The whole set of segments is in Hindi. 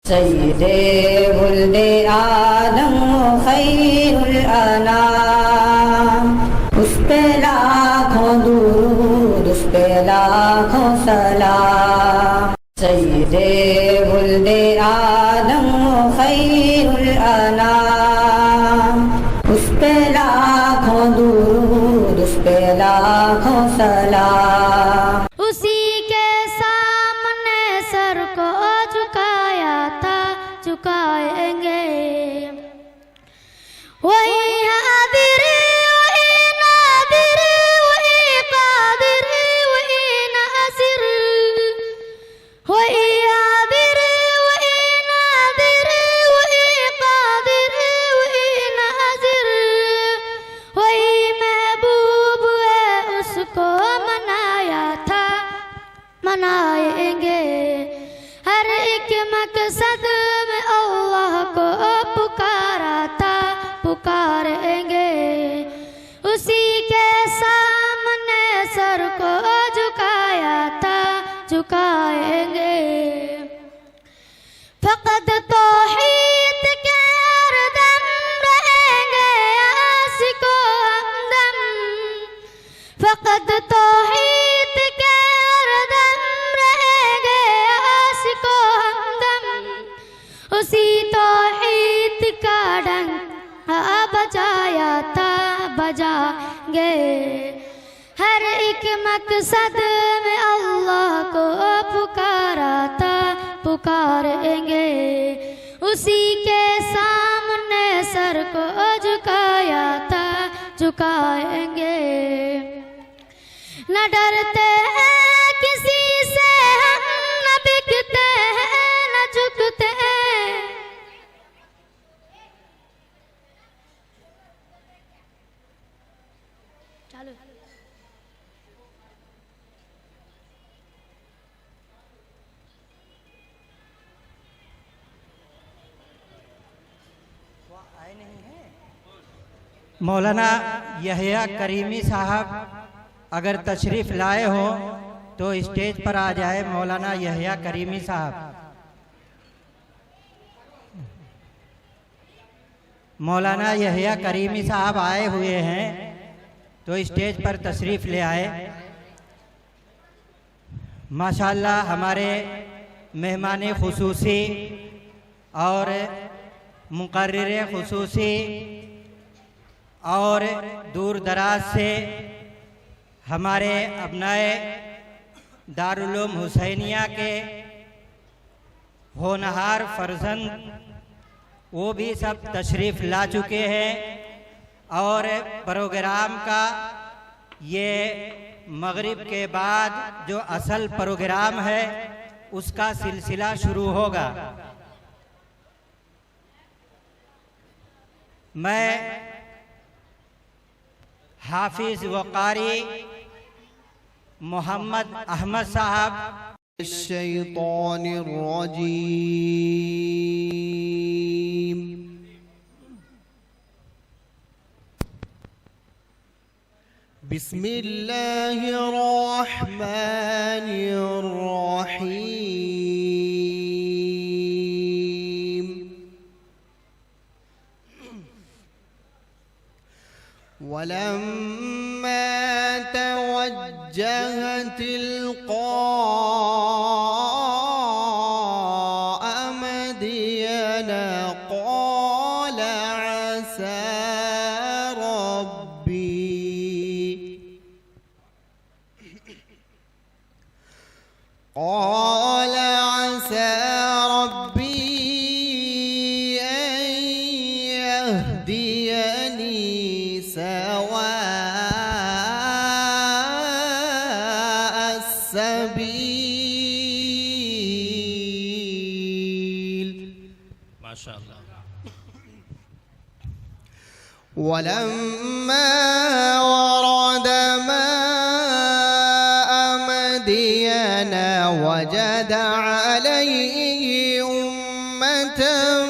सय्यदे वुल्दे आदम खैरुल अनाम, उस पे लाखों दुरूद, उस पे लाखों सलाम। सय्यदे वुल्दे आदम खैरुल अनाम, उस पे लाखों दुरूद, उस पे लाखों सलाम। उसी के सामने सर को झुकाया था, झुकाएंगे। वही हादिर, वही नादिर, वही कादिर, वही नासिर। वही हादिर, वही नादिर, वही कादिर, वही नासिर। वही महबूब है, उसको मनाया था, मनाएंगे। हर एक मकसद में अल्लाह को पुकारा था, पुकारेंगे। उसी के सामने सर को झुकाया था, झुकाएंगे। फकत तौहीद के हरदम रहेंगे आशिको हमदम। फकत तौहीद के हरदम रहेंगे आशिको हमदम। उसी तौहीद का डंका बजाया था, बजाएंगे। हर एक मकसद में अल्लाह को पुकारा था, पुकारेंगे। उसी के सामने सर को झुकाया था, झुकाएंगे। न डरते हैं किसी से हम, न बिकते हैं, न झुकते हैं। चलो मौलाना यहया करीमी साहब अगर तशरीफ़ लाए हो तो स्टेज पर आ जाए। मौलाना यहया करीमी साहब, मौलाना यहया करीमी साहब आए हुए हैं तो स्टेज पर तशरीफ़ ले आए। माशाअल्लाह हमारे मेहमान खुसूसी और मुकर्रिर खुसूसी और दूर दराज से हमारे अबनाए दारुल उलूम हुसैनिया के होनहार फर्जंद वो भी सब तशरीफ़ ला चुके हैं। और प्रोग्राम का ये मगरिब के बाद जो असल प्रोग्राम है उसका सिलसिला शुरू होगा। मैं हाफिज वकारी मोहम्मद अहमद साहब शैतानिर्रजीम बिस्मिल्लाहिर्रहमानिर्रहीम। वलम्मा तवज्जह तिल्क़ाअ मदयन क़ाल असा रब्बी अन यहदियनी सवाअ अस्सबील। माशाअल्लाह। वलम्मा वरद माअ मदयन वजद अलैहि उम्मतन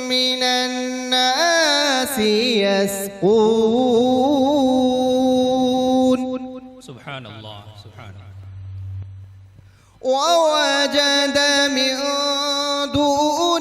मिनन नासि यस्क़ून। सुभान अल्लाह, सुभान अल्लाह। ववजद मिन दून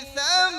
8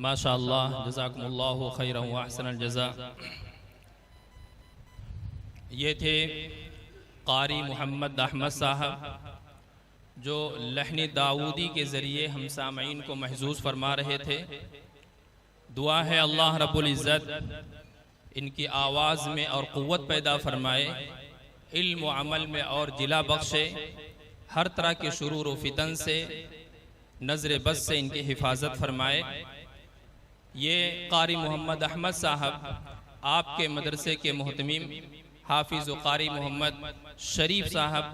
माशाअल्लाह जज़ाकुमुल्लाहु खैरन व अहसनल जज़ा। ये थे कारी मोहम्मद अहमद साहब जो लहनी दाऊदी के ज़रिए हम सामईन को महसूस फरमा रहे थे। दुआ है अल्लाह रब्बुल इज़्ज़त इनकी आवाज़ में और क़ुव्वत पैदा फरमाए, इल्म व अमल में और जिला बख्शे, हर तरह के शुरूर व फितन से, नज़र बस से इनकी हिफाजत फरमाए। ये कारी मोहम्मद अहमद साहब आपके मदरसे के मुहतमीम हाफिज़ व कारी मोहम्मद शरीफ साहब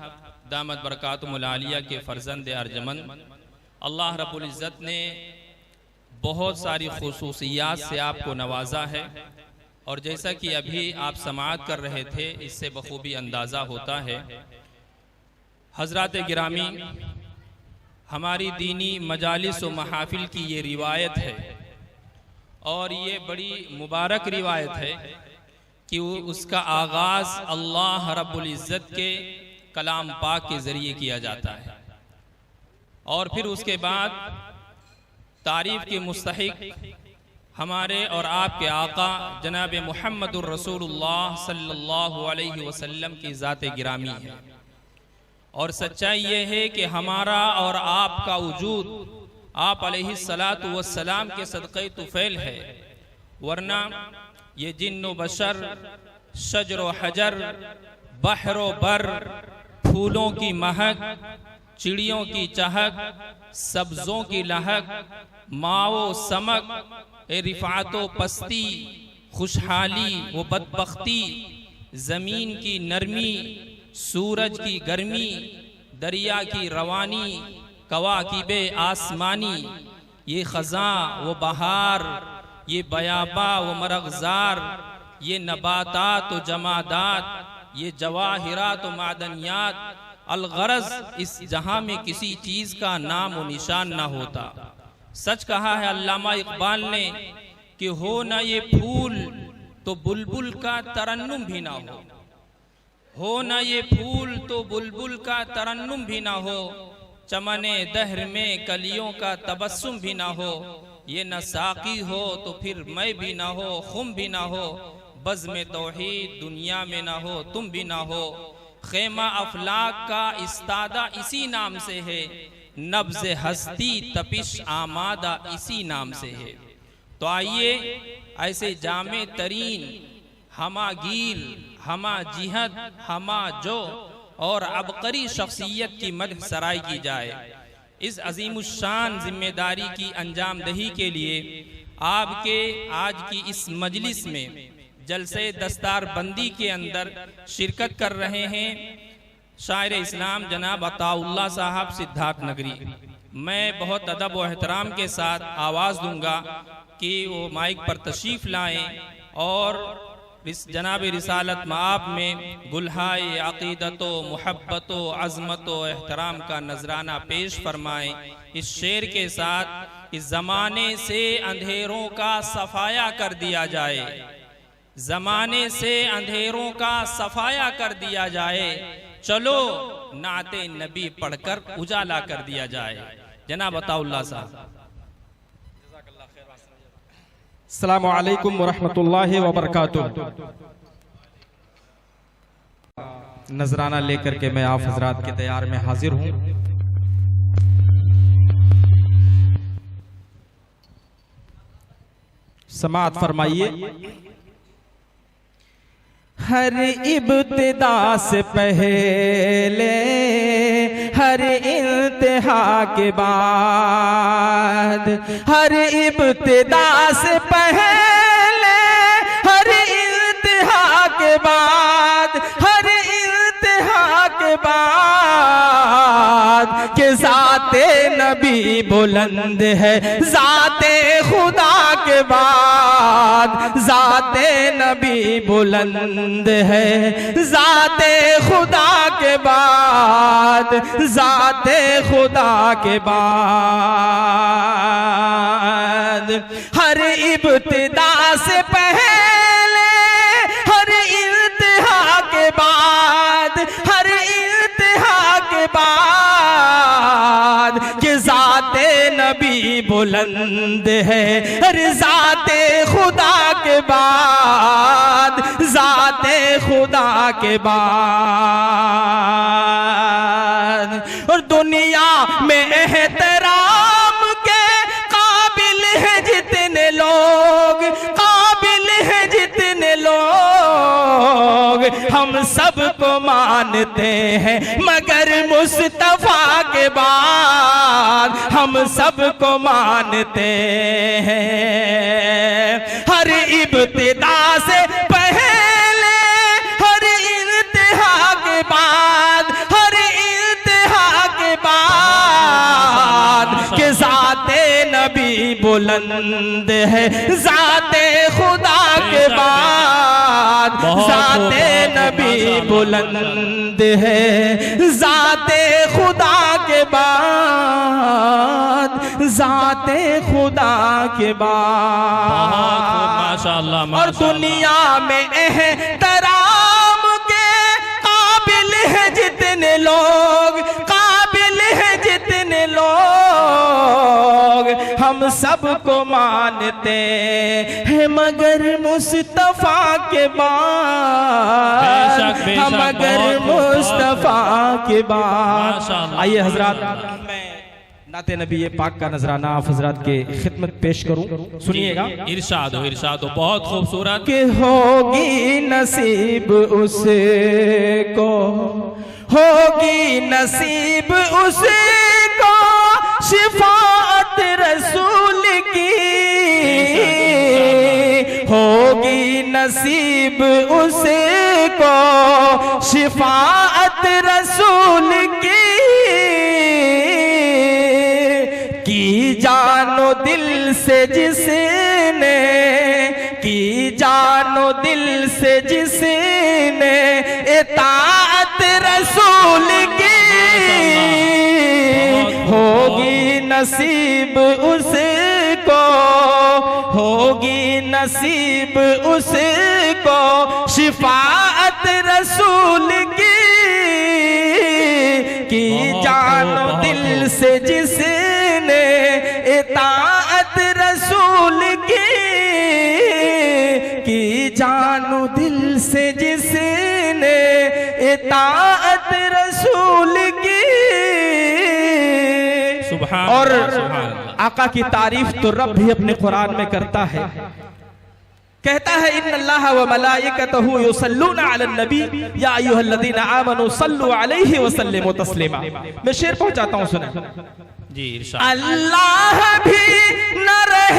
दामद बरकातुहुल आलिया के फ़र्जंद अर्जमंद, अल्लाह रब्बुल इज़्ज़त ने बहुत सारी खुसूसियात से आपको नवाजा है। और जैसा कि अभी आप समाअत कर रहे थे, इससे बखूबी अंदाज़ा होता है। हज़रात गिरामी, हमारी दीनी मजालिस व महाफिल की ये रिवायत है और ये बड़ी मुबारक रिवायत है कि उसका आगाज़ अल्लाह रब्बुल इज़्ज़त के कलाम पाक के ज़रिए किया जाता है और फिर उसके बाद तारीफ़ के मुस्तहिक हमारे और आपके आका जनाब मुहम्मदुर रसूलुल्लाह सल्लल्लाहु अलैहि वसल्लम की ज़ात गिरामी है। और सच्चाई ये है कि हमारा और आपका वजूद आप अलैहिस्सलातु वस्सलाम के सदक़े तुफ़ैल है, वरना ये जिन्न बशर, शजर व हजर, बहर व बर, फूलों की महक, चिड़ियों की चहक, सब्ज़ों की लहक, माओ समक, रिफ़ातो पस्ती, खुशहाली व बदबख्ती, ज़मीन की नरमी, सूरज की गर्मी, दरिया की रवानी, कवाकिबे आसमानी, ये ख़ज़ां व बहार, ये बयाबा व मरग़ज़ार, ये नबातात व जमादात, ये जवाहिरात व मादनियात, अलगरज इस जहां में किसी चीज़ का नाम व निशान ना होता। सच कहा है अल्लामा इकबाल ने कि हो ना ये फूल तो बुलबुल का तरन्नुम भी ना हो ना ये फूल तो बुलबुल का तरन्नुम भी ना हो, चमने दहर में कलियों का तबस्सुम भी ना हो, ये न साकी हो तो फिर मैं भी ना हो, खुम भी ना हो, बज़ में तौहीद दुनिया में ना हो, तुम भी ना हो, खेमा अफलाक का इस्तादा इसी नाम से है, नब्ज़ हस्ती तपिश आमादा इसी नाम से है। तो आइए ऐसे जामे तरीन, हमागीर, हमा जिहद, हमा जो और अबकरी शख्सियत की मदह सराय की जाए। इस अजीमुशान जिम्मेदारी की अंजाम दही के लिए आपके आज की इस मजलिस में जलसे दस्तार बंदी के अंदर शिरकत कर रहे हैं शायर इस्लाम जनाब अताउल्लाह साहब सिद्धार्थ नगरी। मैं बहुत अदब व एहतराम के साथ आवाज़ दूंगा कि वो माइक पर तशरीफ़ लाएं और जनाब रिसालत माब में गुलहाए अक़ीदतो मुहब्बतो अज़मतो एहतराम का नजराना पेश फरमाएं। इस शेर के साथ इस ज़माने से अंधेरों का सफाया कर दिया जाए, ज़माने से अंधेरों का सफाया कर दिया जाए, चलो नाते नबी पढ़कर उजाला कर दिया जाए। जनाब अताउल्लाह साहब। अस्सलामु अलैकुम वरहमतुल्लाहि वबरकातुहू। नजराना लेकर के मैं आप हजरात के दयार में हाजिर हूँ। समाअत फरमाइए। हर इब्तिदा से पहले, हर इंतहा के बाद, हर इब्तिदा से पहले, हर इंतहा के बाद, हर इंतहा के बाद के ज़ाते नबी बुलंद है, ज़ाते खुदा के बाद ज़ाते नबी बुलंद है, ज़ाते खुदा के बाद, ज़ाते खुदा के बाद, हर इब्तिदा से पहले, हर इंतहा के बाद, हर इंतहा के बाद कि ज़ाते नबी बुलंद है, अरे ज़ाते खुदा के बाद, ज़ाते खुदा के बाद और दुनिया में एहतराम के काबिल है जितने लोग, काबिल है जितने लोग, हम सबको मानते हैं मगर मुस्तफा के बाद हम सबको मानते हैं। हर इब्तिदा से पहले, हर इंतहा के बाद, हर इंतहा के बाद के ज़ाते नबी बुलंद है, ज़ाते खुदा के बाद ज़ाते नबी बुलंद है, ज़ाते खुदा के बाद ज़ाते खुदा के बाद। माशाअल्लाह, और दुनिया में एहतराम के काबिल है जितने लोग, काबिल है जितने लोग, हम सबको मानते हैं मगर मुस्तफा के बाद, बेशक, बेशक, हम मगर मुस्तफा के बाद। आइए हजरात, मैं नाते नबी पाक का नजराना आप हजरात के खिदमत पेश करूं, सुनिएगा। इरशाद हो, बहुत खूबसूरत। कि होगी नसीब उसको, होगी नसीब उसको शिफाअत रसूल की, होगी नसीब उसको शिफाअत रसूल की जानो दिल से जिसने, की जानो दिल से जिसने इताअत रसूल की, होगी नसीब उसको, होगी नसीब उसको शिफाअत रसूल की जानो दिल से जिसने इताअत रसूल की जानो दिल से जिसने इताअत रसूल की। और आका की तारीफ तो रब भी अपने कुरान में करता है, कहता है इन्नल्लाह व मलाइकतहु युसल्लूना अलन नबी या अय्युहल्लज़ीना आमनू सल्लु अलैहि व सल्लिमू तस्लीमा। मैं शेर पहुंचाता हूं, सुने जी। अल्लाह भी न रह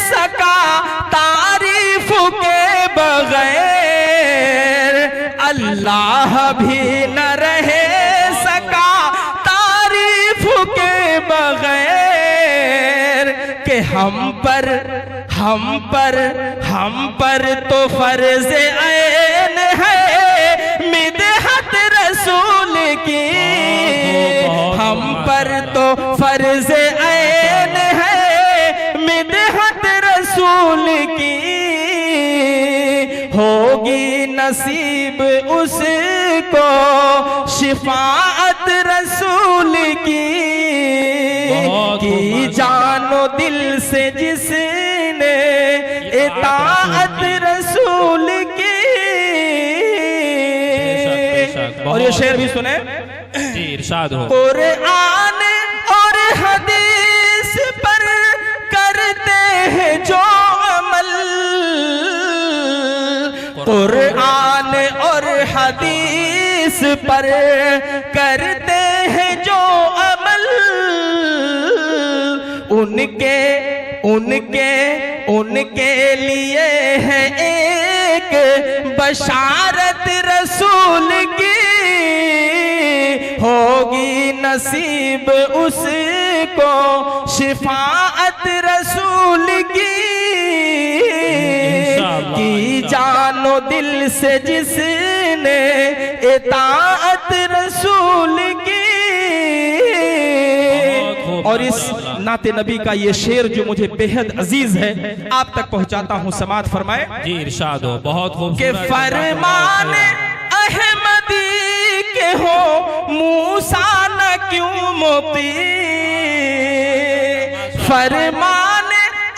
सका तारीफ के बगैर, अल्लाह भी न रह सका तारीफ के बगैर, के हम पर तो फर्ज ऐन है मिदहत रसूल की, हम पर तो फर्ज ऐन है मिदहत रसूल की, होगी नसीब उसको शिफाअत रसूल की जानो दिल से जिसने इताअत रसूल की। और ये शेर भी सुने जी, इरशाद हो। कुरान और हदीस पर करते हैं जो अमल, कुरान और हदीस पर करते हैं जो अमल, उनके लिए है एक बशारत रसूल की, होगी नसीब उसको शिफाअत रसूल की जानो दिल से जिसने इताअत रसूल की। और इस नाते नबी का ये शेर जो मुझे बेहद अजीज है आप तक पहुंचाता हूं, समात फरमाए। जी, इरशाद हो। बहुत खूबसूरत। के फरमान अहमदी के हो मूसा न क्यों मोती, फरमान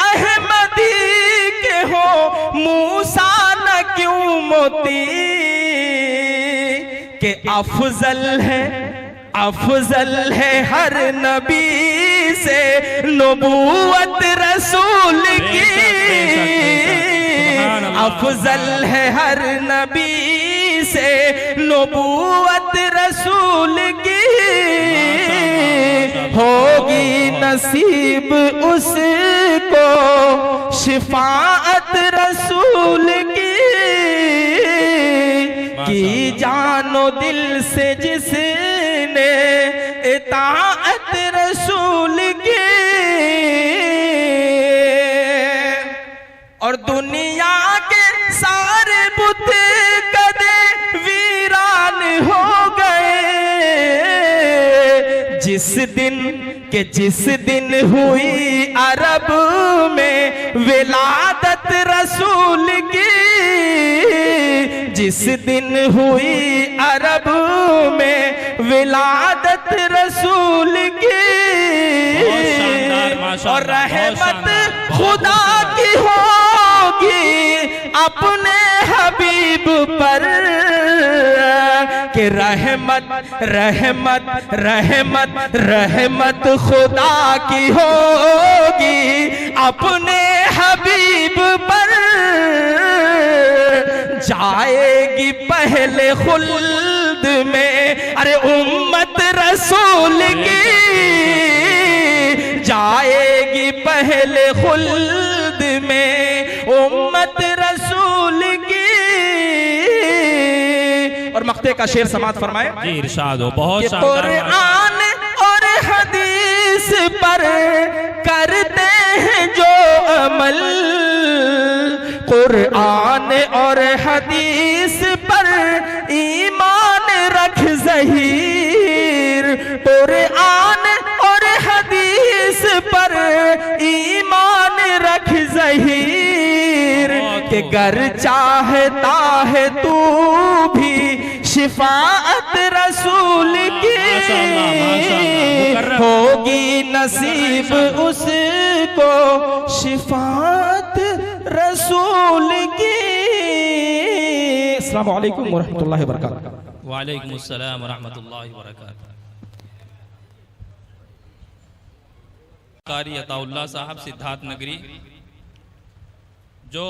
अहमदी के हो मूसा न क्यों मोती, के अफजल है अफजल है हर नबी से नबूवत रसूल की, अफजल है हर नबी से नबूवत रसूल की, होगी नसीब उसको शिफाअत रसूल की जानो दिल से जिसने इताअत रसूल की, और दुनिया के सारे बुत कदे वीरान हो गए जिस दिन हुई अरब में विलादत रसूल की, जिस दिन हुई अरब में विलादत रसूल की, और रहमत खुदा की होगी अपने हबीब पर, कि रहमत रहमत रहमत रहमत खुदा की होगी अपने हबीब पर, जाएगी पहले खुल्द में अरे उम्मत रसूल की, जाएगी पहले खुल्द में उम्मत रसूल की। और मक्ते का शेर समात फरमाए जी, इरशाद हो। बहुत कुरान और हदीस पर करते हैं जो अमल, कुरान और हदीस पर ईमान रख ज़हीर, कुरान और हदीस पर ईमान रख ज़हीर, कि गर चाहता है तू भी शिफाअत रसूल की, होगी नसीब उसको शिफाअत रसूल की। अस्सलामु अलैकुम व रहमतुल्लाहि व बरकातहू। वालेकुम अस्सलाम व रहमतुल्लाहि व बरकातहू। कारी अताउल्लाह साहब सिद्धार्थ नगरी जो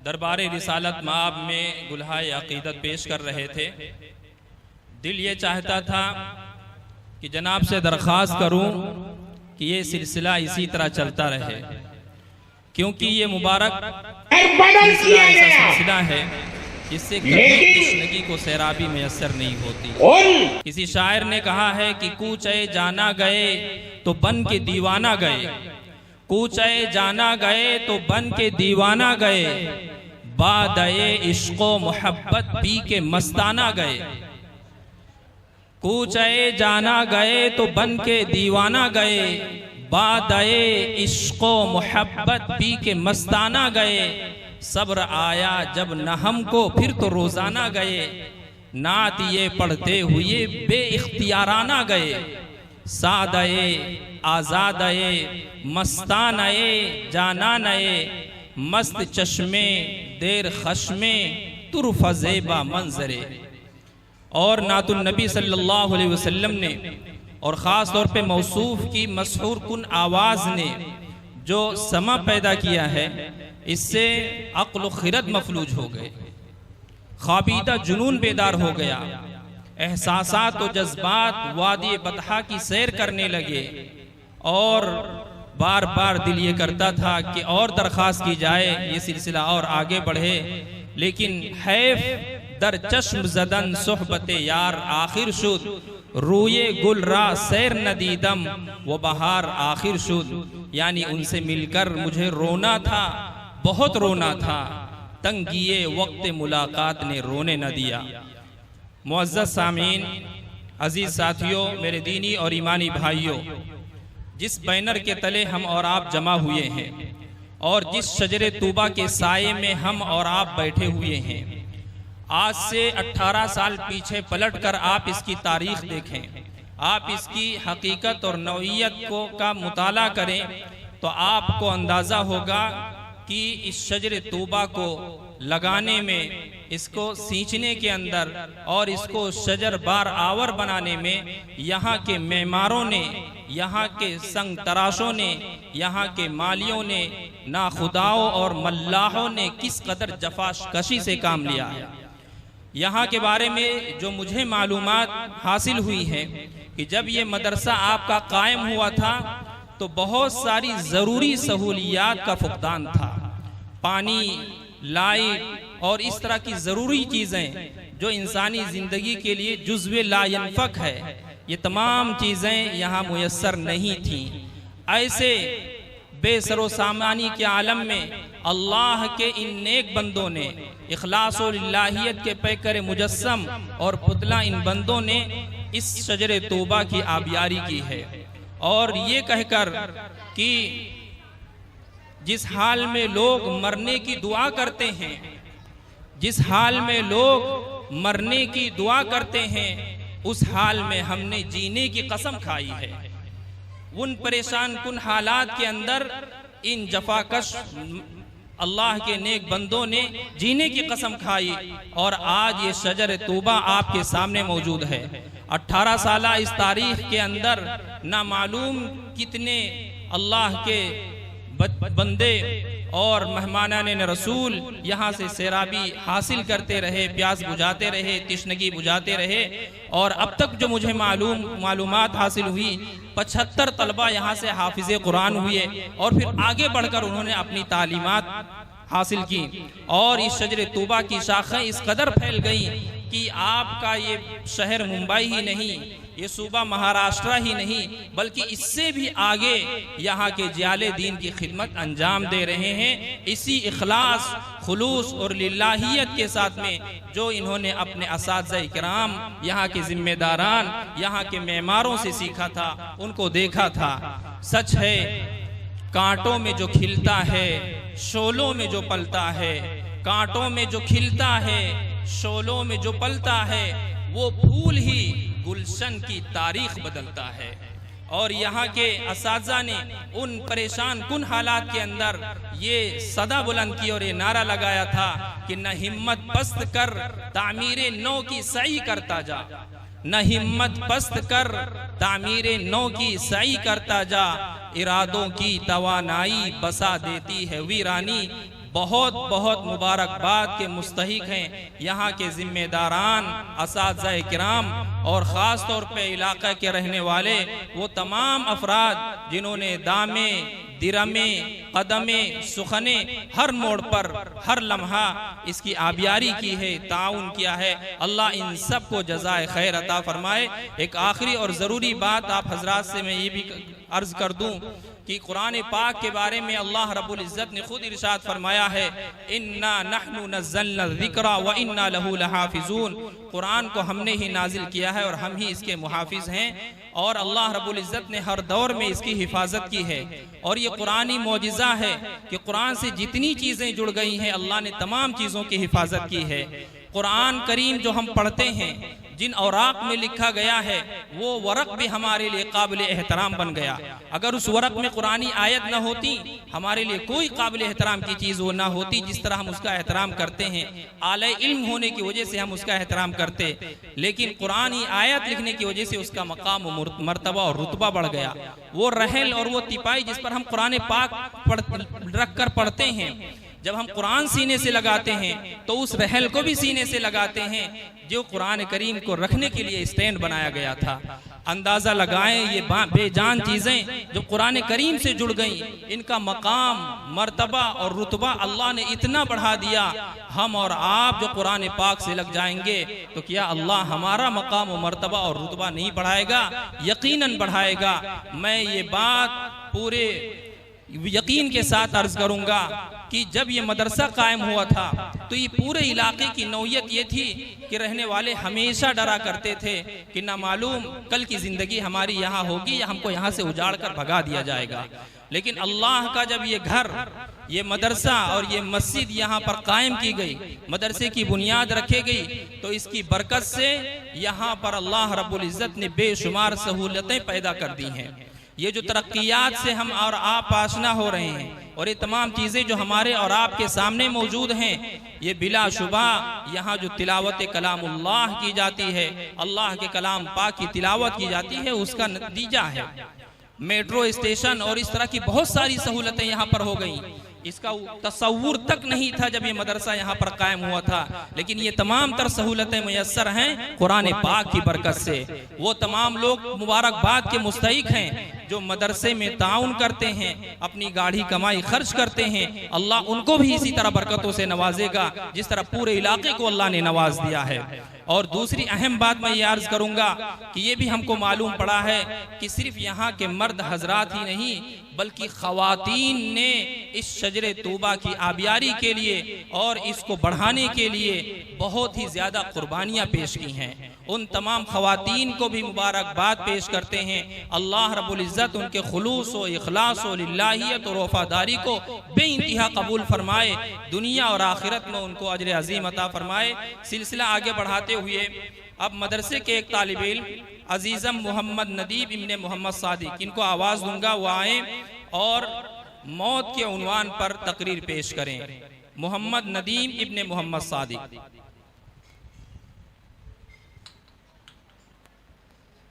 दरबारे रिसालत माब में गुलहाए अकीदत पेश कर रहे थे, दिल ये चाहता था कि जनाब से दरख्वास्त करूं कि ये सिलसिला इसी तरह चलता रहे, क्योंकि ये मुबारक सिलसिला है जिससे कभी तशनगी को सैराबी मैसर नहीं होती। किसी शायर ने कहा है कि कूचे जाना गए तो बन के दीवाना गए, कूचे जाना गए तो बन के दीवाना गए, बादए इश्को मोहब्बत पी के मस्ताना गए, कूचे जाना गए तो बन के दीवाना गए, बादए इश्को मोहब्बत पी के मस्ताना गए, सब्र आया जब न हमको फिर तो रोजाना गए, नात ये पढ़ते हुए बेइख्तियाराना गए, सादए आज़ादए मस्तानए जानानए, मस्त चश्मे देर खश्मे तुर फजेबा मंजरे। और नातुन नबी सल्लल्लाहु अलैहि वसल्लम ने और ख़ास तौर पे मौसूफ की मशहूर कुन आवाज़ ने जो समा पैदा किया है, इससे अक्ल खिरत मफलूज हो गए, ख्वाबीदा जुनून बेदार हो गया, एहसासात और जज्बात वादी बतहा की सैर करने लगे, और बार बार दिल ये करता था कि और दरख्वास्त की जाए, ये सिलसिला और आगे बढ़े, लेकिन हैफ दर चश्म जदन सोहबते यार आखिर शुद, रूये गुल रा सैर नदीदम वो बहार आखिर शुद। यानी उनसे मिलकर मुझे रोना था, बहुत रोना था, तंगिए वक्त मुलाकात ने रोने न दिया। मुअज़्ज़ज़ सामीन, अजीज साथियों, मेरे दीनी और ईमानी भाइयों, जिस बैनर के तले हम और आप जमा हुए हैं और जिस शजरे तूबा के साये में हम और आप बैठे हुए हैं, आज से 18 साल पीछे पलटकर आप इसकी तारीख देखें, आप इसकी हकीकत और नौइयत का मुताला करें, तो आपको अंदाज़ा होगा कि इस शजरे तूबा को लगाने में, इसको सींचने के अंदर और इसको शजर बार आवर बनाने में यहाँ के मेमारों ने, यहाँ के संग तराशों ने, यहाँ के मालियों ने, नाखुदाओं और मल्लाहों ने किस कदर जफाकशी से काम लिया है। यहाँ के बारे में जो मुझे मालूमात हासिल हुई है कि जब ये मदरसा आपका कायम हुआ था तो बहुत सारी ज़रूरी सहूलियात का फुकदान था। पानी, लाइट और इस तरह की ज़रूरी चीज़ें जो इंसानी ज़िंदगी के लिए जुज़्वे ला यनफ़क है, ये तमाम चीज़ें यहाँ मुयस्सर नहीं थीं। ऐसे बेसरो सामानी के आलम में अल्लाह के इन नेक बंदों ने, इखलास और इलाहियत के पैकर मुजस्सम और पुतला इन बंदों ने इस शजरे तौबा की आबियारी की है। और ये कहकर कि जिस हाल में लोग मरने की दुआ करते हैं, जिस हाल में लोग मरने की दुआ करते हैं, उस हाल में हमने जीने की कसम खाई है। उन परेशान कुन हालात के अंदर इन जफाकश अल्लाह के नेक बंदों ने जीने की कसम खाई और आज ये शजर तौबा आपके सामने मौजूद है। 18 साल इस तारीख के अंदर ना मालूम कितने अल्लाह के बंदे और मेहमानान रसूल यहाँ से सैराबी हासिल करते रहे, प्यास बुझाते रहे, तिश्नगी बुझाते रहे। और अब तक जो मुझे मालूमात हासिल हुई 75 तलबा यहाँ से हाफिज़े कुरान हुए और फिर आगे बढ़कर उन्होंने अपनी तालीमात हासिल की। और इस शजरे तौबा की शाखें इस कदर फैल गई कि आपका ये शहर मुंबई ही नहीं, ये सूबा महाराष्ट्र ही नहीं, बल्कि इससे भी आगे यहाँ के जियाले दीन की खिदमत अंजाम दे रहे हैं। इसी इखलास, खुलूस और लिल्लाहियत के साथ में जो इन्होंने अपने असातिज़ा इकराम, यहाँ के जिम्मेदारान, यहाँ के मेमारों से सीखा था, उनको देखा था। सच है, कांटों में जो खिलता है, शोलों में जो पलता है, कांटों में जो खिलता है, शोलों में जो पलता है, वो फूल ही गुलशन की तारीख बदलता है। और यहाँ के असातिज़ा ने उन परेशान कुन हालात के अंदर ये सदा बुलंद की और ये नारा लगाया था कि न हिम्मत पस्त कर तामीरे नौ की सही करता जा, न हिम्मत पस्त कर तामीरे नौ की सही करता जा, इरादों की तवानाई बसा देती है वीरानी। बहुत बहुत मुबारकबाद के मुस्तहिक हैं यहाँ के जिम्मेदारान, असातिज़ा किराम और ख़ास तौर पे इलाक़े के रहने वाले वो तमाम अफराद जिन्होंने दामे, दिरमे, कदमे, सुखने हर मोड़ पर हर लम्हा इसकी आबियारी की है, ताउन किया है। अल्लाह इन सब को जज़ाए खैर अता फरमाए। एक आखिरी और ज़रूरी बात आप हजरात से मैं ये भी अर्ज़ कर दूँ कि कुरान पाक के बारे में अल्लाह रब्बुल इज़्ज़त ने खुद इरशाद फरमाया है, इन्ना नहनु नज़्ज़लना ज़िक्रा व इन्ना लहू लहाफ़िज़ून। कुरान को हमने ही नाजिल किया है और हम ही इसके मुहाफिज हैं। और अल्लाह रब्बुल इज़्ज़त ने हर दौर में इसकी हिफाजत की है। और ये कुरानी मौजिज़ा है कि कुरान से जितनी चीज़ें जुड़ गई हैं, अल्लाह ने तमाम चीज़ों की हिफाजत की है। कुरान करीम जो हम पढ़ते हैं, जिन औराक में लिखा गया है, वो वरक भी हमारे लिए काबिल एहतराम बन गया। अगर उस वरक में कुरानी आयत न होती, हमारे लिए कोई काबिल एहतराम की चीज़ वो ना होती जिस तरह हम उसका एहतराम करते हैं। आले इल्म होने की वजह से हम उसका एहतराम करते, लेकिन कुरानी आयत लिखने की वजह से उसका मकाम, मर्तबा और रुतबा बढ़ गया। वो रहल और वो तिपाई जिस पर हम कुरान पाक रख कर पढ़ते हैं, जब हम कुरान सीने से लगाते हैं तो उस रहल को भी सीने से लगाते हैं जो कुरान करीम को रखने के लिए स्टैंड बनाया गया था। अंदाज़ा लगाएं, ये बेजान चीज़ें जो कुरान करीम से जुड़ गईं, इनका मकाम, मर्तबा और रुतबा अल्लाह ने इतना बढ़ा दिया। हम और आप जो कुरान पाक से लग जाएंगे तो क्या अल्लाह हमारा मकाम और मर्तबा और रुतबा नहीं बढ़ाएगा? यकीनन बढ़ाएगा। मैं ये बात पूरे यकीन के साथ अर्ज करूंगा कि जब ये मदरसा कायम हुआ था तो ये पूरे इलाके की नौयत ये थी कि रहने वाले हमेशा डरा करते थे कि ना मालूम कल की ज़िंदगी हमारी यहाँ होगी या हमको यहाँ से उजाड़ कर भगा दिया जाएगा। लेकिन अल्लाह का जब ये घर, ये मदरसा और ये मस्जिद यहाँ पर कायम की गई, मदरसे की बुनियाद रखी गई, तो इसकी बरकत से यहाँ पर अल्लाह रब्बुल इज़्ज़त ने बेशुमार सहूलतें पैदा कर दी हैं। ये जो तरक्कियात से हम और आप आशना हो रहे हैं और ये तमाम चीज़ें जो हमारे और आपके सामने मौजूद हैं, ये बिलाशुबा यहाँ जो तिलावत कलामुल्लाह की जाती है, अल्लाह के कलाम पाक की तिलावत की जाती है, उसका नतीजा है। मेट्रो स्टेशन और इस तरह की बहुत सारी सहूलतें यहाँ पर हो गई। इसका तसव्वुर तक नहीं था जब ये मदरसा यहाँ पर कायम हुआ था, लेकिन ये तमाम तर सहूलतें मुयस्सर हैं कुरान पाक की बरकत से। वो तमाम लोग मुबारकबाद के मुस्तहिक हैं जो मदरसे में ताउन करते हैं, अपनी गाढ़ी कमाई खर्च करते हैं। अल्लाह उनको भी इसी तरह बरकतों से नवाजेगा जिस तरह पूरे इलाके को अल्लाह ने नवाज दिया है। और दूसरी अहम बात मैं ये अर्ज करूंगा कि ये भी हमको मालूम पड़ा है कि सिर्फ यहाँ के मर्द हजरात ही नहीं बल्कि ख़वातीन ने इस शजरे तूबा की आबियारी के लिए और इसको बढ़ाने के लिए बहुत ही ज़्यादा कुर्बानियाँ पेश की हैं। उन तमाम ख़वातीन को भी मुबारकबाद पेश करते हैं। अल्लाह रब्बुल इज़्ज़त उनके खुलूस व इखलास व लिल्लाहियत और वफ़ादारी को बेइंतहा कबूल फरमाए, दुनिया और आखिरत में उनको अजर अज़ीम अता फरमाए। सिलसिला आगे बढ़ाते हुए अब मदरसे के एक तालिब इल्म अजीज़म मोहम्मद नदीब इब्ने मोहम्मद सादिक, इनको आवाज़ दूंगा, वो आए और मौत के उन्वान पर तकरीर पेश करें। मोहम्मद नदीम इब्ने मोहम्मद सादिक।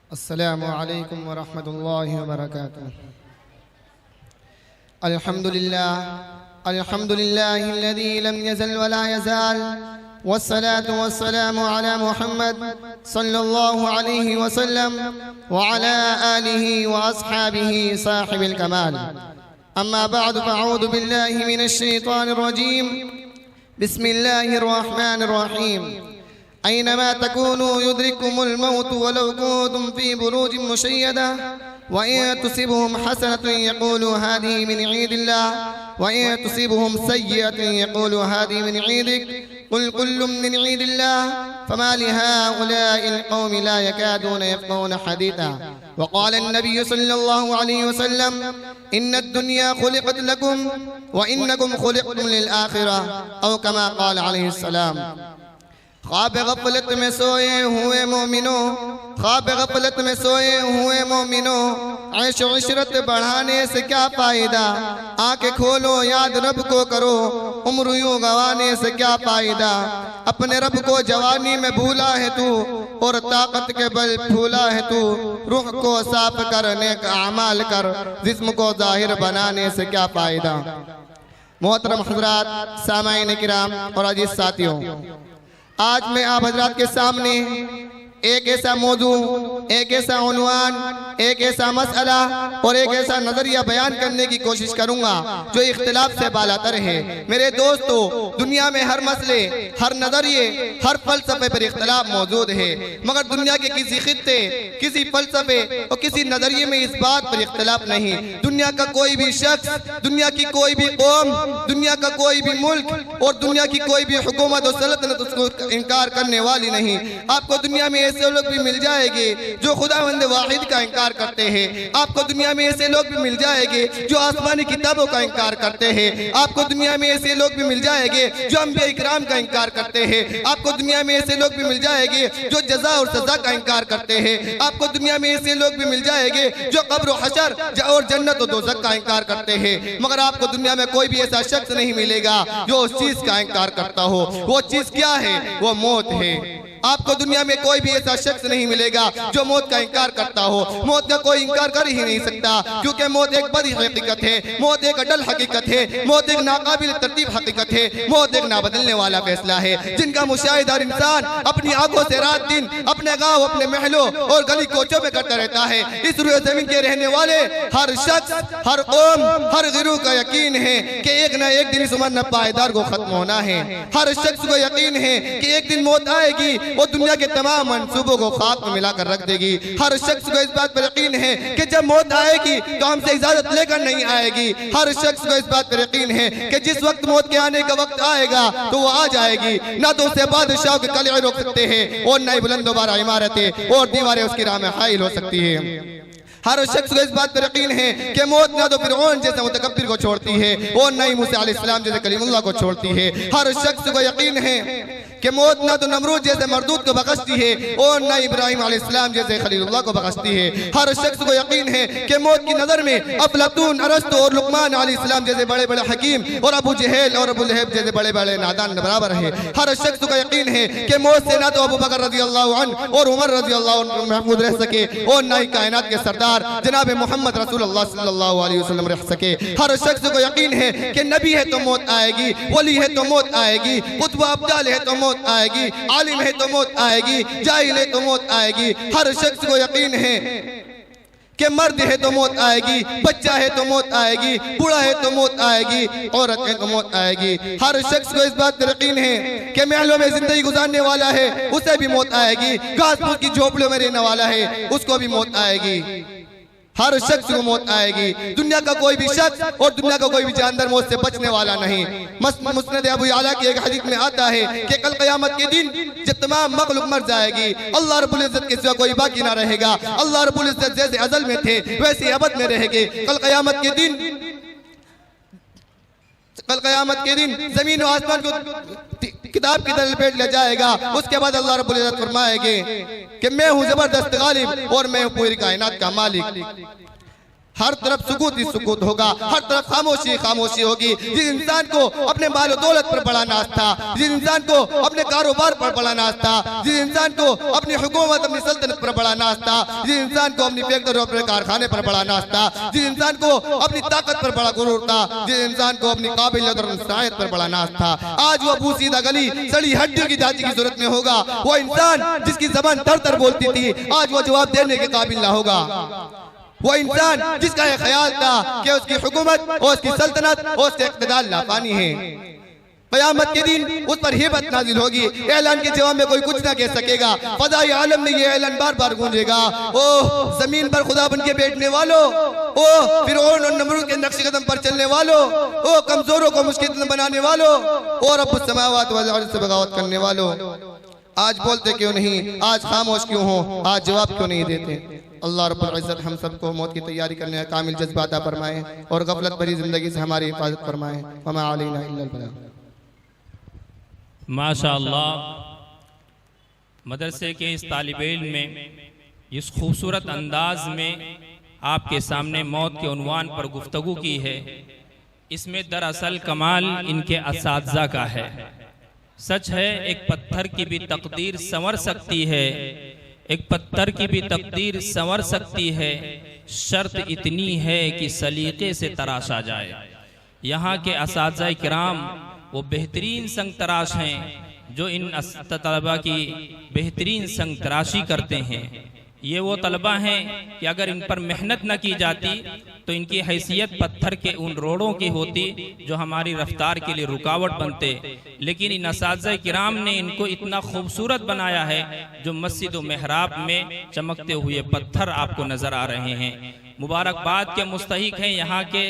अस्सलामु अलैकुम व रहमतुल्लाहि व बरकातुहू। अल्हम्दुलिल्लाहिल्लज़ी लम यज़ल व ला यज़ाल वस्सलातु वस्सलामु अला मुहम्मद सल्लल्लाहु अलैहि वसल्लम व अला आलिहि व अस्हाबिहि साहिबिल कमाल। अम्मा बअद फअऊज़ु बिल्लाहि मिनश शैतानिर रजीम। बिस्मिल्लाहिर रहमानिर रहीम। ऐनमा तकूनु युद्रिकुमुल मौत वलौ कुंतुम फी बुरूजिन मुशय्यदा व इन तुसिबहुम हसनतुन यक़ूलू हादिही मिन ईदिल्लाह व इन तुसिबहुम सय्यअतुन यक़ूलू हादिही मिन ईदिक कुल कुल्लुम मिन ईदिल्लाह फमा लिहाउलाइल कौमि ला यकादून यफ़क़हून हदीथा व क़ाल अन्नबिय्यु सल्लल्लाहु अलैहि वसल्लम इन्नद दुनिया खुलिक़त लकुम व इन्नकुम खुलिक़्तुम लिल आखिरह औ कमा क़ाल अलैहिस्सलाम। ख्वाब गफलत में सोए हुए मोमिनो, ख्वाब गफलत में सोए हुए मोमिनो, ऐश इशरत बढ़ाने से क्या फायदा, आंखें खोलो याद रब को करो, उम्र यूं गंवाने से क्या फायदा। अपने रब को जवानी में भूला है तू और ताकत के बल फूला है तू, रूह को साफ करने का अमाल कर, जिस्म को जाहिर बनाने से क्या फायदा। मोहतरम हजरात, सामाईन किराम और अजीज साथियों, आज मैं आप हजरात के सामने एक ऐसा मौजू, एक ऐसा उन्वान, एक ऐसा मसला और एक ऐसा नजरिया बयान करने की कोशिश करूंगा जो इख्तिलाफ से बालातर है। मेरे दोस्तों, दुनिया में हर मसले, हर नजरिए, हर फलसफे पर इख्तिलाफ मौजूद है, मगर दुनिया के किसी खित्ते, किसी फलसफे और किसी नजरिए में इस बात पर इख्तिलाफ नहीं। दुनिया का कोई भी शख्स, दुनिया की कोई भी कौम, दुनिया का कोई भी मुल्क और दुनिया की कोई भी हुकूमत और सल्तनत उसको इनकार करने वाली नहीं। आपको दुनिया में ऐसे लोग भी मिल जाएंगे जो खुदावंद वाहिद का इनकार करते हैं। आपको दुनिया में ऐसे लोग भी मिल जाएंगे जो आसमानी किताबों का इनकार करते हैं। आपको दुनिया में ऐसे लोग भी मिल जाएंगे जो अंबिया इकराम का इनकार करते हैं। आपको दुनिया में ऐसे लोग भी मिल जाएंगे जो जजा और सजा का इनकार करते हैं। आपको दुनिया में ऐसे लोग भी मिल जाएंगे जो कब्र हशर और जन्नत और दोज़ख का इनकार करते हैं। मगर आपको दुनिया में कोई भी ऐसा शख्स नहीं मिलेगा जो उस चीज का इनकार करता हो। वो चीज क्या है? वो मौत है। आपको दुनिया में कोई भी ऐसा शख्स नहीं मिलेगा जो मौत का इनकार करता हो। मौत का कोई इनकार कर ही नहीं सकता, क्योंकि मौत एक बड़ी हकीकत है, मौत एक अटल हकीकत है, मौत एक नाकाबिल तरतीब हकीकत है, मौत एक ना बदलने वाला फैसला है, जिनका मुशाहिदा इंसान अपनी आंखों से रात दिन अपने गाँव, अपने महलों और गली कोचों में करता रहता है। इस रुए जमीन के रहने वाले हर शख्स, हर कौम, हर गिरोह का यकीन है कि एक न एक दिन इस उम्र न पायदार को खत्म होना है। हर शख्स को यकीन है कि एक दिन मौत आएगी और दुनिया के तमाम मंसूबों को खाक में मिलाकर रख देगी। हर शख्स को इस बात पर यकीन है कि जब मौत आएगी तो हमसे इजाजत लेकर नहीं आएगी। हर शख्स को इस बात पर यकीन है कि जिस वक्त मौत के आने का वक्त आएगा तो वो आ जाएगी। ना तो उसे बादशाह के कले रोक सकते हैं और न ही बुलंद दोबारा इमारतें और दीवारें उसकी राह में हाइल हो सकती है। हर शख्स को इस बात पर यकीन है कि मौत ना तो फिरौन जैसे मुतकब्बिर को छोड़ती है और न ही मूसा अलैहिस्सलाम जैसे कलीमुल्लाह को छोड़ती है। हर शख्स को यकीन है कि मौत ना तो नमरूद जैसे मरदूद को बख्शती है और ना इब्राहिम अलैहिस्सलाम जैसे खलीलुल्लाह को बख्शती है। हर शख्स को यकीन है कि मौत की नज़र में अफलातून, अरस्तु और लुकमान अलैहिस्सलाम जैसे बड़े बड़े हकीम और अबू जहल और अबू लहब जैसे बड़े बड़े नादान बराबर है। हर शख्स को यकीन है कि मौत से ना तो अबू बकर रज़ियल्लाहु अन्हु और उमर रज़ियल्लाहु अन्हु महफूज रह सके और ना ही कायनात के सरदार जनाब मोहम्मद रसूलुल्लाह सल्लल्लाहु अलैहि वसल्लम रह सके। हर शख्स को यकीन है कि नबी है तो मौत आएगी, वली है तो मौत आएगी, कुतुब अब्दाल है तो मौत आएगी, आलिम है तो मौत आएगी, जाहिल है तो मौत आएगी। हर शख्स को यकीन है कि मर्द है तो मौत आएगी, बच्चा है तो मौत आएगी, बूढ़ा है तो मौत आएगी, औरत है तो मौत आएगी। हर शख्स को इस बात पर यकीन है कि महलों में जिंदगी गुजारने वाला है उसे भी मौत आएगी, घास फूस की झोपड़ियों में रहने वाला है उसको भी मौत आएगी। हर शख्स को मौत आएगी। दुनिया का कोई भी शख्स और दुनिया का कोई भी जानवर मौत से बचने वाला नहीं। मुस्नद अबू याला की एक हदीस में आता है कि कल क़यामत के दिन जब तमाम मखलूक मर जाएगी, अल्लाह रब्बुल इज्जत के सिवा कोई बाकी ना रहेगा। अल्लाह रब्बुल इज्जत जैसे अज़ल में थे वैसे अबद में रहेंगे। कल क़यामत के दिन जमीन और आसमान को किताब की तरह लपेट ले जाएगा। उसके बाद अल्लाह रब्बुल इज्जत फरमाएंगे कि मैं हूँ जबरदस्त गालिब और मैं हूँ पूरी कायनात का मालिक। हर तरफ सुकूत ही सुकूत होगा, हर तरफ खामोशी खामोशी होगी। जिस इंसान को अपने माल दौलत पर बड़ा नाज था, जिस इंसान को अपने कारोबार पर बड़ा नाज था, जिस इंसान को अपनी हुकूमत अपनी सल्तनत पर बड़ा नाज था, जिस इंसान को अपनी फैक्ट्री और अपने कारखाने पर बड़ा नाज था, जिस इंसान को अपनी ताकत पर बड़ा गुरूर था, जिस इंसान को अपनी काबिलियत और सलाहियत पर बड़ा नाज था, आज वो बूसीदा गली सड़ी हड्डियों की जांच की जरूरत में होगा। वो इंसान जिसकी जबान तर तर बोलती थी आज वो जवाब देने के काबिल ना होगा। वो इंसान जिसका यह ख्याल था कि उसकी हुकूमत और उसकी सल्तनत और उसके इक़्तिदार लापानी है, क़यामत के दिन उस पर हिबत नाजिल होगी। ऐलान के जवाब में कोई कुछ ना कह सकेगा। फ़ज़ाई आलम में ये ऐलान बार बार गूंजेगा, ओ जमीन पर खुदा बन के बैठने वालों, ओ फिरौन और नमरूद के नक्शे कदम पर चलने वालों, ओ कमजोरों को मुश्किल बनाने वालों और रब्बुस समावात वल अर्ज़ से बगावत करने वालों, आज बोलते क्यों नहीं, आज खामोश क्यों हो, आज जवाब क्यों नहीं देते। अल्लाह रब्बुल इज़्ज़त हम सबको मौत की तैयारी करने का कामिल जज्बा अता फरमाए और गफलत भरी जिंदगी से हमारी हिफाजत फरमाए। वमा अलैना इल्लल बलाग। माशाअल्लाह, मदरसे के इस तालिब इल्म में इस खूबसूरत अंदाज में आपके सामने मौत के उन्वान पर गुफ्तगू की है। इसमें दरअसल कमाल इनके असातिज़ा का है। सच है एक पत्थर की भी तकदीर संवर सकती है, एक पत्थर की भी तकदीर संवर सकती है, शर्त इतनी है कि सलीके से तराशा जाए। यहाँ के असातिज़ा किराम वो बेहतरीन संग तराश हैं जो इन तलबा की बेहतरीन संग तराशी करते हैं। ये वो तलबा हैं कि अगर इन पर मेहनत न की जाती तो इनकी हैसियत पत्थर के उन रोड़ों की होती जो हमारी रफ्तार के लिए रुकावट बनते, लेकिन इन असातिज़ा किराम ने इनको इतना खूबसूरत बनाया है जो मस्जिद व मेहराब में चमकते हुए पत्थर आपको नजर आ रहे हैं। मुबारकबाद के मुस्तहिक हैं यहाँ के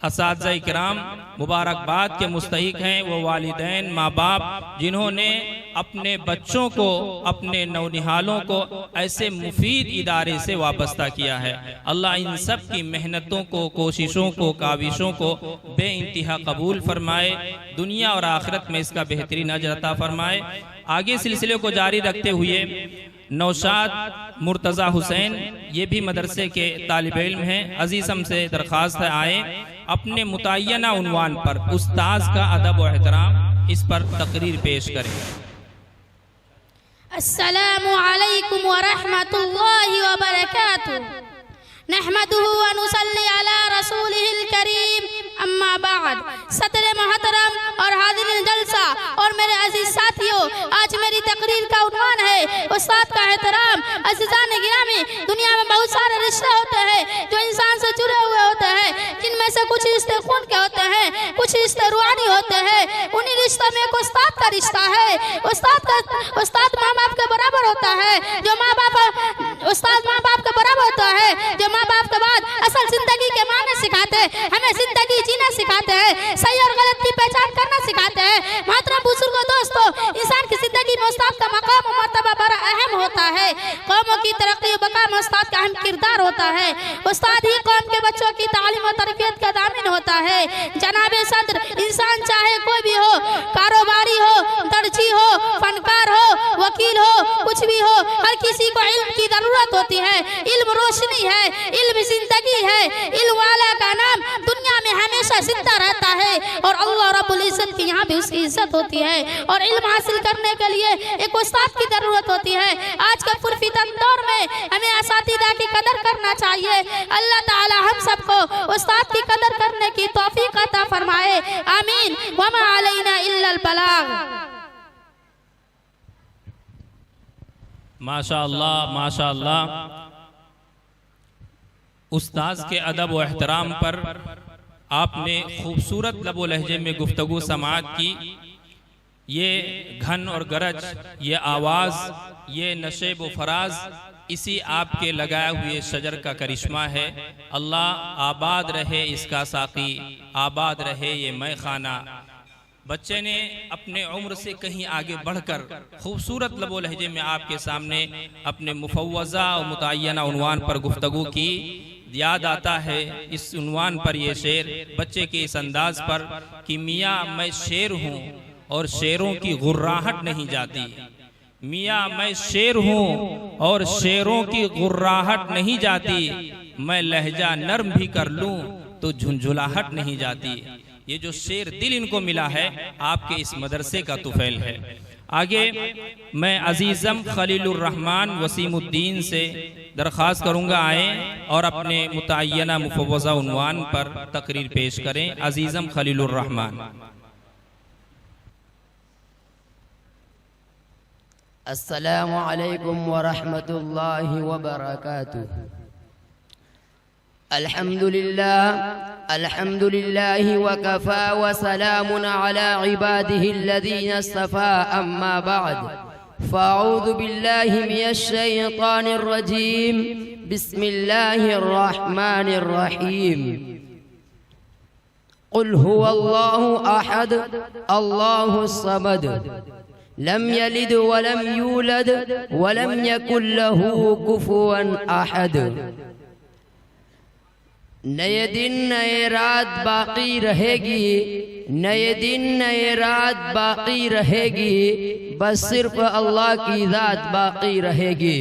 असातिज़ा किराम, मुबारकबाद के मुस्तहिक हैं वो वालिदैन माँ बाप जिन्होंने अपने बच्चों को, अपने नौनिहालों को ऐसे मुफीद इदारे से वाबस्ता किया है। अल्लाह इन सब की मेहनतों को, कोशिशों को, काविशों को बेइंतहा कबूल फरमाए, दुनिया और आखिरत में इसका बेहतरीन अजर अता फरमाए। आगे सिलसिले को जारी रखते हुए नौशाद मुर्तज़ा हुसैन ये भी मदरसे के तालिब इल्म हैं, अजीज़ हमसे दरख्वास्त है आए अपने मुतय्यना उन्वान पर उस्ताद का अदब व एहतराम इस पर तकरीर पेश करें। अस्सलामु अलैकुम व रहमतुल्लाहि व बरकातुहू। नहमदुहु व नुसल्ली अला रसूलिहिल करीम, अम्मा बाद। सदर मोहतरम और हाज़िर जलसा और मेरे अजीज साथियों, आज मेरी तकरीर का उन्वान है उस्ताद का एहतराम। अज़ीज़ान गिरामी, दुनिया में बहुत सारे रिश्ते होते हैं जो इंसान से जुड़े हुए होते हैं, जिनमें से कुछ रिश्ते खून के होते हैं, कुछ रिश्ते रूहानी होते हैं। उन्हीं रिश्तों में एक उस्ताद का रिश्ता है। उस्ताद माँ बाप के बराबर होता है, जो माँ बाप उस्ताद माँ बाप के बराबर होता है, जो माँ बाप के बाद असल जिंदगी के माने सिखाते हैं, हमें जिंदगी जीना सिखाते हैं, सही और गलत की पहचान करना सिखाते हैं। मोहतरम बुजुर्गों, दोस्तों, इंसान की जिंदगी में उस्ताद का मकाम और मर्तबा बड़ा अहम होता होता है। कौमों की तरक्की और बका में उस्ताद का अहम किरदार होता है। उस्ताद ही कौम के बच्चों की तालीम और तरबियत का दामिन होता है। जनाबे सदर, इंसान चाहे कोई भी हो, कारोबारी हो, दर्जी हो, फनकार हो, वकील हो, कुछ भी हो, हर किसी को इल्म की जरूरत होती है। इल्म रोशनी है, इल्म जिंदगी है। इल्म वाला का नाम दुनिया में हमेशा जिंदा रहता है और अल्लाह रब्बुल इज्जत की यहाँ भी उसकी इज्जत होती है। और इल्म हासिल करने के लिए एक उस्ताद की जरूरत होती है। आज के पुरफितन दौर में हमें असातिज़ा की कदर करना चाहिए। अल्लाह ताला हम सबको उस्ताद की कदर करने की तौफीक अता फरमाए। आमीन। वमा अलैना इल्लल बलाग। माशाअल्लाह माशाअल्लाह। उस्ताद के अदब व एहतराम पर आपने खूबसूरत लबो लहजे में गुफ्तगू समाअत की। ये घन और गरज, ये आवाज़, ये नशेब व फराज इसी आपके लगाए हुए शजर का करिश्मा है। अल्लाह आबाद रहे इसका साकी, आबाद रहे ये मैं खाना। बच्चे ने अपने उम्र से कहीं आगे बढ़कर खूबसूरत लबो लहजे में आपके सामने अपने मुफव्वज़ा और मुतय्यना उन्वान पर गुफ्तगू की। याद आता है इस उन्वान पर ये शेर, बच्चे के इस अंदाज पर कि मियाँ मैं शेर हूँ और शेरों की गुर्राहट नहीं जाती। मियाँ मैं शेर हूँ और शेरों की गुर्राहट नहीं जाती। मैं लहजा नर्म भी कर लूँ तो झुंझुलाहट नहीं जाती। ये जो शेर दिल इनको मिला है आपके इस मदरसे का तुफैल है। आगे मैं अजीज़म खलीलुर रहमान वसीमुद्दीन से दरख्वास्त करूंगा आए और अपने मुतय्यना मुफव्वज़ा उन्वान पर तकरीर पेश करें। अजीज़म खलीलुर रहमान। अस्सलामु अलैकुम व रहमतुल्लाहि व बरकातुहू। अल्हम्दुलिल्लाह व कफ़ा व सलामुन अला इबादिहि अल्लज़ीना इस्तफ़ा अम्मा बअद फ़अऊज़ु बिल्लाहि मिनश शैतानिर रजीम बिस्मिल्लाहिर रहमानिर रहीम। क़ुल हुवल्लाहु अहद अल्लाहुस समद लम यलिद व लम यूलद व लम यकुल लहू कुफुवन अहद। नए दिन नए रात बाकी रहेगी, नए दिन नए रात बाकी रहेगी, बस सिर्फ अल्लाह की ज़ात बाकी रहेगी।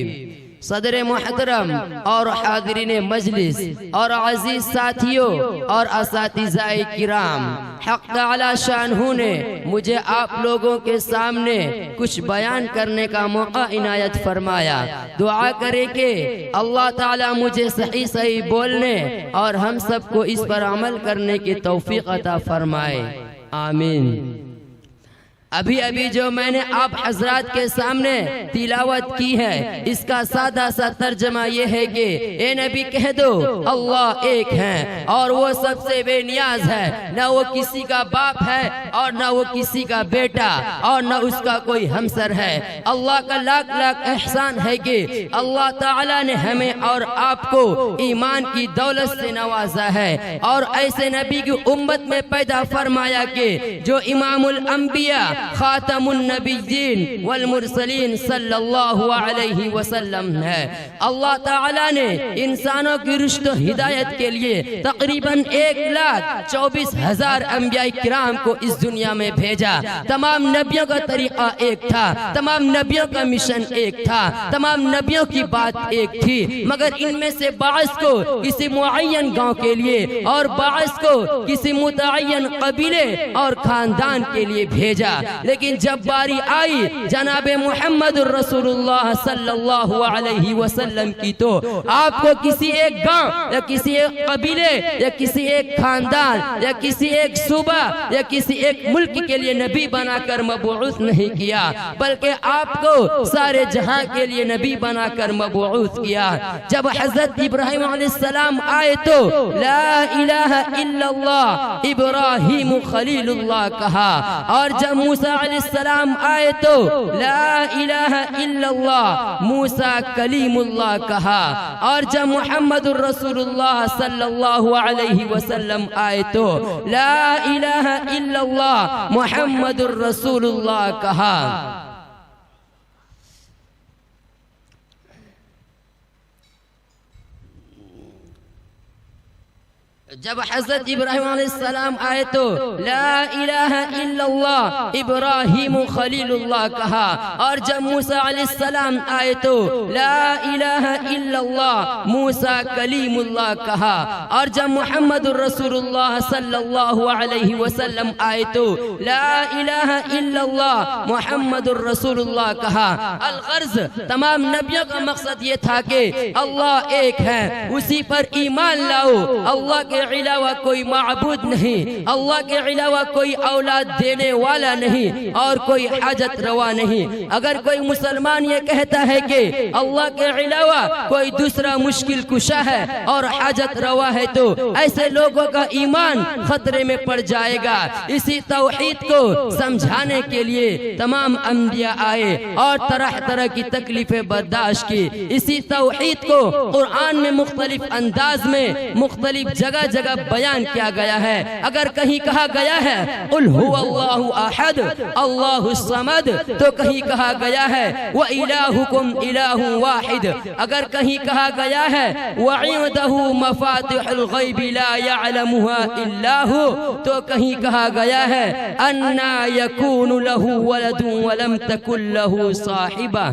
सदर मोहतरम और हाज़रीन मजलिस और अजीज साथियों और असातिज़ाए किराम, हक़ तआला शानहू ने मुझे आप लोगों के सामने कुछ बयान करने का मौका इनायत फरमाया। दुआ करें कि अल्लाह ताला मुझे सही सही बोलने और हम सबको इस पर अमल करने की तौफीक अता फरमाए। आमीन। अभी अभी जो मैंने आप हजरात के सामने तिलावत की है, इसका सादा सा तर्जमा ये है कि ए नबी कह दो अल्लाह एक है और वो सबसे बेनियाज है। न वो किसी का बाप है और न वो किसी का बेटा और न उसका कोई हमसर है। अल्लाह का लाख लाख एहसान है कि अल्लाह ताला ने हमें और आपको ईमान की दौलत से नवाजा है और ऐसे नबी की उम्मत में पैदा फरमाया कि जो इमामुल अंबिया खातमुन नबिय्यीन वल मुरसलीन सल्लल्लाहु अलैहि वसल्लम है। अल्लाह ताला ने इंसानों की रुश्द हिदायत के लिए तकरीबन 1,24,000 अंबिया किराम को इस दुनिया में भेजा। तमाम नबियों का तरीका एक था, तमाम नबियों का मिशन एक था, तमाम नबियों की बात एक थी, मगर इनमें से बाज़ को किसी मुअय्यन गांव के लिए और बाज़ को किसी मुतअय्यन कबीले और खानदान के लिए भेजा। लेकिन जब बारी आई जनाबे मोहम्मद रसूलुल्लाह सल्लल्लाहु अलैहि वसल्लम की, तो आपको किसी एक गांव या किसी एक कबीले या किसी एक खानदान या किसी एक सूबा या किसी एक मुल्क के लिए नबी बनाकर मबऊस नहीं किया, बल्कि आपको सारे जहां के लिए नबी बनाकर मबऊस किया। जब हजरत इब्राहिम अलैहिस्सलाम आए तो ला इलाहा इल्लल्लाह इब्राहिम खलीलुल्लाह कहा, और जब मूसा अलैहिस्सलाम आए तो ला इलाहा इल्लल्लाह मूसा कलीमुल्लाह कहा, और जब मुहम्मदुर रसूलुल्लाह सल्लल्लाहु अलैहि वसल्लम आए तो ला इलाहा इल्लल्लाह मुहम्मदुर रसूलुल्लाह कहा। जब हजरत इब्राहिम अलैहिस्सलाम आए तो ला इलाहा इल्लल्लाह इब्राहिम खलीलुल्लाह कहा, और जब मूसा अलैहिस्सलाम आए तो ला इलाहा इल्लल्लाह मूसा कलीमुल्लाह कहा, और जब मुहम्मदुर रसूलुल्लाह सल्लल्लाहु अलैहि वसल्लम आए तो ला इलाहा इल्लल्लाह मुहम्मदुर रसूलुल्लाह कहा। अल-गर्ज़ तमाम नबियों का मकसद ये था कि अल्लाह एक है, उसी पर ईमान लाओ, अल्लाह के अलावा कोई माबूद नहीं, अल्लाह के अलावा कोई औलाद देने वाला नहीं और कोई हाजत रवा नहीं। अगर कोई मुसलमान ये कहता है कि अल्लाह के अलावा कोई दूसरा मुश्किल कुशा है और हाजत रवा है तो ऐसे लोगों का ईमान खतरे में पड़ जाएगा। इसी तौहीद को समझाने के लिए तमाम अंबिया आए और तरह तरह की तकलीफें बर्दाश्त की। इसी तौहीद को कुरान में मुख्तलिफ अंदाज में मुख्तलिफ जगह जगह बयान किया गया है। अगर कहीं कहा गया है कुल हुवल्लाहु अहद अल्लाहुस समद, तो कहीं कहा गया है व इलाहुकुम इलाहुन वाहिद। अगर कहीं कहा गया है व इंदहु मफातिहुल गैब ला यअलमुहा इल्ला हु, तो कहीं कहा गया है अन्ना यकूनु लहु वलदुन व लम तकुल लहु साहिबा।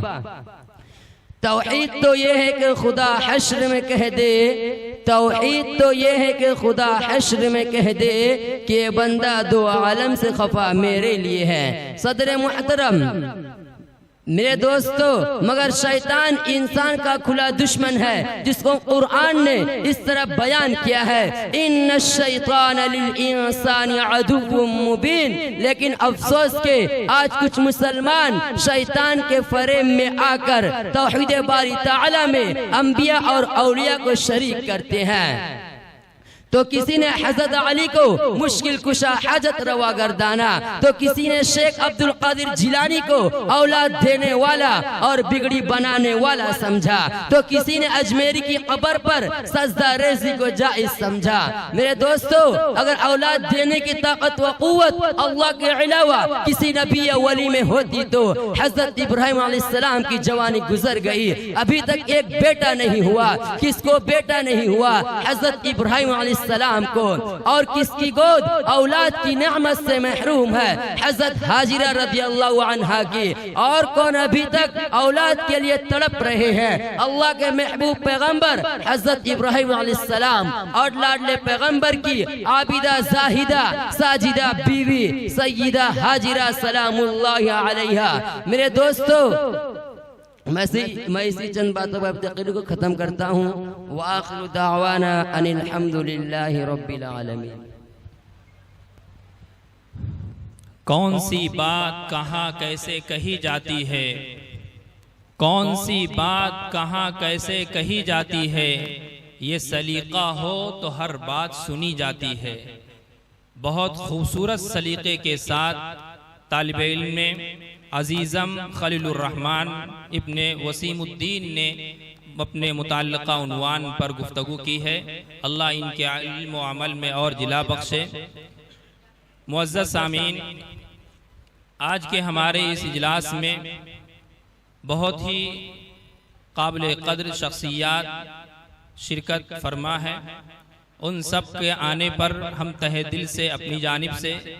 तौहीद तो ये है कि खुदा हश्र में कह दे, तौहीद तो ये है कि खुदा हश्र में कह दे कि ये बंदा दो आलम से खफा मेरे लिए है। सदर मुहतरम मेरे दोस्तों, मगर शैतान इंसान का खुला दुश्मन है, जिसको कुरान ने इस तरह बयान किया है इन्न शैतान लिल इंसानी अदुव्वुम मुबीन। लेकिन अफसोस के आज कुछ मुसलमान शैतान के फरेब में आकर तौहीद बारी ताला में अंबिया और औलिया को शरीक करते हैं। तो किसी ने हजरत अली को मुश्किल कुशा हाजत रवा गर्दाना, तो किसी ने शेख अब्दुल कादिर जिलानी को औलाद देने वाला और बिगड़ी बनाने वाला समझा, तो किसी ने अजमेरी की कब्र पर सजदा रेज़ी को जायज समझा। मेरे दोस्तों, अगर औलाद देने की ताकत व कुव्वत अल्लाह के अलावा किसी नबी या वली में होती तो हजरत इब्राहिम अलैहिस्सलाम की जवानी गुजर गई, अभी तक एक बेटा नहीं हुआ। किसको बेटा नहीं हुआ? हजरत इब्राहिम सलाम को। और किसकी गोद औलाद की नेमत से महरूम है? हजरत हाजिरा रज़ियल्लाहु अन्हा की। और कौन अभी तक औलाद के लिए तड़प रहे हैं? अल्लाह के महबूब पैगंबर हजरत इब्राहिम अलैहिस्सलाम और लाडले पैगंबर की आबिदा जाहिदा साजिदा बीवी सय्यदा हाजिरा सलामुल्लाहि अलैहा। मेरे दोस्तों, मैं इसी चंद बातों पर तकरीर को ख़त्म करता हूँ। व आखिरु दावाना अनिल हम्दुलिल्लाहि रब्बिल आलमीन। कौन सी बात कहाँ कैसे कही जाती है, कौन सी बात कहाँ कैसे कही जाती है, ये सलीका हो तो हर बात सुनी जाती है। बहुत खूबसूरत सलीके के साथ तालिब इल्म ने अजीज़म खलीलुर रहमान इब्ने वसीमुद्दीन ने अपने मुताल्लिका उन्वान पर गुफ्तगू की है। अल्लाह इनके इल्म व अमल में और जिला बख्शे। मुअज़्ज़ज़ सामीन, आज के हमारे इस इजलास में बहुत ही काबिल क़द्र शख्सियात शिरकत फरमा है। उन सब के आने पर हम तहे दिल से अपनी जानिब से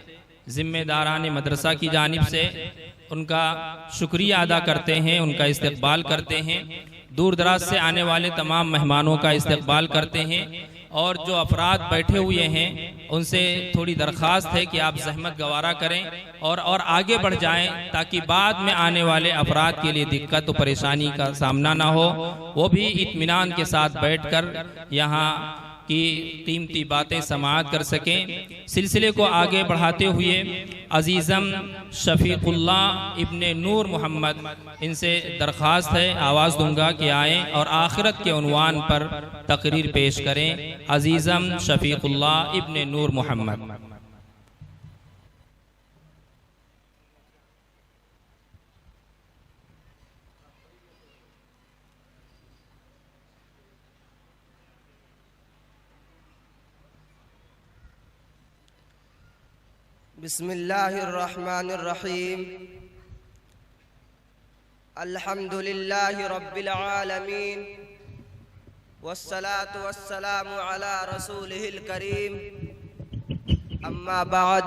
ज़िम्मेदारान मदरसा की जानिब से उनका शुक्रिया अदा करते हैं, उनका इस्तकबाल करते हैं। दूर दराज से आने वाले तमाम मेहमानों का इस्तकबाल करते हैं। और जो अफराद बैठे हुए हैं उनसे थोड़ी दरख्वास्त है कि आप जहमत गवारा करें और आगे बढ़ जाएं, ताकि बाद में आने वाले अफराद के लिए दिक्कत और परेशानी का सामना ना हो। वो भी इत्मीनान के साथ बैठकर यहाँ की कीमती बातें समाअत कर सकें। सिलसिले को आगे बढ़ाते हुए अजीज़म शफीकुल्लाह इब्ने नूर मोहम्मद, इनसे दरख्वास्त है, आवाज़ दूंगा कि आएँ और आखिरत के उन्वान पर तकरीर पेश करें। अजीज़म शफीकुल्लाह इब्ने नूर मोहम्मद। बिस्मिल्लाहिर्रहमानिर्रहीम। अल्हम्दुलिल्लाहि रब्बिल आलमीन वस्सलातु वस्सलामु अला रसूलिहिल करीम अम्मा बाद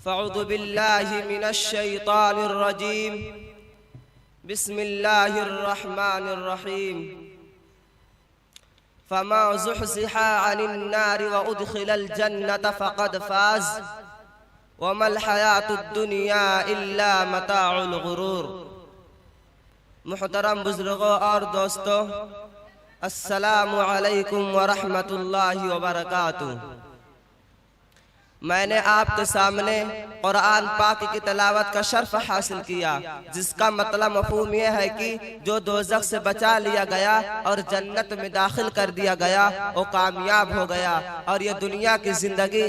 फ़अऊज़ु बिल्लाहि मिनश शैतानिर रजीम बिस्मिल्लाहिर रहमानिर रहीम फमा ज़ुहज़िहा अनिन नारि व उदखिलल जन्नत फ़क़द फ़ाज़ वमल हयातुद दुनिया इल्ला मताउल गुरूर। मुहतरम बुजुर्गों और दोस्तों, अस्सलामु अलैकुम व रहमतुल्लाहि व बरकातुहू। मैंने आपके सामने कुरान पाक की तिलावत का शर्फ हासिल किया, जिसका मतलब मफ़हूम यह है कि जो दोज़ख से बचा लिया गया और जन्नत में दाखिल कर दिया गया वो कामयाब हो गया। और ये दुनिया की ज़िंदगी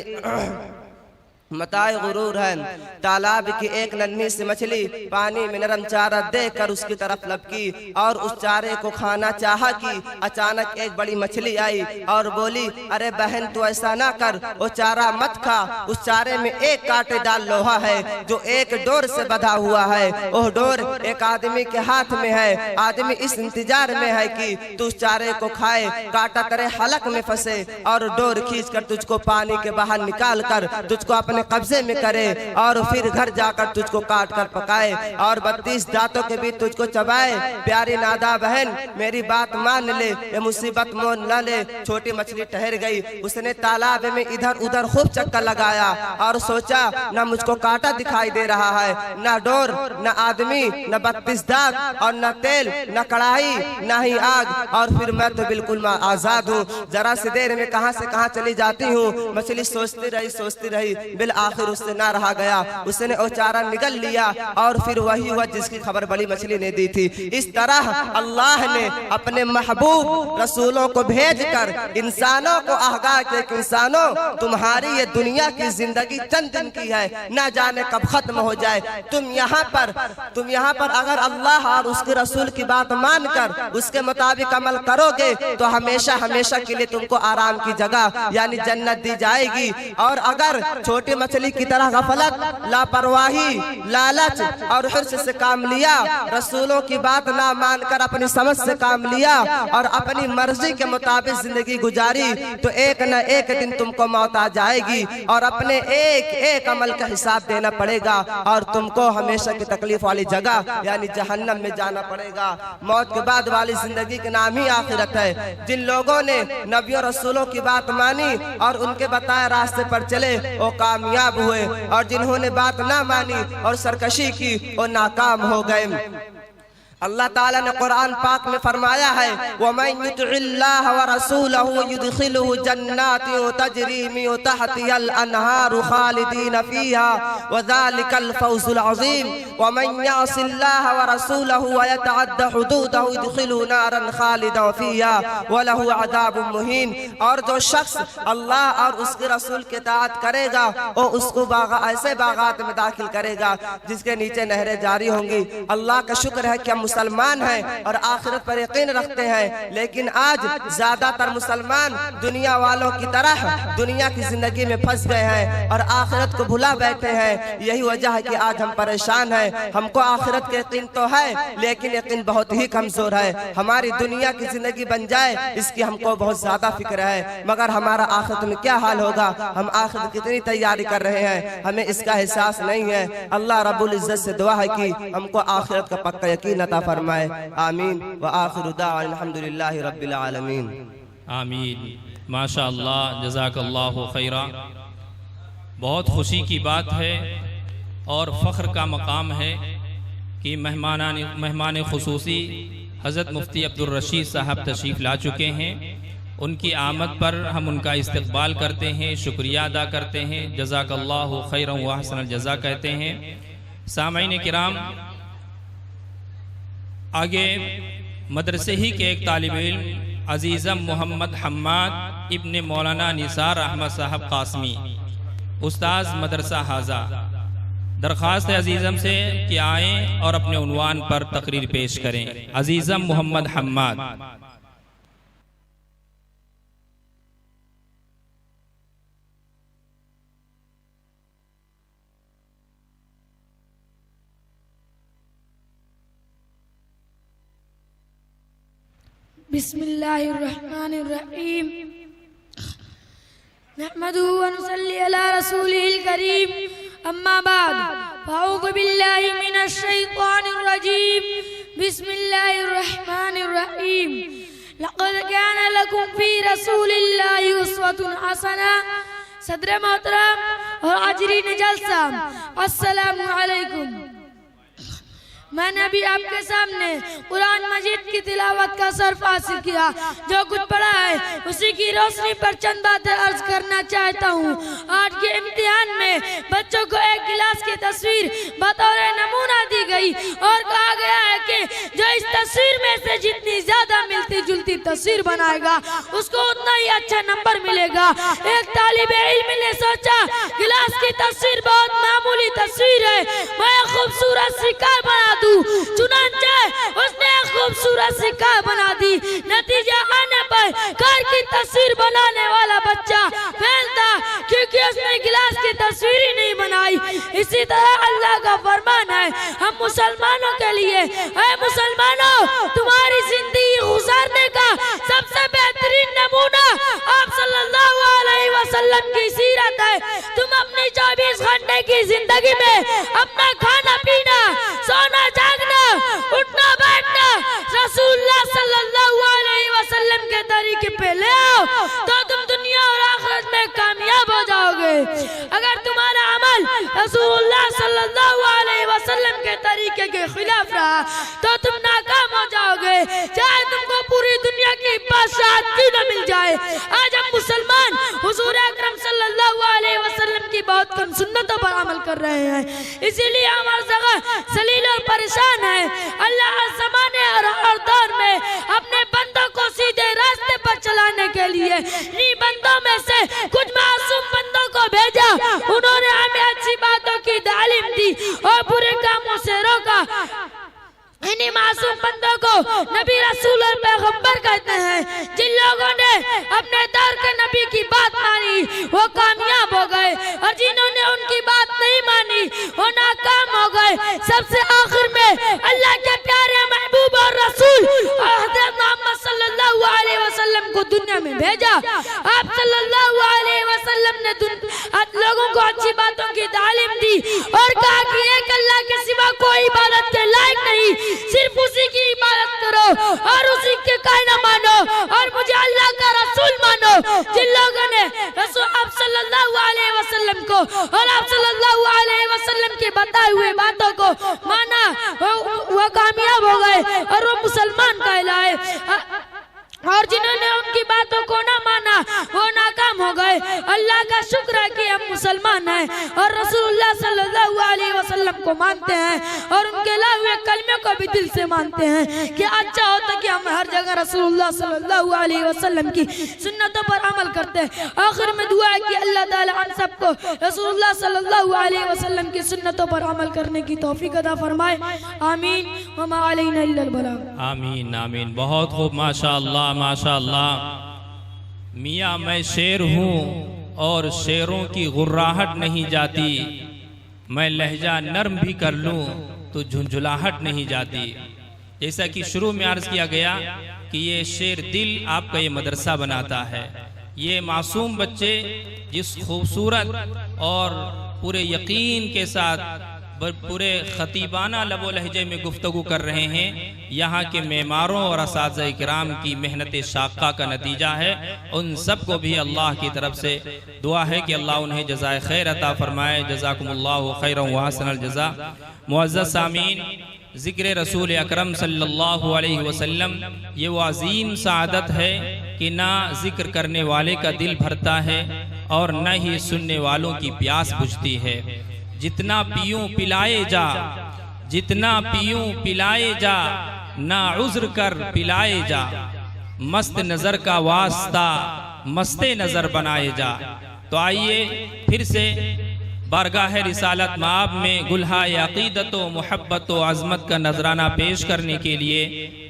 मताए गुरूर है। तालाब की एक नन्ही सी मछली पानी में नरम चारा देकर उसकी तरफ लपकी और उस चारे को खाना चाहा कि अचानक एक बड़ी मछली आई और बोली, अरे बहन तू ऐसा ना कर, वो चारा मत खा, उस चारे में एक कांटेदार लोहा है जो एक डोर से बंधा हुआ है। वो डोर एक आदमी के हाथ में है। आदमी इस इंतजार में है कि तू उस चारे को खाए, कांटा तेरे हलक में फंसे और डोर खींच कर तुझको पानी के बाहर निकाल कर तुझको अपने कब्जे में करे और फिर घर जाकर तुझको काट कर पकाए और 32 दांतों के बीच तुझको चबाए। प्यारी नादा बहन मेरी बात मान ले, ये मुसीबत मोल न ले। छोटी मछली ठहर गई। उसने तालाब में इधर उधर खूब चक्कर लगाया और सोचा न मुझको कांटा दिखाई दे रहा है, न डोर, न आदमी, न 32 दांत और न तेल, न कढ़ाई, न ही आग, और फिर मैं तो बिल्कुल आजाद हूँ। जरा सी देर में कहां से कहां चली जाती हूँ। मछली सोचती रही आखिर उससे ना रहा गया। उसने वो चारा निगल लिया और फिर वही हुआ जिसकी खबर बड़ी मछली ने दी थी। इस तरह अल्लाह ने अपने महबूब रसूलों को भेजकर इंसानों को आगाह किया कि इंसानों तुम्हारी ये दुनिया की जिंदगी चंद दिन की है, ना जाने कब खत्म हो जाए। तुम यहाँ पर अगर अल्लाह और उसके रसूल की बात मानकर उसके मुताबिक अमल करोगे तो हमेशा हमेशा के लिए तुमको आराम की जगह यानी जन्नत दी जाएगी। और अगर छोटी मछली की तरह गफलत, लापरवाही, लालच और हिर्स से काम लिया, रसूलों की बात ना मानकर अपनी समझ से काम लिया और अपनी मर्जी के मुताबिक जिंदगी गुजारी तो एक न एक दिन तुमको मौत आ जाएगी और अपने एक एक अमल का हिसाब देना पड़ेगा और तुमको हमेशा की तकलीफ वाली जगह यानी जहन्नम में जाना पड़ेगा। मौत के बाद वाली जिंदगी के नाम ही आखिरत है। जिन लोगों ने नबियों रसूलों की बात मानी और उनके बताए रास्ते पर चले वो कामयाब हुए, और जिन्होंने बात ना मानी और सरकशी की वो नाकाम हो गए। अल्लाह ताला ने कुरान पाक में फरमाया है, वमन युतिइल्लाह व रसूलहु युदखिलहु जन्नातिन तजरी मिन तहतिहल अनहारु खालिदीन फीहा व ज़ालिकल फौज़ुल अज़ीम वमन यअसिल्लाह व रसूलहु व यतअद्द हुदूदहु युदखिलहु नारन खालिदन फीहा व लहु अज़ाबुन मुहीन। और जो शख्स अल्लाह और उसके रसूल की इताअत करेगा वो उसको ऐसे बागात में दाखिल करेगा जिसके नीचे नहरें जारी होंगी। अल्लाह का शुक्र है कि मुसलमान हैं और आखिरत पर यकीन रखते हैं, लेकिन आज ज्यादातर मुसलमान दुनिया वालों की तरह दुनिया की जिंदगी में फंस गए हैं और आखिरत को भुला बैठे हैं। यही वजह है कि आज हम परेशान हैं। हमको आखिरत के यकीन तो है लेकिन यकीन बहुत ही कमजोर है। हमारी दुनिया की जिंदगी बन जाए इसकी हमको बहुत ज्यादा फिक्र है, मगर हमारा आखिरत में क्या हाल होगा, हम आखिरत कितनी तैयारी कर रहे हैं हमें इसका एहसास नहीं है। अल्लाह रब्बुल इज्जत से दुआ है कि हमको आखिरत का पक्का यकीन अता फरमाए। आमीन व आखिरु दाअवाना अल्हम्दुलिल्लाहि रब्बिल आलमीन। आमीन। माशा अल्लाह, जज़ाकल्लाहु खैरा। बहुत खुशी की बात है और फ़ख्र का मकाम है कि मेहमान खुसूसी हज़रत मुफ्ती अब्दुल रशीद साहब तशरीफ़ ला चुके हैं। उनकी आमद पर हम उनका इस्तक़बाल करते हैं, शुक्रिया अदा करते हैं। जज़ाकल्लाहु खैरन व अहसनल जज़ा कहते हैं। सामईन किराम, आगे मदरसे ही के एक तालिब इल्म अजीज़म मोहम्मद हम्माद इब्न मौलाना निसार अहमद साहब कासमी, उस्ताद मदरसा हाजा, दरख्वास्त है अजीज़म से कि आएँ और अपने उन्वान पर तकरीर पेश करें। अजीज़म मोहम्मद हम्माद। बिस्मिल्लाहिर्रहमानिर्रहीम नहमदुहु व नुसल्ली अला रसूलिहिल करीम अम्मा बाद फ़अऊज़ु बिल्लाहि मिनश शैतानिर रजीम बिस्मिल्लाहिर्रहमानिर्रहीम लक़द कान लकुम फ़ी रसूलिल्लाहि उस्वतुन हसना। सदर मोहतरम और हाज़रीन जलसा, अस्सलामु अलैकुम। मैंने अभी आपके सामने कुरान मजीद की तिलावत का सर्फ हासिल किया। जो कुछ पढ़ा है उसी की रोशनी पर चंद बातें अर्ज करना चाहता हूँ। आज के इम्तिहान में बच्चों को एक गिलास की तस्वीर बतौर नमूना दी गई और कहा गया है कि जो इस तस्वीर में से जितनी ज्यादा मिलती जुलती तस्वीर बनाएगा उसको उतना ही अच्छा नंबर मिलेगा। एक तालिबे इल्म ने सोचा गिलास की तस्वीर बहुत मामूली तस्वीर है, मैं खूबसूरत शिकार बना दूं। चुनांचे उसने खूबसूरत शिकार बना दी। नतीजा आने पर कार की तस्वीर बनाने वाला बच्चा फेल था क्योंकि उसने गिलास की तस्वीर ही नहीं बनाई। इसी तरह अल्लाह का फरमान है हम मुसलमानों के लिए, ऐ मुसलमानों तुम्हारी जिंदगी गुजारने का सबसे बेहतरीन नमूना आप सल्लल्लाहु अलैहि वसल्लम की सीरत है। तुम अपनी 24 घंटे की जिंदगी में अपना खाना पीना, सोना जागना, उठना बैठना रसूलुल्लाह सल्लल्लाहु अलैहि वसल्लम के तरीके पे ले आओ तो तुम दुनिया और आखिरत में कामयाब हो जाओगे। अगर तुम्हारा अमल रसूलुल्लाह सल्लल्लाहु अलैहि वसल्लम के तरीके के खिलाफ रहा तो तुम नाकाम हो जाओगे, चाहे तुमको पूरी दुनिया की बादशाहत क्यों न मिल जाए। आज हम मुसलमान हुजूर अकरम सल्लल्लाहु अलैहि वसल्लम की बहुत कम सुन्नतों पर अमल कर रहे हैं, इसीलिए हमारी जगह सलील और परेशान है। अल्लाह हर ज़माने और हर दौर में अपने बंदों को सीधे रास्ते पर चलाने के लिए इन्हीं बंदों में से कुछ मासूम बंदों को भेजा। उन्होंने हमें अच्छी बातों की तालीम दी और बुरे कामों से रोका। इन्हीं मासूम बंदों को नबी रसूल और पैगंबर कहते हैं। जिन लोगों ने अपने दौर के नबी की बात मानी वो कामयाब हो गए और जिन्होंने उनकी बात नहीं मानी वो नाकाम हो गए। सबसे आखिर में अल्लाह के प्यारे महबूब और रसूल हज़रत मोहम्मद सल्लल्लाहु अलैहि वसल्लम को दुनिया में भेजा। आप सल्लल्लाहु अलैहि वसल्लम ने लोगों को अच्छी बातों की तालीम दी और कहा कि एक अल्लाह के सिवा कोई इबादत के लायक नहीं, सिर्फ उसी की इबादत करो और उसी के कहना मानो और मुझे अल्लाह का रसूल मानो। जिन लोगों ने रसूल आप सल्लल्लाहु अलैहि वसल्लम को और आप सल्लल्लाहु अलैहि वसल्लम के बताए हुए बातों को माना वो कामयाब हो गए और वो मुसलमान कहलाए, और जिन्होंने उनकी बातों को ना माना वो नाकाम हो गए। अल्लाह का शुक्र है कि हम मुसलमान हैं और रसूलुल्लाह सल्लल्लाहु अलैहि वसल्लम को मानते हैं और उनके लाए हुए कलमे को भी दिल से मानते हैं कि अच्छा होता कि हम हर जगह रसूलुल्लाह सल्लल्लाहु अलैहि वसल्लम की सुन्नतों पर अमल करते हैं। आखिर में दुआ है कि अल्लाह ताला हम सबको रसूलुल्लाह सल्लल्लाहु अलैहि वसल्लम की सुन्नतों पर अमल करने की तौफीक अता फरमाए। आमीन व मा अलैना इल्लल बलाग। आमीन आमीन। बहुत खूब, माशाअल्लाह माशाअल्लाह। मियाँ मैं शेर हूँ और शेरों की गुर्राहट नहीं जाती, मैं लहजा नर्म भी कर लूँ तो झुंझुलाहट नहीं जाती। जैसा कि शुरू में अर्ज किया गया कि ये शेर दिल आपका ये मदरसा बनाता है। ये मासूम बच्चे जिस खूबसूरत और पूरे यकीन के साथ पूरे खतीबाना लबो लहजे में गुफ्तगू कर रहे हैं, यहाँ के मेमारों और असातिज़ा इकराम की मेहनत शाक़ा का नतीजा है। उन सब को भी अल्लाह की तरफ से दुआ है कि अल्लाह उन्हें जज़ाए खैर अता फरमाए। जज़ाकुमुल्लाहु खैरन व अहसनल जज़ा। मुअज़्ज़ज़ सामीन, ज़िक्र रसूल अकरम सल्लल्लाहु अलैहि वसल्लम ये वो अज़ीम सआदत है कि ना ज़िक्र करने वाले का दिल भरता है और न ही सुनने वालों की प्यास बुझती है। जितना पीयूं पिलाए जा, जितना पीयूं पिलाए जा, ना उज़्र कर पिलाए जा, मस्त नज़र का वास्ता मस्ते नज़र बनाए जा। तो आइए फिर से बारगाह रिसालत माब में गुलहाए अक़ीदत व मोहब्बत व अज़मत का नजराना पेश करने के लिए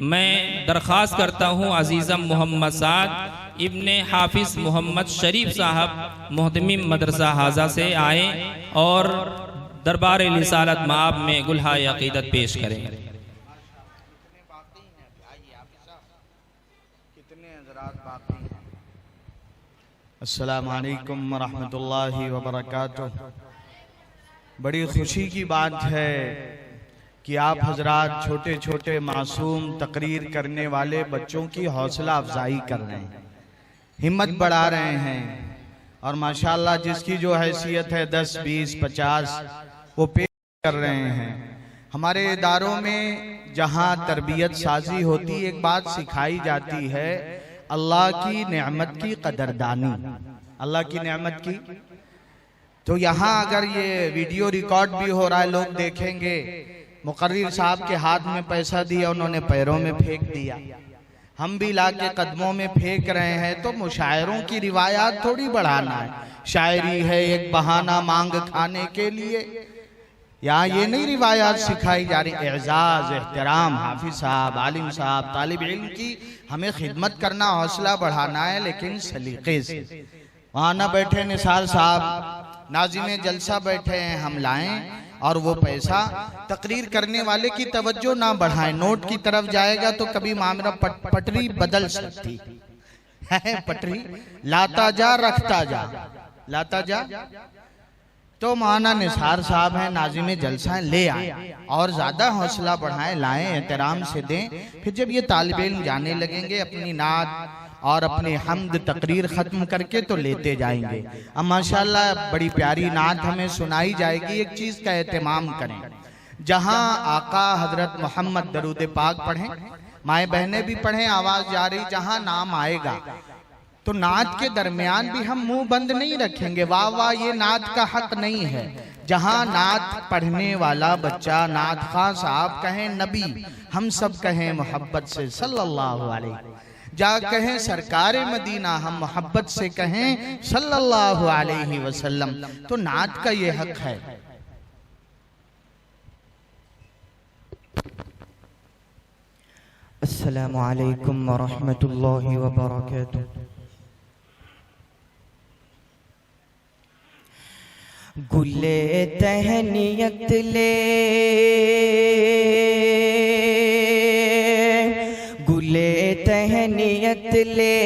मैं दरख्वास्त करता हूँ अज़ीज़म मोहम्मद साद इब्ने हाफिज़ मोहम्मद शरीफ साहब मुहतमिम मदरसा हाजा से आए और दरबार रिसालत माब में गुलहाए अक़ीदत पेश करें। अस्सलामु अलैकुम रहमतुल्लाहि व बरकातुहू। बड़ी खुशी की बात है कि आप हजरात छोटे छोटे मासूम तकरीर करने वाले बच्चों की हौसला अफजाई कर रहे हैं, हिम्मत बढ़ा रहे हैं, और माशाल्लाह जिसकी जो हैसियत है 10, 20, 50 वो पेश कर रहे हैं। हमारे इदारों में जहाँ तरबियत साजी होती, एक बात सिखाई जाती है, अल्लाह की नेमत की कदरदानी, अल्लाह की नेमत की। तो यहाँ अगर ये वीडियो रिकॉर्ड भी हो रहा है, लोग देखेंगे, मुकर्रिर साहब के हाथ में पैसा दिया, उन्होंने पैरों में फेंक दिया, हम भी लाके कदमों में फेंक रहे हैं। तो मुशायरों की रिवायात थोड़ी बढ़ाना है, शायरी है एक बहाना मांग खाने के लिए। यहाँ ये नहीं रिवायात सिखाई जा रही, एजाज एहतराम हाफिज साहब, आलिम साहब, तालिब इल्म की हमें खिदमत करना, हौसला बढ़ाना है, लेकिन सलीके से। वहाँ ना बैठे निसार साहब, नाज़िम जलसा बैठे हैं, हम लाएं और वो पैसा तकरीर करने वाले की तवज्जो ना बढ़ाएं, नोट की तरफ जाएगा तो कभी मामला पटरी बदल सकती है। पटरी लाता जा रखता जा, लाता जा। तो मौलाना निसार साहब हैं, नाज़िम जलसा हैं, ले आए और ज्यादा हौसला बढ़ाएं, लाएं, एहतराम से दें। फिर जब ये तालिब इल्म जाने लगेंगे, अपनी नात और अपने हम्द तकरीर खत्म करके तो लेते जाएंगे। अब माशाल्लाह बड़ी प्यारी नात हमें सुनाई जाएगी। एक चीज का एहतमाम करें, जहां आका हजरत मोहम्मद दरूद पाक पढ़ें, माए बहनें भी पढ़ें, आवाज जा रही, जहां नाम आएगा तो नात के दरमियान भी हम मुंह बंद नहीं रखेंगे, वाह वाह, ये नात का हक नहीं है। जहां नात पढ़ने वाला बच्चा नात खां साहब कहें नबी, हम सब कहें मोहब्बत से सल्लल्लाहु अलैहि, जा कहें सरकार मदीना, हम मोहब्बत से कहें सल्लल्लाहु अलैहि वसल्लम, तो नात का ये हक है। अस्सलामु अलैकुम व रहमतुल्लाहि व बरकातुहू। गुले तहनियत ले, गुले तहनियत ले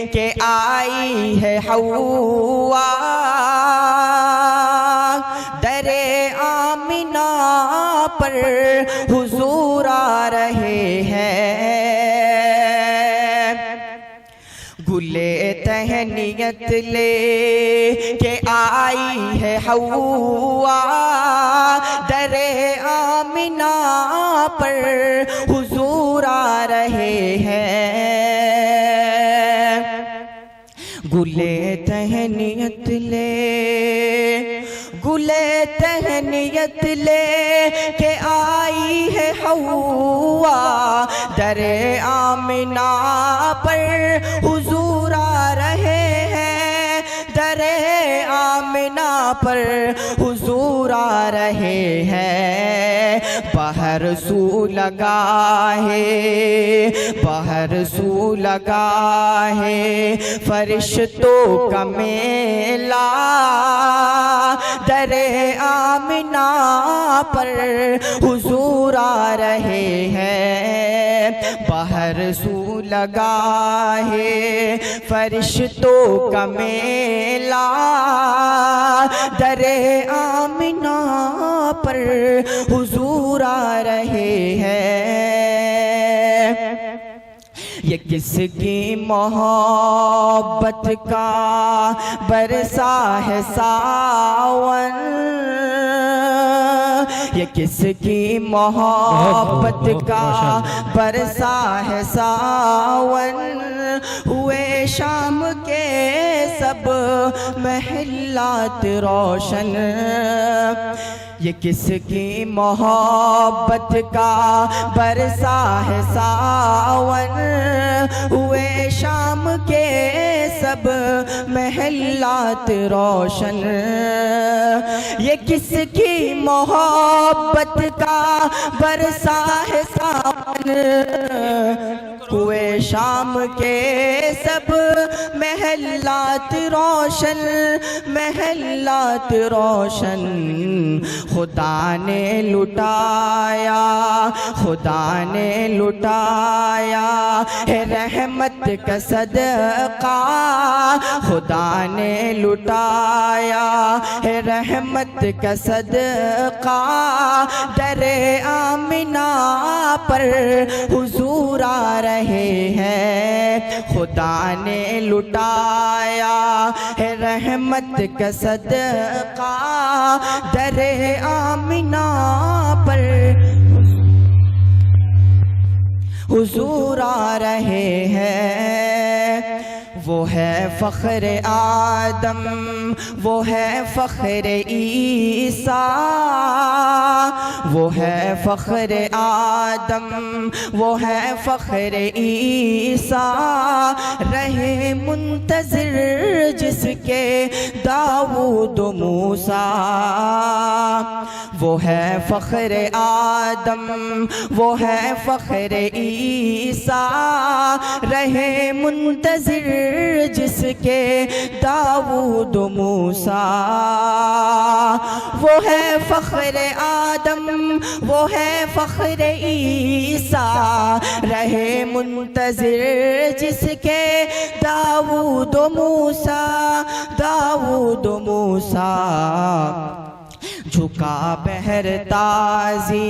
के आई है हवा, दरे आमिना पर हुजूर आ रहे हैं। गुले तहनियत ले के आई है हवा, दरे आमिना पर हुजूर आ रहे हैं। गुले तहनियत ले, गुले तहनियत ले के आई है हवा, दरे आमिना पर हुजूर आ रहे हैं, दरे आमिना पर हुजूर आ रहे हैं। बाहर सू लगा है, बाहर सू लगा है फरिश्तों का मेला, दरे आमिना पर हुजूर आ रहे हैं। बाहर सू लगा है फरिश्तों का मेला, दरे आमिना पर हुजूर आ रहे हैं। ये किसकी मोहब्बत का बरसा है सावन, ये किसकी मोहब्बत का बरसा है सावन, हुए शाम के सब महलात रोशन। ये किसकी मोहब्बत का बरसा है सावन, हुए शाम के सब महलात रोशन। ये किसकी मोहब्बत का बरसा है सावन, हुए शाम के सब महल महल्लात रोशन, महल्लात रोशन खुदा ने लुटाया, खुदा ने लुटाया है रहमत का सदका, खुदा ने लुटाया है रहमत का सदका। दरे आमिना पर हुजूर आ रहे हैं, खुदा ने लुटाया है रहमत का सदका। दरे आमिना पर हुजूर आ रहे हैं। वो है फ़ख्र आदम, वो है फ़ख्र ईसा, वो है फ़ख्र आदम, वो है फ़ख्र ईसा। रहे मुंतज़िर जिसके दाऊद मूसा, वो है फ़ख्र आदम, वो है फ़ख्र ईसा। रहे मुंतज़िर जिसके दाऊद मूसा, वो है फ़ख्र आदम, वो है फ़ख्र ईसा। रहे मुंतज़िर जिसके दाऊद मूसा, दाऊद मूसा। झुका बहर ताज़ी,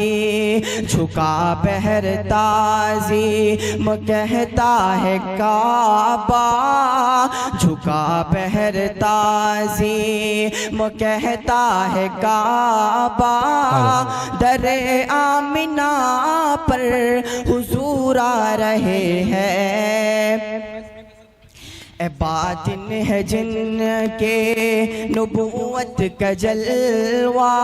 झुका बहर ताज़ी कहता है काबा, झुका बहर ताज़ी कहता है काबा। दरे आमिना पर हुजूर आ रहे हैं। बातिन है जिनके नबूवत का जलवा,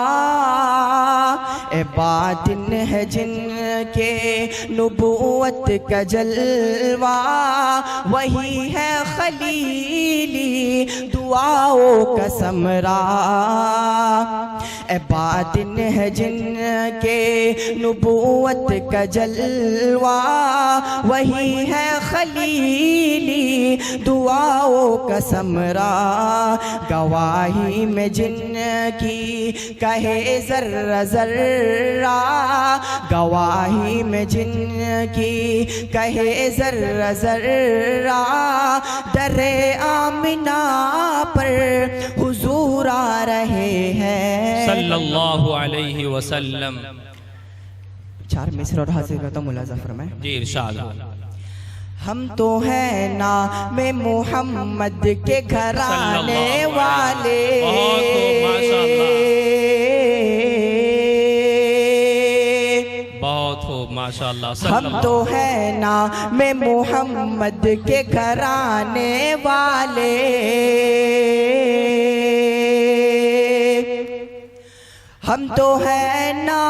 बातिन है जिनके नबूवत का जलवा। वही है खलीली दुआओं का समरा, बातिन है जिनके नबूवत का जलवा। वही है खलीली दुआओं का समरा। गवाही में जिनकी कहे ज़र्रा ज़र्रा, गवाही में जिनकी कहे ज़र्रा ज़र्रा। दरे आमिना पर हुजूर आ रहे हैं सल्लल्लाहु अलैहि वसल्लम। 4 मिसर और हासिल करता हूँ मुलाज़ा फरमाएं। जी इरशाद। हम तो हैं ना में मोहम्मद के घराने वाले, बहुत हो माशाअल्लाह। हम तो हैं ना में मोहम्मद के घराने वाले। हम तो हैं ना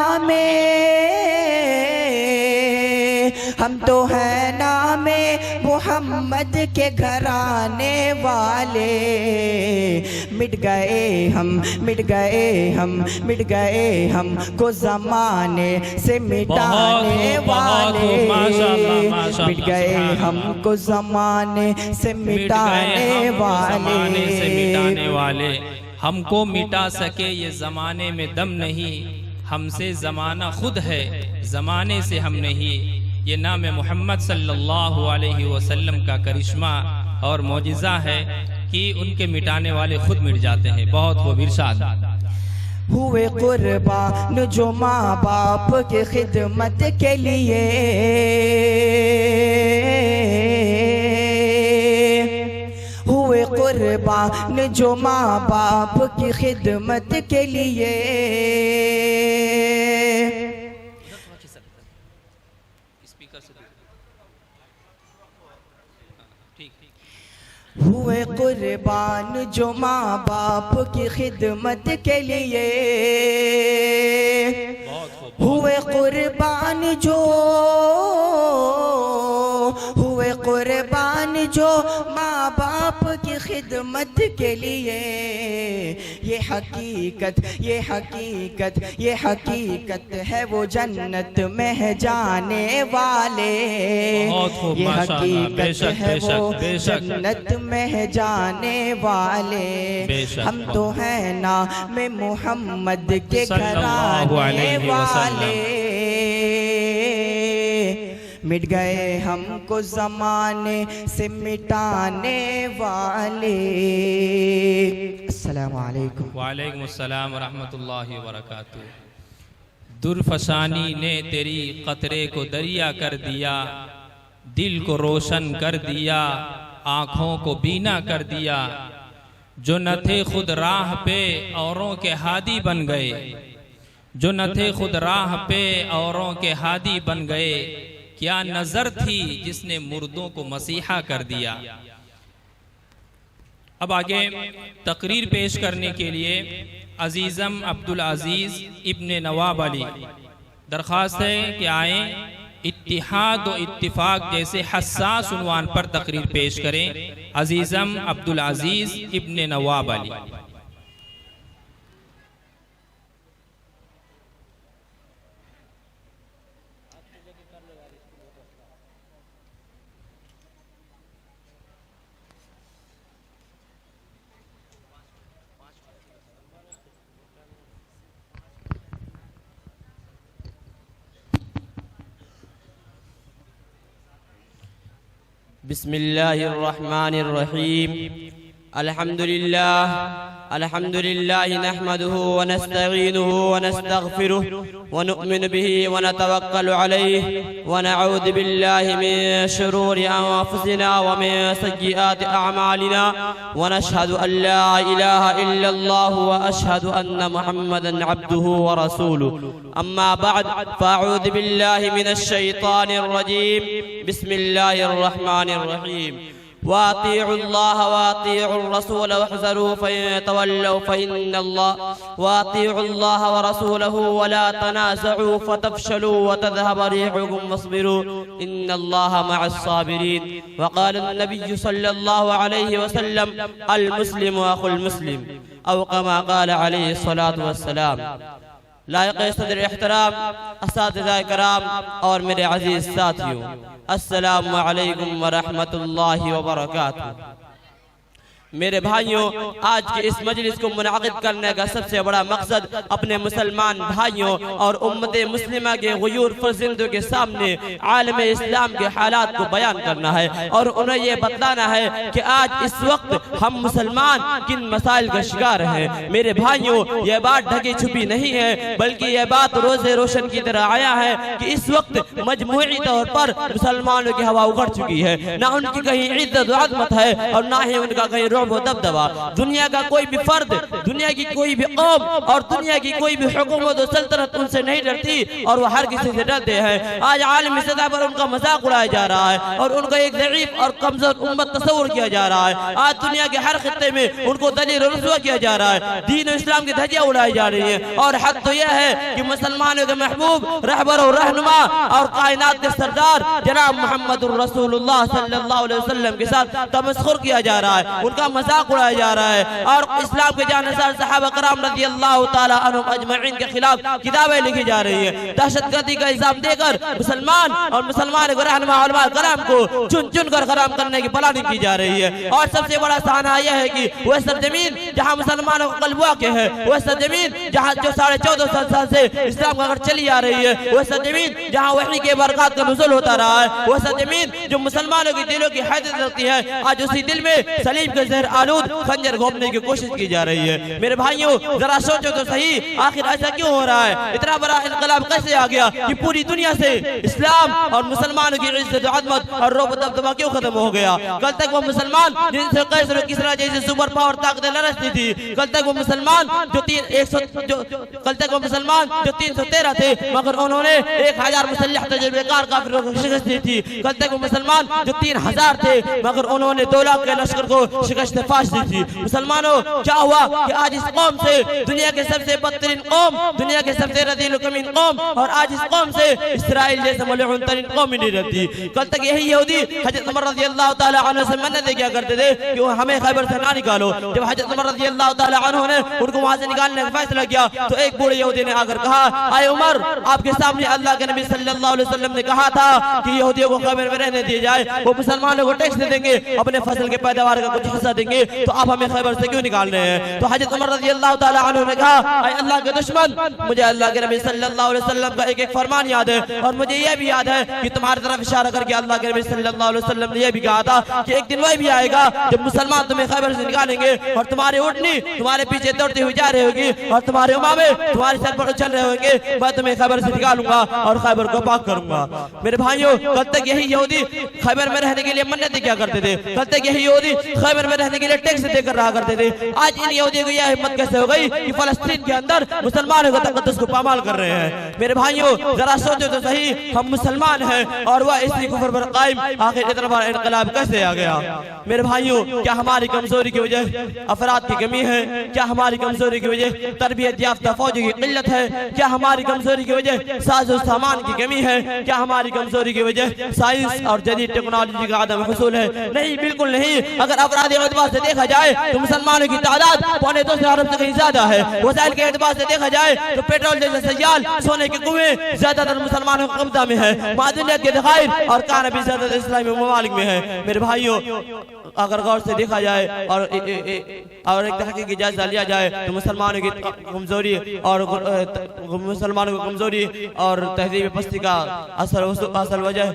हम तो हैं नामे मोहम्मद के घराने वाले। मिट गए हम, मिट गए हम, मिट गए हमको ज़माने से मिटाने वाले। मिट गए हमको ज़माने से मिटाने वाले। हमको मिटा सके ये ज़माने में दम नहीं, हमसे ज़माना खुद है, ज़माने से हम नहीं। ये नाम मोहम्मद सल्लल्लाहु अलैहि वसल्लम का करिश्मा और मौजिज़ा है कि उनके मिटाने वाले खुद मिट जाते हैं। बहुत वो इरशाद। हुए कुर्बान जो माँ बाप की खिदमत के लिए, हुए कुर्बान जो माँ बाप की खिदमत के लिए। हुए कुर्बान जो माँ बाप की खिदमत के लिए। हुए कुर्बान जो, हुए कुर्बान जो माँ बाप की खिदमत के लिए। ये हकीकत ये हकीकत ये हकीकत है वो जन्नत में जाने वाले। ये हकीकत है वो जन्नत में जाने वाले। हम तो हैं नाम मोहम्मद के घराने वाले। मिट गए हमको ज़माने से मिटाने वाले। अस्सलामु अलैकुम। वालेकुम अस्सलाम व रहमतुल्लाहि व बरकातुहू। दुर्फशानी ने तेरी कतरे को दरिया कर दिया, दिल को रोशन कर दिया, आँखों को बीना कर दिया। जो न थे खुद राह पे औरों के हादी बन गए, जो न थे खुद राह पे औरों के हादी बन गए। क्या नजर थी जिसने मुर्दों को मसीहा कर दिया। अब आगे तकरीर पेश करने के लिए अजीज़म अब्दुल अजीज़ इब्ने नवाब अली दरख्वास्त है कि आए। इत्तिहाद व इत्तिफाक जैसे हस्सास उन्वान पर तकरीर पेश करें अजीज़म अब्दुल अजीज़ इब्ने नवाब अली। बिस्मिल्लाहिर्रहमानिर्रहीम। अल्हम्दुलिल्लाह नहमदुहु व नस्तईनुहु व नस्तगफिरुहु व नु'मिनु बिही व नतवक्कलु अलैहि व नऊज़ु बिल्लाहि मिन शुरूरि अनफुसिना व मिन सय्यिआति अअमालिना व नशहदु अन ला इलाहा इल्लल्लाह व अशहदु अन्न मुहम्मदन अब्दुहु व रसूलुहु। अम्मा बअद फ़अऊज़ु बिल्लाहि मिनश शैतानिर रजीम। बिस्मिल्लाहिर्रहमानिर्रहीम। वातिउल्लाह वातिउर रसूल वहज़रू फ़इन तवल्लौ फ़इन्नल्लाह वातिउल्लाह व रसूलहु वला तनाज़उ फ़तफ़शलू व तज़हब रिहुकुम वस्बिरू इन्नल्लाह मअस साबिरीन। वक़ाल नबी सल्लल्लाहु अलैहि वसल्लम अल मुस्लिमु अखुल मुस्लिम औ कमा क़ाल अलैहि सलातु वस्सलाम। लायक़ सदर एहतराम असातिज़ा कराम और मेरे अजीज साथियों, अस्सलामु अलैकुम व रहमतुल्लाहि व बरकातुहू। मेरे भाइयों, आज के इस मजलिस को मुनाक़िद करने का सबसे बड़ा मकसद अपने मुसलमान भाइयों और उम्मत मुस्लिमा के गुयूर फर्जिंदों के सामने आलम इस्लाम के हालात को बयान करना है और उन्हें ये बताना है कि आज इस वक्त हम मुसलमान किन मसाइल का शिकार हैं। मेरे भाइयों, यह बात ढकी छुपी नहीं है, बल्कि यह बात रोज़े रोशन की तरह आया है कि इस वक्त मजमूई तौर पर मुसलमानों की हवा उखड़ चुकी है। ना उनकी कहीं इज्जत अज़मत है और ना ही उनका कहीं दबदबा। दुनिया का कोई भी फर्द, दुनिया की कोई भी कौम और दुनिया की कोई भी हुकूमत और सल्तनत उनसे नहीं डरती और वो हर किसी से डरते हैं। आज आलमी सतह पर उनका मजाक उड़ाया जा रहा है और उनका एक ज़ईफ और कमजोर उम्मत तस्वुर किया जा रहा है। आज दुनिया के हर खित्ते में उनको दलील और रुसवा किया जा रहा है, दीन और इस्लाम की धज्जियां उड़ाई जा रही है। और हद तो यह है कि मुसलमानों के महबूब रहबर और रहनुमा और कायनात के सरदार जनाब मुहम्मदुर रसूलुल्लाह सल्लल्लाहु अलैहि वसल्लम के साथ तमस्खुर किया जा रहा है, उनका मजाक उड़ाया जा रहा है और इस्लाम के जानसार सहाबा कराम रज़ियल्लाहु ताला अन्हुम अजमईन के खिलाफ किताबें लिखी जा रही है। दहशतगर्दी का इल्जाम देकर मुसलमान और मुसलमान के रहनुमा उलमा कराम को चुन चुन कर खराम करने की प्लानिंग की जा रही है। और सबसे बड़ा सहाना यह है कि वह सरजमीन जहाँ मुसलमानों का कल्ब वाक़िअ है, वह सरजमीन जहाँ जो 1450 साल से इस्लाम का अगर चली आ रही है, वह सरजमीन जहाँ वही के बरक़ात का नुज़ूल होता रहा है, वह सरजमीन जो मुसलमानों के दिलों की हैसियत रखती है, आज उसी दिल में सलीम के ज़हर आलूद खंजर घोंपने की कोशिश की जा रही है। मेरे भाइयों, जरा सोचो तो सही, आखिर ऐसा क्यों हो रहा है? इतना बड़ा इनकलाब कैसे आ गया कि पूरी दुनिया से इस्लाम और मुसलमानों की इज्जत अज़मत और रोब दबदबा क्यों खत्म हो गया? कल तक वो मुसलमान जिनसे कैसर और किसरा जैसे सुपर पावर ताकतें लड़ती थी, कल तक वो मुसलमान जो 313 थे मगर उन्होंने 1000 मुसल्लह तजुर्बेकार काफिरों को शिकस्त दी थी। कल तक वो मुसलमान जो 3000 थे मगर उन्होंने 2 लाख के लश्कर को शिकस्त कश्त-ए-फाश दी थी। मुसलमानों, क्या हुआ कि आज इस कौम से, दुनिया के सबसे बदतरीन कौम, दुनिया के सबसे रज़ील कमीन कौम, और आज इस कौम से इस्राइल जैसे मलऊन तरीन कौम ही नहीं रहती। कल तक यही यहूदी हज़रत उमर रज़ियल्लाहु ताला अन्हु से मन्नतें किया करते थे कि वो हमें खैबर से ना निकालो। जब हज़रत उमर रज़ियल्लाहु ताला अन्हु ने उनको वहां से निकालने का फैसला किया तो एक बूढ़े यहूदी ने आकर कहा, आए उमर, आपके सामने अल्लाह के नबी सल्लल्लाहु अलैहि वसल्लम ने कहा था कि यहूदियों को खैबर में रहने दिया जाए, वो मुसलमानों को टैक्स दे देंगे, अपने फसल के पैदावार का कुछ हिस्सा देंगे, तो आप हमें खैबर से क्यों निकाल रहे हैं? तो हज़रत उमर रज़ियल्लाहु ताला अन्हु ने कहा, आए अल्लाह के दुश्मन, मुझे अल्लाह के नबी सल्लल्लाहु अलैहि वसल्लम का एक एक फरमान याद है, और मुझे यह भी याद है कि तुम्हारी तरफ इशारा करके अल्लाह के नबी सल्लल्लाहु अलैहि वसल्लम ने यह भी कहा था कि एक दिन वह भी आएगा जब मुसलमान तुम्हें खैबर से निकालेंगे और तुम्हारी ऊँटनी तुम्हारे पीछे दौड़ती हुई जा रही होगी और तुम्हारे उमामे तुम्हारे सर पर उछल रहे होंगे, मैं तुम्हें खैबर से निकालूंगा और खैबर को पाक करूंगा। मेरे भाइयों, कल तक यही यहूदी खैबर में रहने के लिए मन्नतें क्या करते थे, कल तक यही यहूदी खैबर में रहने के लिए टैक्स देकर रहा करते थे। आज इन यहूदियों को यह हिम्मत कैसे हो गई कि फलस्तीन के अंदर मुसलमानों का तक़द्दुस को पामाल कर रहे हैं? मेरे भाइयों, जरा सोचो तो सही, हम मुसलमान हैं और वह इसी कुफ्र पर कायम, आखिर इतना बड़ा इनकलाब कैसे आ गया? मेरे भाइयों, क्या हमारी कमजोरी की वजह अफराद की कमी है? क्या हमारी कमजोरी की वजह तरबियत याफ्ता फौजी की किल्लत है? क्या हमारी कमजोरी की वजह साजो सामान की कमी है? क्या हमारी कमजोरी की वजह साइंस और जदीद टेक्नोलॉजी का आदम हुसूल है? नहीं, बिल्कुल नहीं। अगर अफराद के एतबार से देखा जाए तो मुसलमानों की तादाद 2.25 अरब से कहीं ज्यादा है। वसाइल के एतबार से देखा जाए तो पेट्रोल जैसे सयाल, सोने के कुएं ज्यादातर मुसलमानों की कब्जा में है। मादनियत के ज़खायर और कानबी ज्यादातर इस्लामी ममालिक में है। मेरे भाइयों, अगर गौर से देखा जाए और एक तरह की जायजा लिया जाए तो मुसलमानों की कमजोरी और मुसलमानों की कमजोरी और तहजीब पस्ती का असल वजह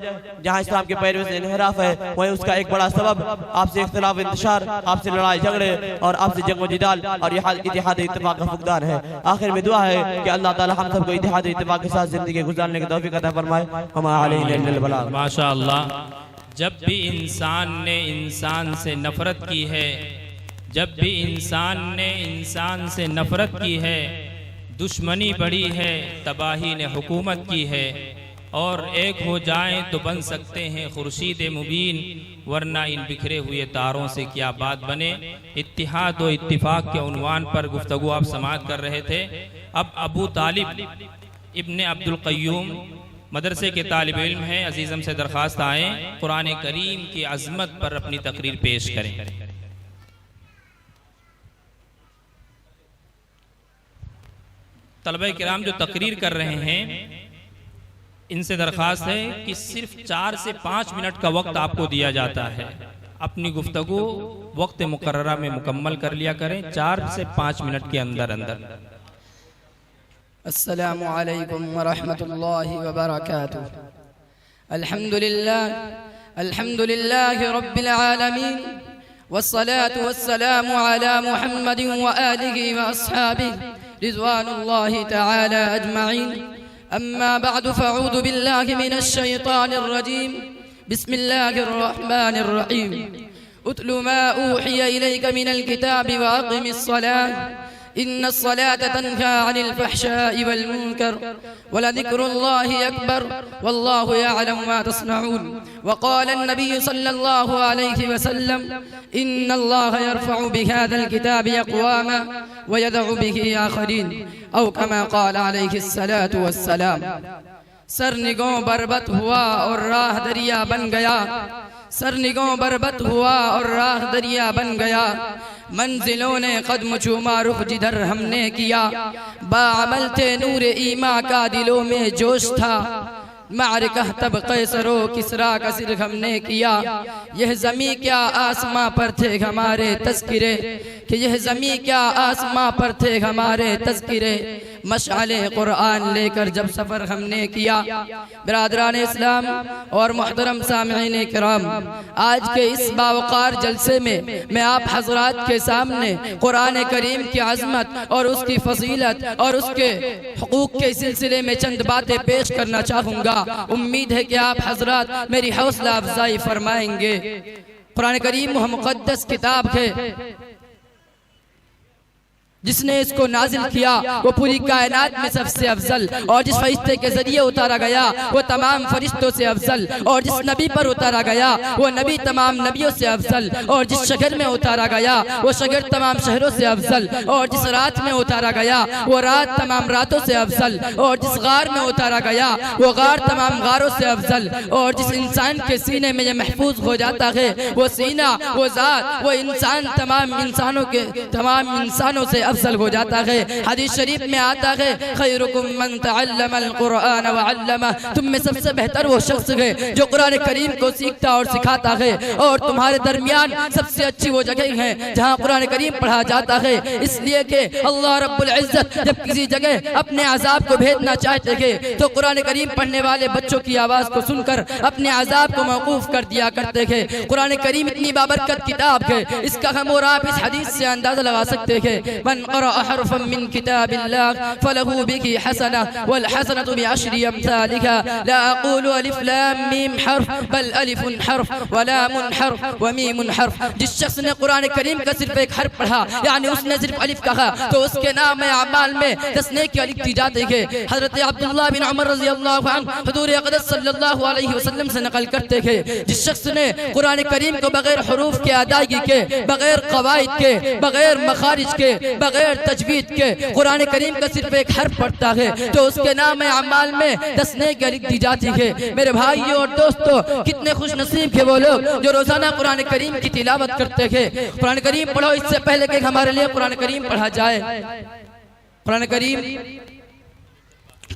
जहाँ इस्लाम के पैरवी से इनहराफ है, वहीं उसका एक बड़ा सबब आपसे इख्तिलाफ इंतशार, आपसे लड़ाई झगड़े और आपसे जंग जिदाल और इत्तेहाद इत्तेफाक का फुकदान है। आखिर में दुआ है कि अल्लाह ताला हम सबको इत्तेहाद इत्तेफाक के साथ जिंदगी गुजारने की तौफीक अता फरमाए। माशाअल्लाह। जब भी इंसान ने इंसान से नफरत की है, जब भी इंसान ने इंसान से नफरत की है, दुश्मनी बढ़ी है, तबाही ने हुकूमत की है, और एक हो जाएं तो बन सकते हैं खुर्शीद मुबीन, वरना इन बिखरे हुए तारों से क्या बात बने। इत्तिहाद व इत्तिफाक के उन्वान पर गुफ्तगू आप समाअत कर रहे थे। अब अबू तालिब इब्ने अब्दुल क़य्यूम मदरसे के तालिब इल्म हैं, अजीज़म से दरख्वास्त आए कुरान करीम की अज़मत पर अपनी तकरीर पेश करें। तलबा किराम जो तकरीर कर रहे हैं, इनसे दरख्वास्त है कि सिर्फ 4 से 5 मिनट का वक्त आपको दिया जाता है। अपनी गुफ्तगू वक्त मुकर्ररा में मुकम्मल कर लिया करें, 4 से 5 मिनट के अंदर अंदर। अस्सलामु अलैकुम व रहमतुल्लाहि व बरकातुहू। अल्हम्दुलिल्लाहि रब्बिल आलमीन वस्सलातु वस्सलामु अला मुहम्मदिन व आलिहि व अस्हाबिहि रिज़वानुल्लाहि तआला अजमईन। अम्मा बअद फ़अऊज़ु बिल्लाहि मिनश शैतानिर रजीम। बिस्मिल्लाहिर रहमानिर रहीम। उतलु मा ऊहिया इलैका मिनल किताबि व अक़िमिस सलाह इन्न सलात तन्हा अनिल फ़हशाइ वल मुनकर वलज़िक्रुल्लाहि अकबर वल्लाहु यअलमु मा तस्नऊन। वक़ाल अन्नबी सल्लल्लाहु अलैहि वसल्लम इन्नल्लाह यरफ़उ बिहाज़ल किताबि अक़वामा व यदअु बिही आख़रीन औ कमा क़ाल अलैहिस्सलातु वस्सलाम। सर निगों बरबत हुआ और राह दरिया बन गया, सर निगों बरबत हुआ और राह दरिया बन गया। मंजिलों ने कदम चूमा रुख जिधर हमने किया, बाअमल थे नूर ईमा का दिलों में जोश था। मारिका तब कैसरो किसरा का सिर हमने किया, यह ज़मी क्या आसमां पर थे हमारे तज़किरे, कि यह ज़मी क्या आसमां पर थे हमारे तज़किरे। मशाले कुरान लेकर जब सफ़र हमने किया। बिरादरान इस्लाम और मुहतरम सामिईन किराम, आज के इस बावकार जलसे में मैं आप हजरात के सामने कुरान करीम की अज़मत और उसकी फजीलत और उसके हुकूक के सिलसिले में चंद बातें पेश करना चाहूँगा। उम्मीद है कि आप हजरात मेरी हौसला अफजाई फरमाएंगे। कुरान करीम मुक़द्दस किताब है, जिसने इसको नाजिल किया वो पूरी कायनात में सबसे अफजल, और जिस फरिश्ते के जरिए उतारा गया वो तमाम फरिश्तों से अफजल, और जिस नबी पर उतारा गया वो नबी तमाम नबियों से अफजल, और जिस शहर में उतारा गया वो शहर तमाम शहरों से अफजल, और जिस रात में उतारा गया वो रात तमाम रातों से अफजल, और जिस गार में उतारा गया वो गार तमाम गारों से अफजल, और जिस इंसान के सीने में ये महफूज हो जाता है वो सीना, वो जात, वो इंसान तमाम इंसानों से अफजल हो जाता है। हदीस शरीफ में आता है खैरुकुम मन तअल्लमल कुरआन व अल्लमा, तुम में सबसे बेहतर वो शख्स है जो कुरान करीम को सीखता और सिखाता है, और तुम्हारे दरमियान सबसे अच्छी वो जगह है जहाँ कुरान करीम पढ़ा जाता है। इसलिए कि अल्लाह रब्बुल इज्जत जब किसी जगह अपने अजाब को भेजना चाहते हैं तो कुरान करीम पढ़ने वाले बच्चों की आवाज़ को सुनकर अपने अजाब को मौकूफ कर दिया करते हैं। कुरान करीम इतनी बाबरकत किताब है, इसका हम और आप इस हदीस से अंदाजा लगा सकते हैं। मन क़रअ हरफ़न मिन किताबिल्लाह फलहु बिही हसना वल हसनतु बिअशरि अम्सालिहा ला अक़ूलु अलिफ लाम मीम हर्फ बल अलिफुन हर्फ व लामुन हर्फ व मीमुन हर्फ। जिस शख्स ने कुरान करीम का सिर्फ एक हर्फ पढ़ा, यानी उसने सिर्फ अलिफ कहा, तो उसके नाम अमाल में 10 नेकियां लिखी जाती है। हज़रत अब्दुल्लाह बिन उमर रज़ियल्लाहु अन्हु हुज़ूर अक़दस सल्लल्लाहु अलैहि वसल्लम से नकल करते हैं, जिस शख्स ने कुरान करीम को बगैर हुरूफ के अदायगी के, बगैर कवायद के, बगैर मखारिज के, बगैर तजवीद के कुरान करीम का सिर्फ एक हर्फ पढ़ता है तो उसके नाम अमाल में 10 नेकियां लिख दी जाती है। मेरे भाइयों और दोस्तों, कितने खुश नसीब के वो लोग जो रोजाना कुरान करीम की तिलावत करते हैं। कुरान करीम पढ़ो इससे पहले कि हमारे लिए कुरान करीम पढ़ा जाए। कुरान करीम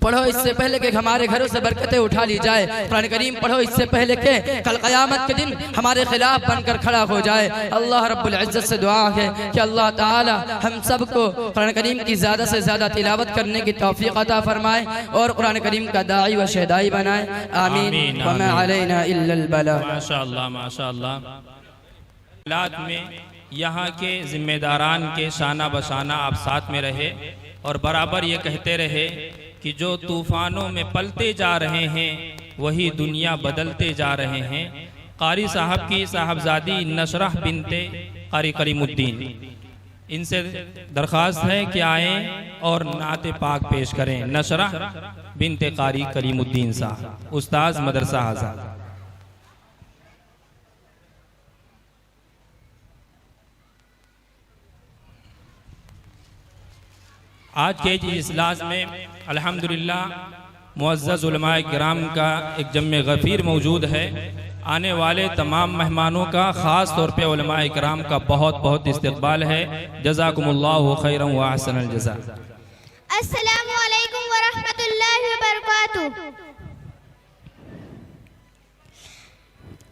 पढ़ो इससे पहले कि हमारे घरों से बरकतें उठा ली जाए। कुरान करीम पढ़ो इससे पहले कि कल क़यामत के दिन हमारे खिलाफ बनकर खड़ा हो जाए। अल्लाह रब्बुल इज्जत से दुआ है कि अल्लाह ताला हम सबको कुरान करीम की ज़्यादा से ज़्यादा तिलावत करने की तौफीक अता फरमाए और कुरान करीम का दाई व शहदाई बनाए। आमीन व मा अलैना इल्लल बला। माशाअल्लाह माशाअल्लाह। में यहाँ के जिम्मेदारान के शाना बशाना आप साथ में रहे और बराबर ये कहते रहे कि जो तूफ़ानों में पलते जा रहे हैं वही दुनिया बदलते जा रहे हैं। कारी साहब की साहबजादी नशरह बिनते कारी करीमुद्दीन, इनसे दरख्वास्त है कि आएँ और नाते पाक पेश करें। नशरह बिनते कारी करीमुद्दीन साहब, उस्ताद मदरसा आज़ाद। आज के इस इजलास में अल्हम्दुलिल्लाह मुअज़्ज़ज़ उलमाए किराम का एक जम्मे गफ़ीर मौजूद है। आने वाले तमाम मेहमानों का ख़ास तौर पे उलमाए किराम का बहुत बहुत इस्तक़बाल है। जज़ाकुमुल्लाहु खैरन व अहसनल जज़ा। अस्सलामु अलैकुम व रहमतुल्लाहि व बरकातुहू।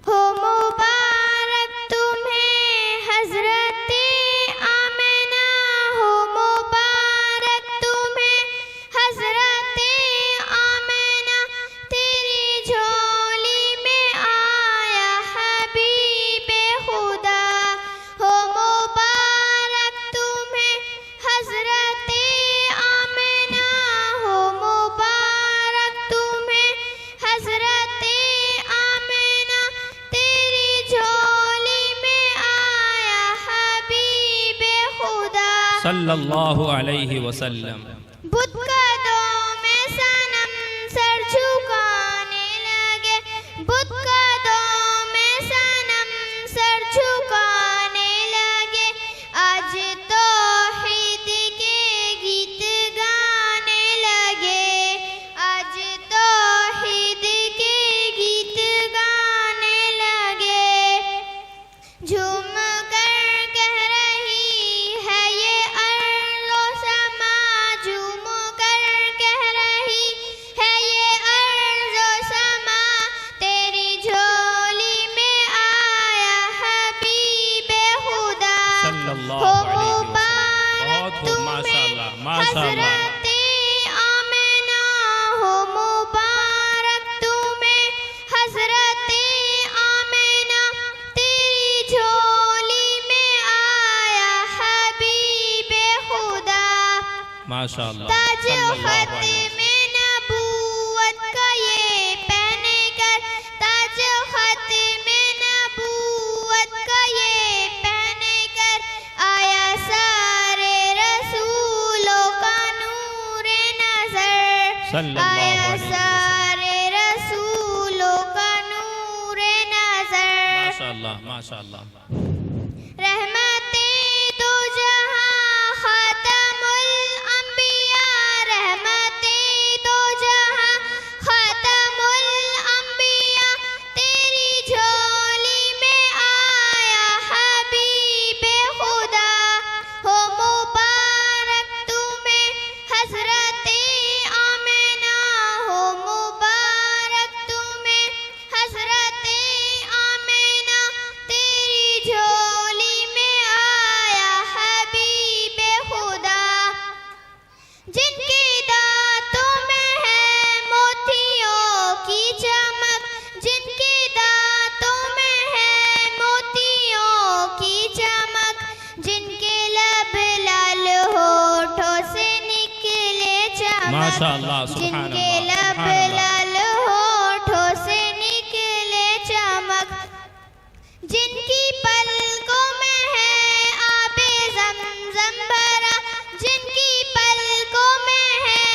हो मुबारक तुम्हें हज़रते आमिना, हो मुबारक तुम्हें हज़रते आमिना, तेरी झोली में आया हबीबे खुदा। हो मुबारक तुम्हें हज़रते आमिना, हो मुबारक तुम्हें हज़रते आमिना, तेरी झोली में आया हबीबे खुदा सल्लल्लाहु अलैहि वसल्लम। बुत कदों में सनम सर झुकाने लगे, बुत कदों में सनम सर झुकाने लगे। आज तौहीद के गीत गाने लगे, आज तौहीद के गीत गाने लगे। झूम कर कह रही है ये अर्ज़ो समा, झूम कर कह रही है ये अर्ज़ो समा, तेरी झोली में आया हबीबे खुदा। सल्लल्लाहु हो अलैहि वसल्लम। मुबारक बहुत खूब, माशाअल्लाह तुम्हें माशाअल्लाह। हज़रते आमिना, हो मुबारक तुम्हें हज़रते आमिना, तेरी झोली में आया हबीबे खुदा। माशाअल्लाह ताज सल्लल्लाहु अलैहि वसल्लम। ख़त्म नबूवत का ये पहने कर, ताज ख़त्म नबूवत का ये पहने कर, आया सारे रसूल सल्लल्लाहु अलैहि सारे रसूलों का नूरे नजर, माशाअल्लाह माशाअल्लाह। रहमते दो जहां खातमुल अंबिया, रहमते दो जहां खातमुल अंबिया, तेरी झोली में आया हबीबे खुदा, हो मुबारक तुम्हें हजरते आमिना, हो मुबारक तुम्हें हजरते आमिना, तेरी झोली में आया हबीबे खुदा, जिनके दांतों में है मोतियों की चमक, जिनके दांतों में है मोतियों की चमक, जिनके लब लाल होठों से निकले चमक, माशाअल्लाह सुभान जिनके अल्लाह लब सुभान अल्लाह। लाल होठों से निकले चमक, जिनकी पलकों में है आबे ज़मज़म भरा, जिनकी पलकों में है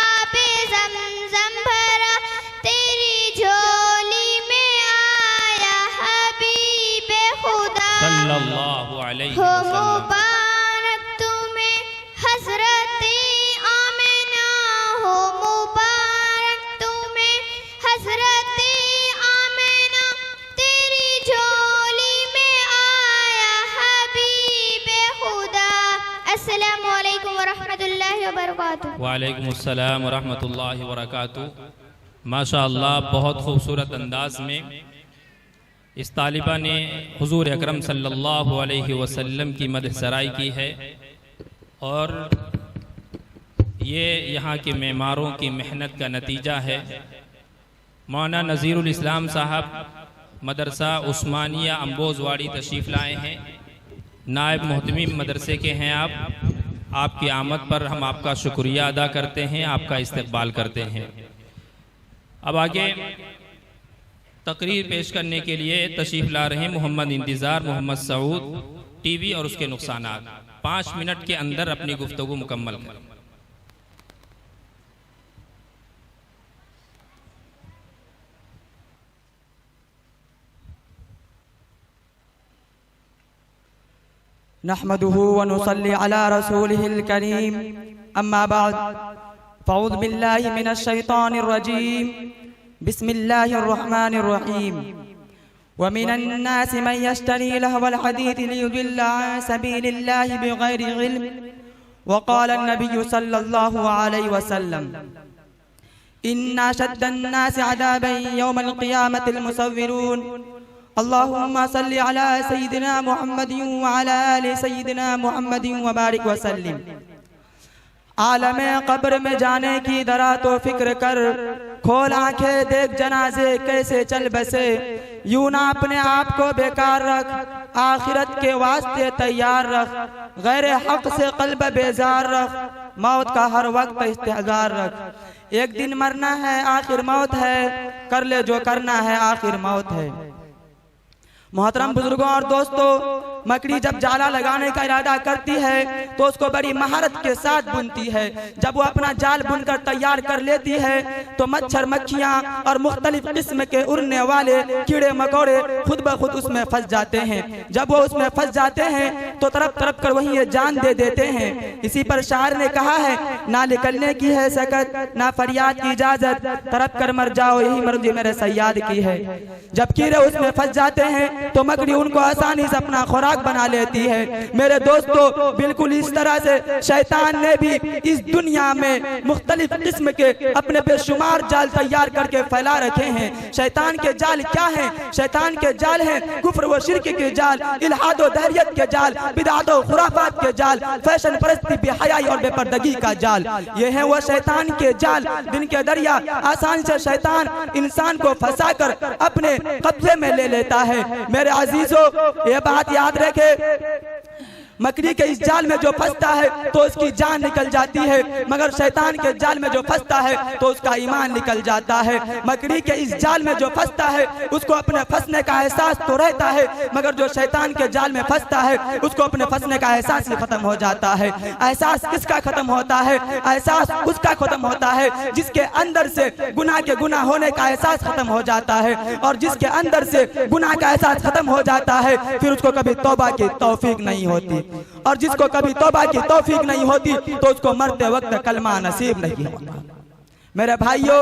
आबे ज़मज़म भरा, तेरी झोली में आया हबीबे खुदा, सल्लल्लाहु अलैहि हो वसल्लम। मुबारक तुम्हें हजरते आमिना, हो मुबारक तुम्हें हजरते आमिना, तेरी झोली में आया हबीबे खुदा। अस्सलामु अलैकुम वरहमतुल्लाहि वबरकातुहू। वालेकुम अस्सलाम व रहमतुल्लाहि व बरकातुहू। माशाअल्लाह बहुत खूबसूरत अंदाज में इस तालिबा ने हुजूर अकरम सल्लल्लाहु अलैहि वसल्लम की मदह सराई की है और ये यहाँ के मेमारों की मेहनत का नतीजा है। मौलाना नज़ीरुल इस्लाम साहब मदरसा उस्मानिया अम्बोजवाड़ी तशरीफ़ लाए हैं। नायब मोहतमीम मदरसे के हैं आप। आपकी आमद पर हम आपका शुक्रिया अदा करते हैं, आपका इस्तकबाल करते हैं। अब आगे तकरीर पेश करने के लिए तशरीफ़ ला रहे हैं मोहम्मद इंतज़ार मोहम्मद सऊद। टीवी और उसके नुकसानात 5 मिनट के अंदर अपनी गुफ्तगू मुकम्मल करें। नहमदुहु व नुसल्ली अला रसूलिहिल करीम, अम्मा बाद, फ़अऊज़ु बिल्लाहि मिनश शैतानिर रजीम, बिस्मिल्लाहिर रहमानिर रहीम। व मिनन नासि मन यश्तरी लहवल हदीथि लियुदिल्ल अन सबीलिल्लाहि बिगैरि इल्म। व क़ाल अन्नबिय्यु सल्लल्लाहु अलैहि वसल्लम, इन्ना अशद्दन नासि अज़ाबन यौमल क़ियामतिल मुसव्विरून। अल्लाहुम्मा सल्लि अला सय्यिदिना मुहम्मदिन व अला आलि सय्यिदिना मुहम्मदिन व बारिक व सल्लिम। आलमे कब्र में जाने की दरा तो फिक्र कर, खोल आंखें देख जनाजे कैसे चल बसे। यूं ना अपने आप को बेकार रख, आखिरत के वास्ते तैयार रख। गैर हक से कल्ब बेजार रख, मौत का हर वक्त इस्तेजार रख। एक दिन मरना है आखिर मौत है, कर ले जो करना है आखिर मौत है। मोहतरम बुजुर्गों और दोस्तों, मकड़ी जब जाला लगाने का इरादा करती है तो उसको बड़ी महारत के साथ बुनती है। जब वो अपना जाल बुनकर तैयार कर लेती है तो मच्छर मक्खियाँ और मुख्तलिफ किस्म के उड़ने वाले कीड़े मकोड़े खुद ब खुद उसमें फंस जाते हैं। जब वो उसमें फंस जाते हैं तो तड़प तड़प कर वहीं ये जान दे देते हैं। इसी पर शायर ने कहा है, ना निकलने की है सकत ना फरियाद की इजाजत, तड़प कर मर जाओ यही मर्जी मेरे सयाद की है। जब कीड़े उसमें फंस जाते हैं तो मकड़ी उनको आसानी से अपना खुराक बना लेती है। मेरे दोस्तों, बिल्कुल इस तरह से शैतान ने भी इस दुनिया में मुख्तलिफ किस्म के अपने बेशुमार जाल तैयार करके फैला रखे हैं। शैतान के जाल क्या हैं? शैतान के जाल हैं कुफ्र व शिर्क के जाल, इल्हाद व दहरियत के जाल, बिदअत व खुराफात के जाल, फैशन परस्ती, बेहयाई और बेपर्दगी का जाल। ये है वो शैतान के जाल जिनके दरिया आसानी से शैतान इंसान को फंसाकर अपने कब्जे में ले लेता है। मेरे अजीजों, ये बात याद रखे, मकड़ी के इस जाल में जो फंसता है तो उसकी जान निकल जाती है, मगर शैतान के जाल में जो फंसता है तो उसका ईमान निकल जाता है। मकड़ी के इस जाल में जो फंसता है उसको अपने फंसने का एहसास तो रहता है, मगर जो शैतान के जाल में फंसता है उसको अपने फंसने का एहसास ही खत्म हो जाता है। एहसास किसका खत्म होता है? एहसास उसका खत्म होता है जिसके अंदर से गुनाह के गुनाह होने का एहसास खत्म हो जाता है, और जिसके अंदर से गुनाह का एहसास खत्म हो जाता है फिर उसको कभी तौबा की तौफीक नहीं होती, और जिसको कभी तौबा की तौफीक नहीं होती तो उसको मरते वक्त कलमा नसीब नहीं होता। मेरे भाइयों,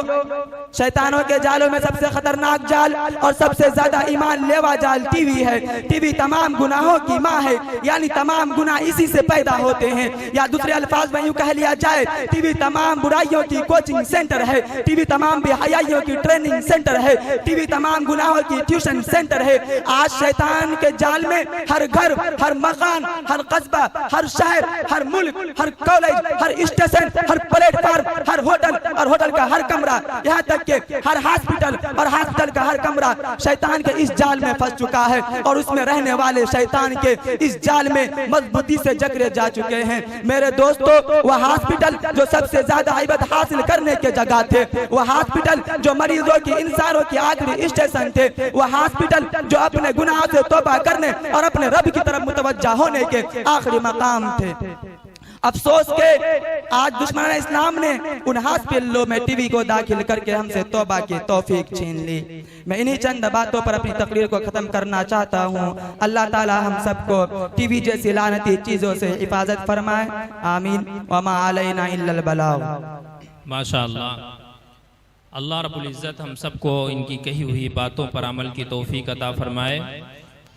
शैतानों के जालों में सबसे खतरनाक जाल और सबसे ज्यादा ईमान लेवा जाल टीवी है। टीवी तमाम गुनाहों की माँ है, यानी तमाम गुनाह इसी से पैदा होते हैं, या दूसरे अल्फाज में यूं कह लिया जाए टीवी तमाम बुराइयों की कोचिंग सेंटर है, टीवी तमाम बेहयाइयों की ट्रेनिंग सेंटर है, टीवी तमाम गुनाहों की ट्यूशन सेंटर है। आज शैतान के जाल में हर घर, हर मकान, हर कस्बा, हर शहर, हर मुल्क, हर कॉलेज, हर स्टेशन, हर प्लेटफार्म, हर होटल और होटल का हर कमरा, यहाँ तक के हर हॉस्पिटल और हॉस्पिटल का हर कमरा शैतान के इस जाल में फंस चुका है, और उसमें रहने वाले शैतान के इस जाल में मजबूती से जकड़े जा चुके हैं। मेरे दोस्तों, वह हॉस्पिटल जो सबसे ज्यादा इबादत हासिल करने के जगह थे, वह हॉस्पिटल जो मरीजों की, इंसानों की आखिरी स्टेशन थे, वह हॉस्पिटल जो अपने गुनाहों से तौबा करने और अपने रब की तरफ मुतवज्जा होने के आखिरी मकाम थे। अफसोस के आज दुश्मन इस्लाम ने उन हॉस्पिटलों में टीवी को दाखिल करके हमसे तौबा की तौफीक छीन ली। मैं इन्हीं चंद बातों पर अपनी तकरीर को खत्म करना चाहता हूँ। अल्लाह ताला हम सबको टीवी जैसी लानती चीजों से हिफाजत फरमाए, आमीन। वमा अलैना इल्लल बलाग। माशाअल्लाह, अल्लाह रब्बुल इज़्ज़त हम सबको इनकी कही हुई बातों पर अमल की तौफीक अता फरमाए।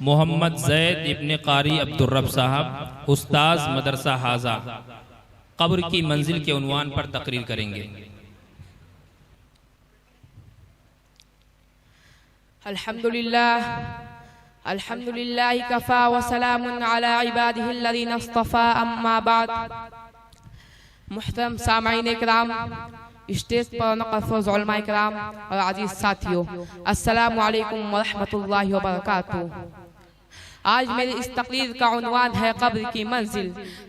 मोहम्मद ज़ैद इब्ने कारी अब्दुर्रब साहब, उस्ताज मदरसा हाजा, कब्र की मंजिल के उन्वान पर तकरीर करेंगे। अल्हम्दुलिल्लाह, अल्हम्दुलिल्लाह कफ़ा व सलामुन अला इबादिहिल्लज़ीना इस्तफ़ा, अम्मा बाद। मुहतरम सामाईन इकराम, स्टेज पर नक़फ़ उलमा इकराम और अज़ीज़ साथियों, अस्सलामु अलैकुम व रहमतुल्लाहि व बरकातुहू। आज मेरी इस तकरीर का उन्वान है कब्र की मंजिल।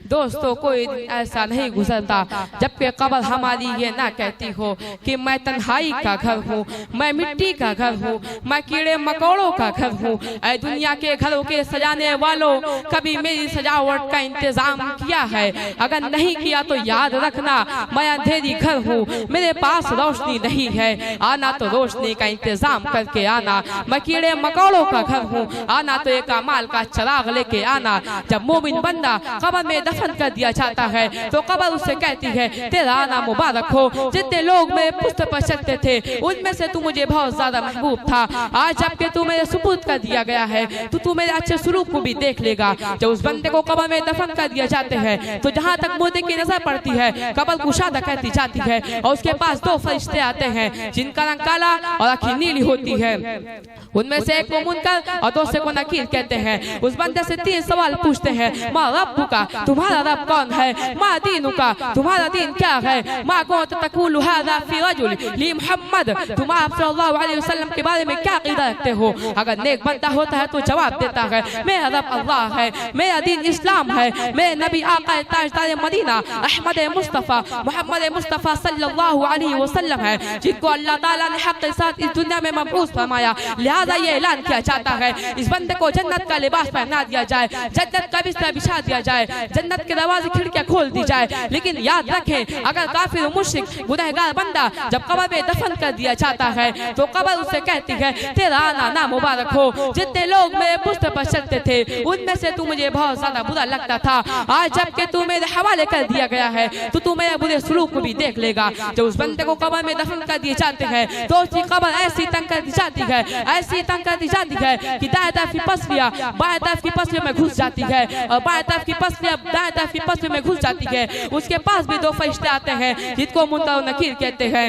दोस्तों, कोई ऐसा नहीं गुजरता जबकि कब्र हमारी ये ना कहती हो कि मैं तन्हाई का घर हूँ, मैं मिट्टी का घर हूँ, मैं कीड़े मकोड़ों का घर हूँ। ऐ दुनिया के घरों के सजाने वालों, कभी मेरी सजावट का इंतजाम किया है? अगर नहीं किया तो याद रखना, मैं अंधेरी घर हूँ, मेरे पास रोशनी नहीं है। आना तो रोशनी का इंतजाम करके आना। मैं कीड़े मकोड़ों का घर हूँ, आना तो एक अमाल का चिराग लेके आना। जब मोमिन बंदा कब्र में दफन कर दिया जाता है तो कब्र उससे कहती है, तेरा आना मुबारक हो। जितने लोग मेरे पुश्त पर चलते थे उनमें से तू मुझे बहुत ज्यादा महबूब था। आज जबकि तू मेरे सुपुर्द कर दिया गया है तो तू मेरे अच्छे सुलूक को भी देख लेगा। जब उस बंदे को कब्र में दफन कर दिया जाते हैं तो जहाँ तक मुर्दे की नजर पड़ती है कब्र कुशादा कहती जाती है, और उसके पास दो फरिश्ते आते हैं जिनका रंग काला और आँखें नीली होती है। उनमें से एक को मुनकर और दूसरे को नकीर कहते हैं। उस बंदे से तीन सवाल पूछते हैं, माँ रब्बुका, तुम्हारा रब कौन है? माँ दीनुका, तुम्हारा दीन क्या है? माँ कुंत तक़ूलु हाज़ा फ़ी रजुल ली मुहम्मद, तुम आप सल्लल्लाहु अलैहि वसल्लम के बारे में क्या अक़ीदा रखते हो? अगर नेक बंदा होता है तो जवाब देता है, मेरा रब अल्लाह है, मेरा दीन इस्लाम है, मेरे नबी आका ताजदार मदीना अहमद मुस्तफ़ा मोहम्मद मुस्तफ़ा सल्लल्लाहु अलैहि वसल्लम है, जिनको अल्लाह ताला ने हक़ के साथ इस दुनिया में मबऊस फरमाया। लिहाजा ये ऐलान किया जाता है इस बंदे को जन्नत का लिबास पहना दिया जाए, जन्नत का बिस्तर बिछा दिया जाए, जन्नत के दरवाजे खिड़कियां खोल दी जाए। लेकिन याद रखें, अगर काफिर मुश्रिक गुनहगार बंदा जब कब्र में दफन कर दिया जाता है तो कब्र उससे कहती है, तेरा आना ना मुबारक हो। जितने लोग मेरे पुश्त पर चलते थे उनमें से तू मुझे बहुत ज्यादा बुरा लगता था। आज जबकि तू मेरे हवाले कर दिया गया है तो तू मेरे बुरे सलूक को भी देख लेगा। जब उस बंदे को कब्र में दफन कर दिए जाते हैं तो उसकी कब्र ऐसी तंग कर दी जाती है, ऐसी तंग कर दी जाती है कि दाएं तरफ की पसलियां बाएं तरफ की पसलियों में घुस जाती है और बाएं तरफ की पसलियां दाएं तरफ की पसलियों में घुस जाती है। उसके पास भी दो फरिश्ते आते हैं जिनको मुनकर और नकीर कहते हैं।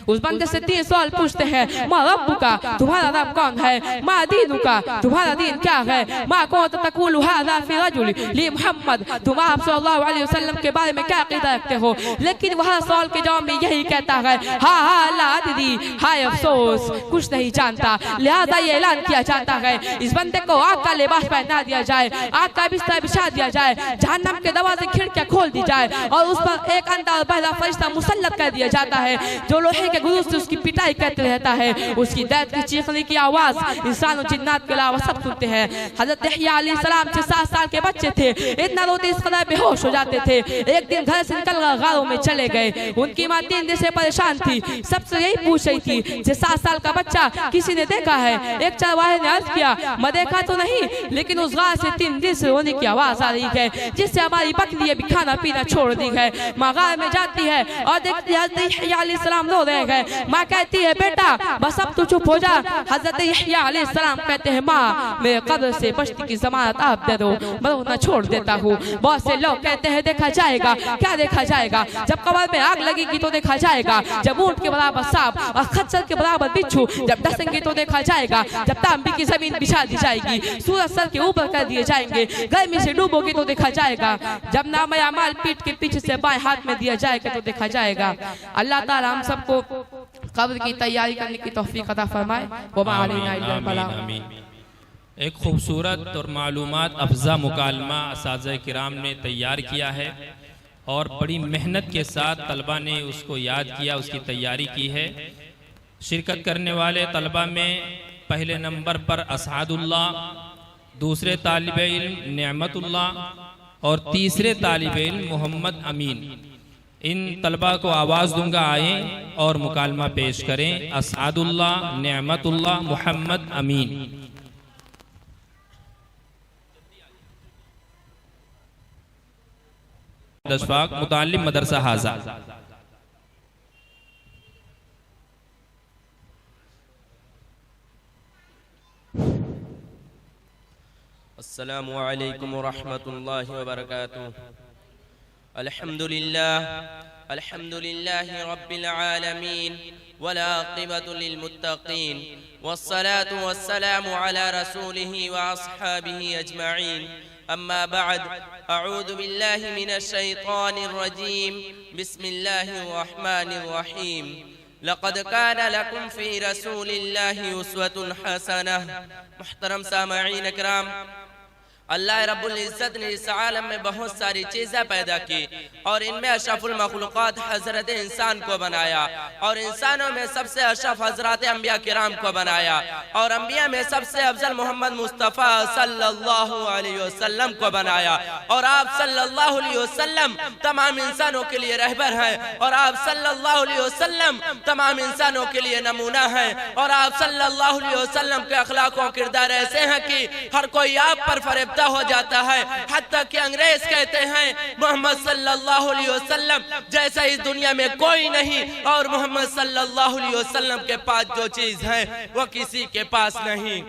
उस बंदे से तीन सवाल पूछते हैं, माँ रब्बुका, तुम्हारा रब कौन है? माँ दीनुका, तुम्हारा दीन क्या है? माँ कुंत तक़ूलु हाज़ा फ़ी रजुल ली मुहम्मद, तुम आप सल्लल्लाहु अलैहि वसल्लम के बारे में क्या अक़ीदा रखते हो? लेकिन वह सवाल के जवाब में यही कहता है, हाँ ला अदरी, हाय अफसोस, कुछ नहीं जानता। लिहाजा ये ऐलान किया जाता है इस बंदे को आग का लिबास पहना दिया जाए, आग का बिस्तर बिछा दिया जाए, जहन्नम के दरवाजे खिड़कियां खोल दी जाए और उस पर एक अंधा बहरा फरिश्ता मुसल्लत कर दिया जाता है जो लोहे के गुरूज से उसकी पिटाई करते रहता है। उसकी दर्द की चीखने की आवाज इंसान और जिन्नात के अलावा सब सुनते हैं। हजरत यहया अलैहिस्सलाम 6-7 साल के बच्चे थे, इतना रोते इस कदर बेहोश हो जाते थे। एक दिन घर से निकल कर गारों में चले गए। उनकी माँ 3 दिन से परेशान थी, सबसे यही पूछ रही थी 7 साल का बच्चा किसी ने देखा है? एक चरवाहे ने अर्ज किया, मैं देखा तो नहीं, लेकिन उस गार से 3 दिन से रोने की आवाज आ रही है जिससे हमारी बकरी भी खाना पीना छोड़ दी है। माँ गार में जाती है और देखती है हजरत यहया अलैहिस्सलाम रो रहे हैं। माँ कहती है बेटा बस अब तू चुप हो जा। हजरत यहया अलैहिस्सलाम कहते हैं माँ मेरे कब्र से बचने की जमानत आप दे दो, मैं रोना छोड़ देता हूँ। बहुत से लोग कहते हैं देखा जाएगा, क्या देखा जाएगा? जब कब्र में आग लगेगी तो देखा जाएगा, जब ऊंट के बराबर सांप और खच्चर के बराबर बिच्छू जब डसेंगे तो देखा जाएगा, जब तांबे की जमीन बिछा दी जाएगी, सूरज सर के ऊपर कर दिए जाएंगे, गर्मी से डूबोगी तो देखा जाएगा, जब नाम अमाल पीठ के पीछे से बाएं हाथ में दिया जाएगा तो देखा जाएगा। अल्लाह ताला हम सबको कब्र की तैयारी करने की तौफीक अता फरमाए। एक खूबसूरत और मालूमात अफजा मुकालमा असातिज़ा किराम ने तैयार किया है और बड़ी मेहनत के साथ तलबा ने उसको याद किया, उसकी तैयारी की है। शिरकत करने वाले तलबा में पहले नंबर पर असआदुल्लाह, दूसरे तालिब इल्म नेमतुल्लाह और तीसरे तालिब इल्म मोहम्मद अमीन। इन तलबा को आवाज़ दूंगा, आए और मुकालमा पेश करें। असआदुल्लाह, नेमतुल्लाह, मोहम्मद अमीन। दशफाक मुतालिम मदरसा हाजा। अस्सलामु अलैकुम वरहमतुल्लाहि वबरकातुहू। अल्हम्दुलिल्लाहि रब्बिल आलमीन वला आक़िबतु लिल मुत्तक़ीन वस्सलातु वस्सलामु अला रसूलिही व अस्हाबिही अजमईन। अम्मा बाद, अऊज़ु बिल्लाहि मिनश शैतानिर रजीम। बिस्मिल्लाहिर रहमानिर रहीम। लक़द कान लकुम फ़ी रसूलिल्लाहि उस्वतुन हसनह। मुहतरम सामईन इकराम, अल्लाह रब्बुल इज़्ज़त ने इस आलम में बहुत सारी चीज़ें पैदा की और इनमें अशरफुल मखलूक़ात हज़रत इंसान को बनाया और इंसानों में सबसे अशरफ हज़रत अंबिया किराम को बनाया और अंबिया में सबसे अफजल मोहम्मद मुस्तफ़ा सल्लल्लाहु अलैहि वसल्लम को बनाया। और आप सल्लल्लाहु अलैहि वसल्लम तमाम इंसानों के लिए रहबर हैं और आप सल्लल्लाहु अलैहि वसल्लम तमाम इंसानों के लिए नमूना हैं और आप सल्लल्लाहु अलैहि वसल्लम के अखलाक और किरदार ऐसे हैं कि हर कोई आप पर फरेब हो जाता है। हत्ता कि अंग्रेज कहते हैं मोहम्मद सल्लल्लाहु अलैहि वसल्लम जैसा इस दुनिया में कोई नहीं और मोहम्मद सल्लल्लाहु अलैहि वसल्लम के पास जो चीज है वो किसी के पास नहीं।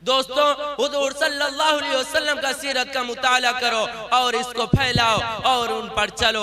दोस्तों, हुजूर सल्लल्लाहु अलैहि वसल्लम का सीरत का मुताला करो और इसको फैलाओ और उन पर चलो।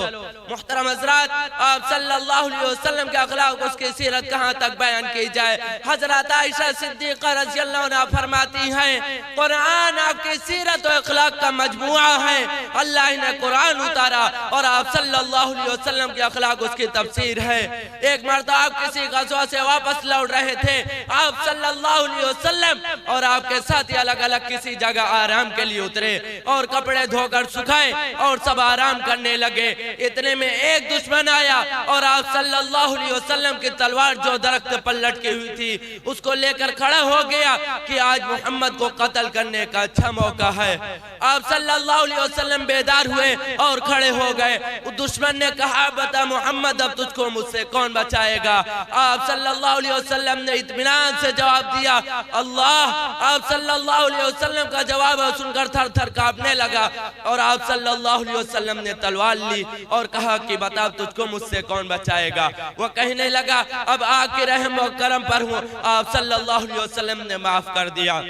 मुहतरम हज़रात, आप सल्लल्लाहु अलैहि वसल्लम के अखलाक उसकी सीरत कहाँ तक बयान की जाए? हज़रत आयशा सिद्दीक़ा रज़ियल्लाहु अन्हा फरमाती हैं, कुरान आपकी सीरत और अखलाक का मजमुआ है। अल्लाह ने कुरान उतारा और आप सल्लल्लाहु अलैहि वसल्लम के अखलाक उसकी तफसीर है। एक मर्द आप किसी ग़ज़वा से वापस लौट रहे थे, आप सल्लल्लाहु अलैहि वसल्लम और आप के साथ अलग अलग किसी जगह आराम के लिए उतरे और कपड़े धोकर सुखाए और सब आराम करने लगे। इतने में एक दुश्मन आया और आप सल्लल्लाहु अलैहि वसल्लम की तलवार जो दरख्त पर लटकी हुई थी उसको लेकर खड़ा हो गया कि आज मोहम्मद को कत्ल करने का अच्छा मौका है। आप सल्लल्लाहु अलैहि वसल्लम बेदार हुए और खड़े हो गए। उस दुश्मन ने कहा, बता मोहम्मद अब तुझको मुझसे कौन बचाएगा? आप सल्लल्लाहु अलैहि वसल्लम ने इत्मीनान से जवाब दिया, अल्लाह। आप सल्लल्लाहु अलैहि वसल्लम का जवाब सुनकर थर थर कांपने लगा और आप सल्लल्लाहु अलैहि वसल्लम ने तलवार ली और कहा कि बता तुझको मुझसे कौन बचाएगा? वो कहने लगा, अब आके रहम और करम पर हूँ। आप सल्लल्लाहु अलैहि वसल्लम ने माफ कर दिया।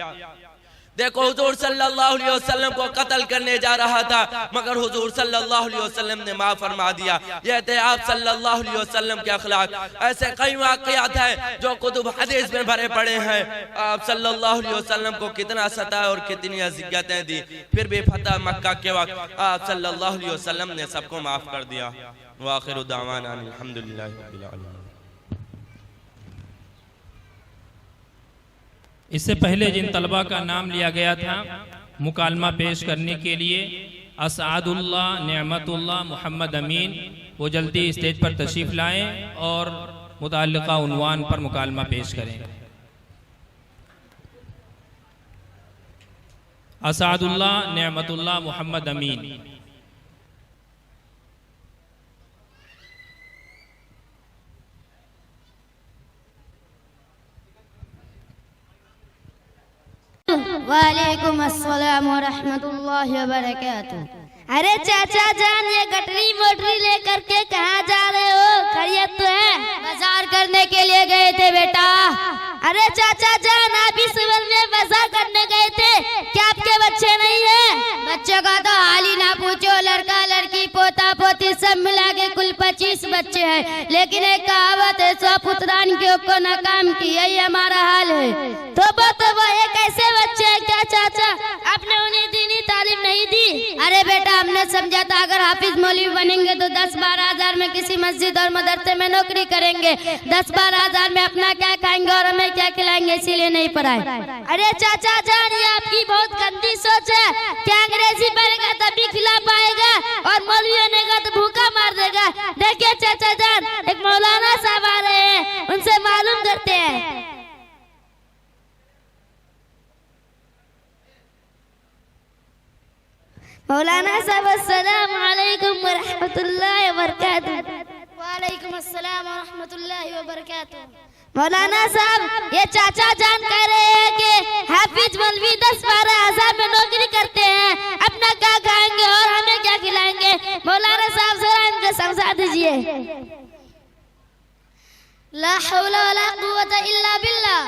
देखो, हुजूर सल्लल्लाहु अलैहि वसल्लम को कत्ल करने जा रहा था मगर हुजूर सल्लल्लाहु अलैहि वसल्लम ने माफ फरमा दिया। यह थे आप सल्लल्लाहु अलैहि वसल्लम के अखलाक। ऐसे कई वाक़यात हैं जो कुतुब हदीस में भरे पड़े हैं। आप सल्लल्लाहु अलैहि वसल्लम को कितना सताया और कितनी अज़ियतें दी, फिर भी फतह मक्का के वक्त आप सल्लल्लाहु अलैहि वसल्लम ने सबको माफ कर दिया। व आखिरु दावाना अल्हम्दुलिल्लाहि रब्बिल आलमीन। इससे पहले जिन तलबा का नाम लिया गया था मुकालमा पेश करने के लिए, असादुल्लाह, नेमतुल्लाह, मोहम्मद अमीन, वो जल्दी स्टेज पर तशरीफ़ लाएं और मुताल्लिक़ा उन्वान पर मुकालमा पेश करें। असादुल्लाह, नेमतुल्लाह, मोहम्मद अमीन। वालेकुम अस्सलाम व रहमतुल्लाहि व बरकातुहू। अरे चाचा जान, ये गटरी मोटरी लेकर के कहाँ जा रहे हो? खैरियत तो है? बाजार करने के लिए गए थे बेटा। अरे चाचा जान, आप इस उम्र में बाजार करने गए थे, क्या आपके बच्चे नहीं है? बच्चों का तो हाल ही ना पूछो, लड़का लड़की पोता पोती सब मिला के कुल 25 बच्चे हैं। लेकिन एक कहावत है, 100 पुत्रान को नाकाम की, यही हमारा हाल है। तो वो एक ऐसे बच्चे हैं क्या चाचा, आपने उन्हें दीनी तालीम नहीं दी? अरे बेटा, हमने समझा था अगर हाफिज मौलवी बनेंगे तो 10-12 हजार में किसी मस्जिद और मदरसे में नौकरी करेंगे, 10-12 हजार में अपना क्या खाएंगे और हमें क्या खिलाएंगे, इसीलिए नहीं पढ़ाए। अरे चाचा जान, ये आपकी बहुत गंदी सोच है। क्या अंग्रेजी पढ़ेगा तभी खिला पाएगा और मौलवी बनेगा तो भूखा मार देगा? देखिए चाचा जान, एक मौलाना साहब आ रहे हैं, उनसे मालूम करते हैं। मौलाना साहब, अस्सलाम वालेकुम व रहमतुल्लाहि व बरकातुहू। वालेकुम अस्सलाम व रहमतुल्लाहि व बरकातुहू। मौलाना साहब, ये चाचा जान कह रहे हैं कि हाफिज मौलवी 10-12 हजार में नौकरी करते हैं, अपना क्या खाएंगे और हमें क्या खिलाएंगे? मौलाना साहब जरा इनको समझा दीजिए। ला हौला वला कुव्वता इल्ला बिल्लाह।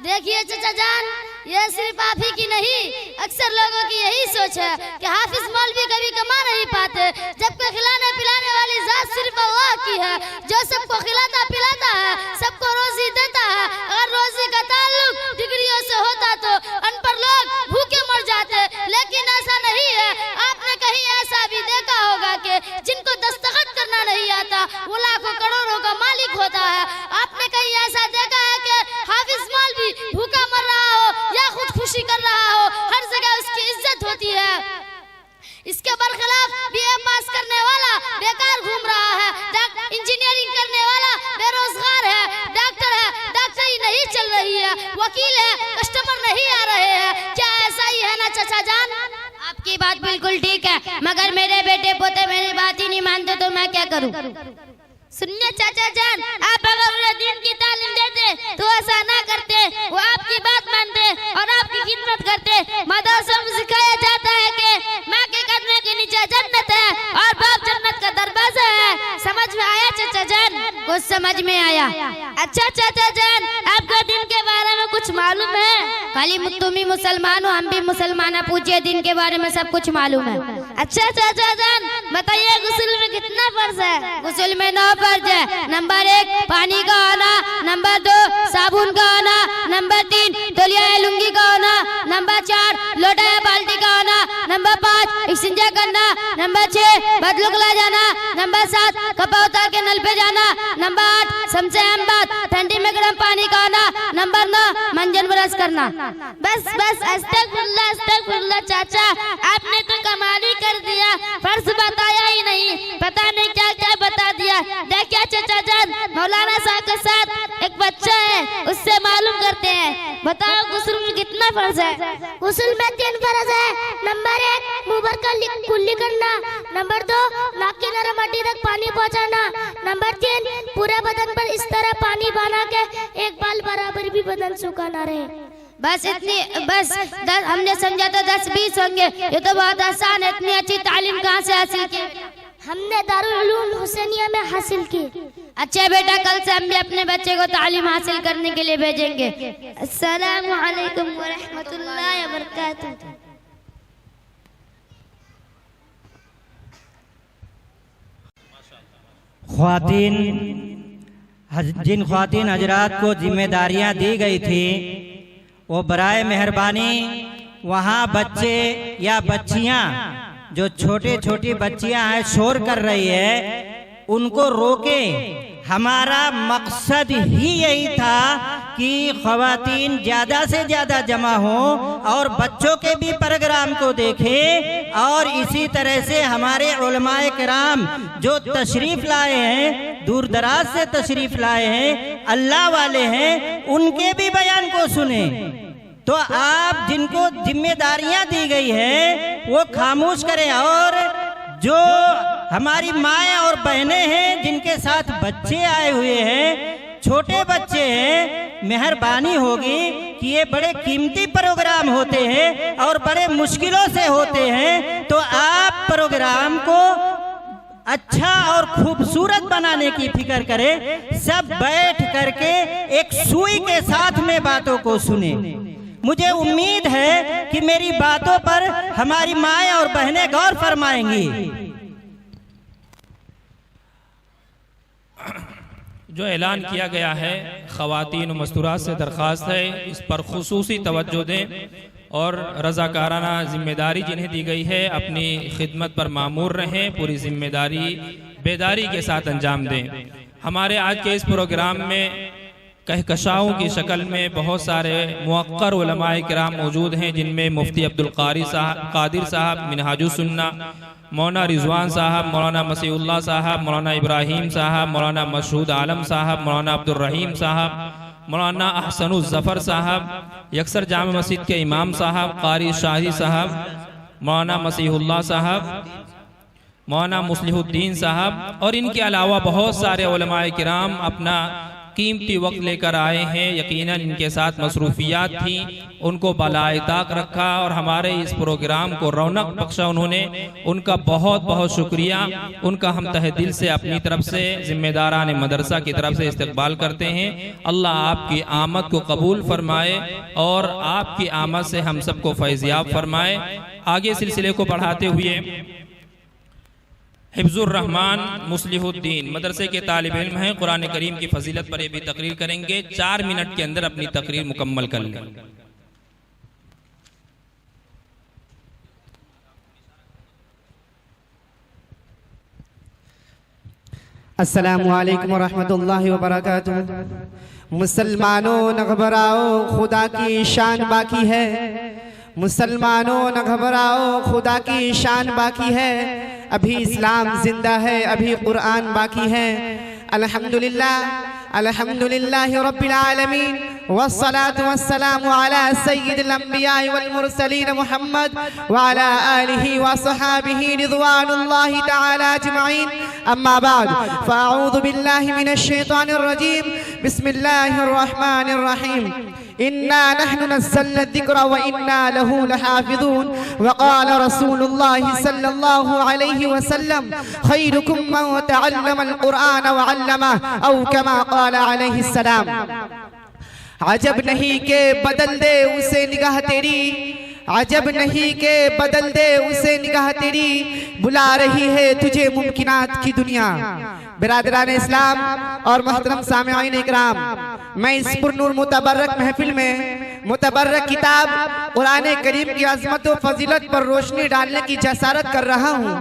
देखिए चाचा जान, ये सिर्फ आप ही की नहीं, अक्सर लोगों की यही सोच है कि हाफिज मौलवी कभी कमा नहीं पाते, जबकि खिलाने पिलाने वाली जात सिर्फ अल्लाह की है, जो सबको खिलाता पिलाता है, सबको रोजी देता है। अगर रोजी का ताल्लुक डिग्रियों से होता तो अनपढ़ लोग भूखे मर जाते, लेकिन ऐसा नहीं है। आपने कहीं ऐसा भी देखा होगा कि जिनको दस्तखत करना नहीं आता वो लाखों करोड़ों का मालिक होता है? आपने कहीं ऐसा देखा है कि हाफिज मौलवी भूखा मर रहा हो या खुद खुशी कर रहा हो? हर जगह उसकी इज्जत होती है। इसके बरखिलाफ बीए पास करने वाला बेकार घूम रहा है, इंजीनियरिंग करने वाला बेरोजगार है, डॉक्टर है, डॉक्टरी नहीं चल रही है, वकील है, कस्टमर नहीं आ रहे हैं। क्या ऐसा ही है ना चाचा जान? आपकी बात बिल्कुल ठीक है, मगर मेरे बेटे पोते मेरी बात ही नहीं मानते तो मैं क्या करूं? सुनिए चाचा जान, आप अगर उन्हें दीन की तालीम देते तो ऐसा ना करते, वो आपकी बात मानते और आपकी खिदमत करते। मदरसों में सिखाया जाता है कि माँ के कदमों के नीचे जन्नत है और बाप जन्नत का दरवाजा है। समझ में आया चाचा जान? कुछ समझ में आया। अच्छा चाचा जान, आपको दिन के बारे में कुछ मालूम है? खाली तुम ही मुसलमान हो, हम भी मुसलमान है, पूछिए दिन के बारे में सब कुछ मालूम है। अच्छा चाचा जान, बताइए गुस्ल में कितना फर्ज है? गुस्ल में 9 फर्ज है। नंबर 1 पानी का आना, नंबर 2 साबुन का आना, नंबर 3 तौलिया या लुंगी का आना, नंबर 4 लोटा या बाल्टी का आना, नंबर 5 इस्तिंजा करना, नंबर 6 बदलुकला जाना, नंबर 7 कपड़ा उतार के नल पे जाना, नंबर 8 सबसे अहम बात ठंडी में गर्म पानी का आना, नंबर 9 मंजन ब्रश करना। बस अस्तगफिरुल्लाह अस्तगफिरुल्लाह। चाचा आपने तो कमाल ही कर दिया, फर्ज बताया ही नहीं, पता नहीं क्या क्या बता दिया। देखिए चाचा जान, मौलाना साहब के साथ एक बच्चा है, उससे मालूम करते हैं। बताओ गुस्ल में कितना फर्ज है? गुस्ल में 3 फर्ज है। नंबर 1 मुंह भर कर कुल्ली करना, नंबर 2 नाक की नरम हड्डी तक पानी पहुंचाना, नंबर 3 पूरे बदन पर इस तरह पानी बना के एक बाल बराबर भी बदन सूखा ना रहे। बस हमने समझा तो 10-20 होंगे, ये तो बहुत आसान है। इतनी अच्छी तालीम कहाँ से हासिल की? हमने दारुल उलूम हुसैनिया में हासिल की। अच्छा बेटा, कल से हम भी अपने बच्चे को तालीम हासिल करने के लिए भेजेंगे। अस्सलामु अलैकुम व रहमतुल्लाहि व बरकातुहू। जिन ख्वातीन हजरात को जिम्मेदारियां दी गई थी, वो बराए मेहरबानी वहाँ बच्चे या बच्चियाँ जो छोटी बच्चियाँ हैं शोर कर रही है, उनको रोके। हमारा मकसद ही यही था कि ख़वातीन ज़्यादा से ज़्यादा जमा हों और बच्चों के भी प्रोग्राम को देखें, और इसी तरह से हमारे उलमाए किराम जो तशरीफ़ लाए हैं, दूर दराज से तशरीफ़ लाए हैं, अल्लाह वाले हैं, उनके भी बयान को सुने। तो आप जिनको जिम्मेदारियां दी गई है वो खामोश करें, और जो हमारी माएँ और बहनें हैं जिनके साथ बच्चे आए हुए हैं, छोटे बच्चे हैं, मेहरबानी होगी कि ये बड़े कीमती प्रोग्राम होते हैं और बड़े मुश्किलों से होते हैं, तो आप प्रोग्राम को अच्छा और खूबसूरत बनाने की फिक्र करें। सब बैठ करके एक सुई के साथ में बातों को सुने। मुझे उम्मीद है कि मेरी बातों पर हमारी माएँ और बहनें गौर फरमाएंगी। जो ऐलान किया गया है, ख़वातीन व मस्तूरात से दरख्वास्त है इस पर खुसूसी तवज्जो दें और रज़ाकाराना जिम्मेदारी जिन्हें दी गई है अपनी खिदमत पर मामूर रहें, पूरी जिम्मेदारी बेदारी के साथ अंजाम दें। हमारे आज के इस प्रोग्राम में कहकशाओं की शक्ल में बहुत सारे मुअक्कर उलमाए किराम मौजूद हैं, जिनमें मुफ्ती अब्दुल कादिर साहब मिनहाजुस सुन्ना, मौलाना रिजवान साहब, मौलाना मसीहुल्लाह साहब, मौलाना इब्राहिम साहब, मौलाना मशहूद आलम साहब, मौलाना अब्दुल रहीम साहब, मौलाना अहसनुल ज़फ़र साहब, यक्सर जामे मस्जिद के इमाम साहब, कारी शाही साहब, मौलाना मसीहुल्लाह साहब, मौलाना मुस्लिहुद्दीन साहब, और इनके अलावा बहुत सारे उलमाए किराम अपना कीमती वक्त लेकर आए हैं। यकीनन इनके साथ मसरूफियात थी, उनको बलाए ताक रखा और हमारे इस प्रोग्राम को रौनक बख्शा उन्होंने। उनका बहुत बहुत शुक्रिया। उनका हम तहे दिल से अपनी तरफ से जिम्मेदारान मदरसा की तरफ से इस्तकबाल करते हैं। अल्लाह आपकी आमद को कबूल फरमाए और आपकी आमद से हम सबको फैज़याब फरमाए। आगे सिलसिले को बढ़ाते हुए हिफ्जुर रहमान मुस्लिहुद्दीन मदरसे के तालिब इल्म हैं, कुरान करीम की फजीलत पर ये भी तकरीर करेंगे। 4 मिनट के अंदर अपनी तकरीर मुकम्मल कर लें। अस्सलामु अलैकुम वरहमतुल्लाहि वबरकातुहू। मुसलमानों न घबराओ, खुदा की शान बाकी है। मुसलमानों न घबराओ, खुदा की शान बाकी है। अभी इस्लाम जिंदा है, अभी कुरान बाकी है। अल्हम्दुलिल्लाह अल्हम्दुलिल्लाहि रब्बिल आलमीन वस्सलातु वस्सलामु अला सय्यिदिल अंबिया वल मुरसलीन मुहम्मद व अला आलिहि व सहाबिहि रिज़वानुल्लाहि तआला अजमईन। अम्मा बाद फ़अऊज़ु बिल्लाहि मिनश शैतानिर रजीम। बिस्मिल्लाहिर रहमानिर रहीम। इन्ना नहनु नज़्ज़लना ज़िक्र व इन्ना लहू लहाफ़िज़ून। वक़ाल रसूलुल्लाहि सल्लल्लाहु अलैहि वसल्लम खैरुकुम मन तअल्लमल कुरआन व अल्लमह औ कमा क़ाल अलैहि सलाम। अजब नहीं के बदल दे उसे निगाह तेरी, अजब नहीं के बदल दे उसे निगाह तेरी, बुला रही है तुझे मुमकिनात की दुनिया। बिरादरान इस्लाम और मोहतरम सामिईन इकराम, मैं इस पुरनूर मुतबर्रक महफिल में मुतबर्रक किताब कुरान करीम की अज़मत व फजीलत पर रोशनी डालने की जसारत कर रहा हूँ।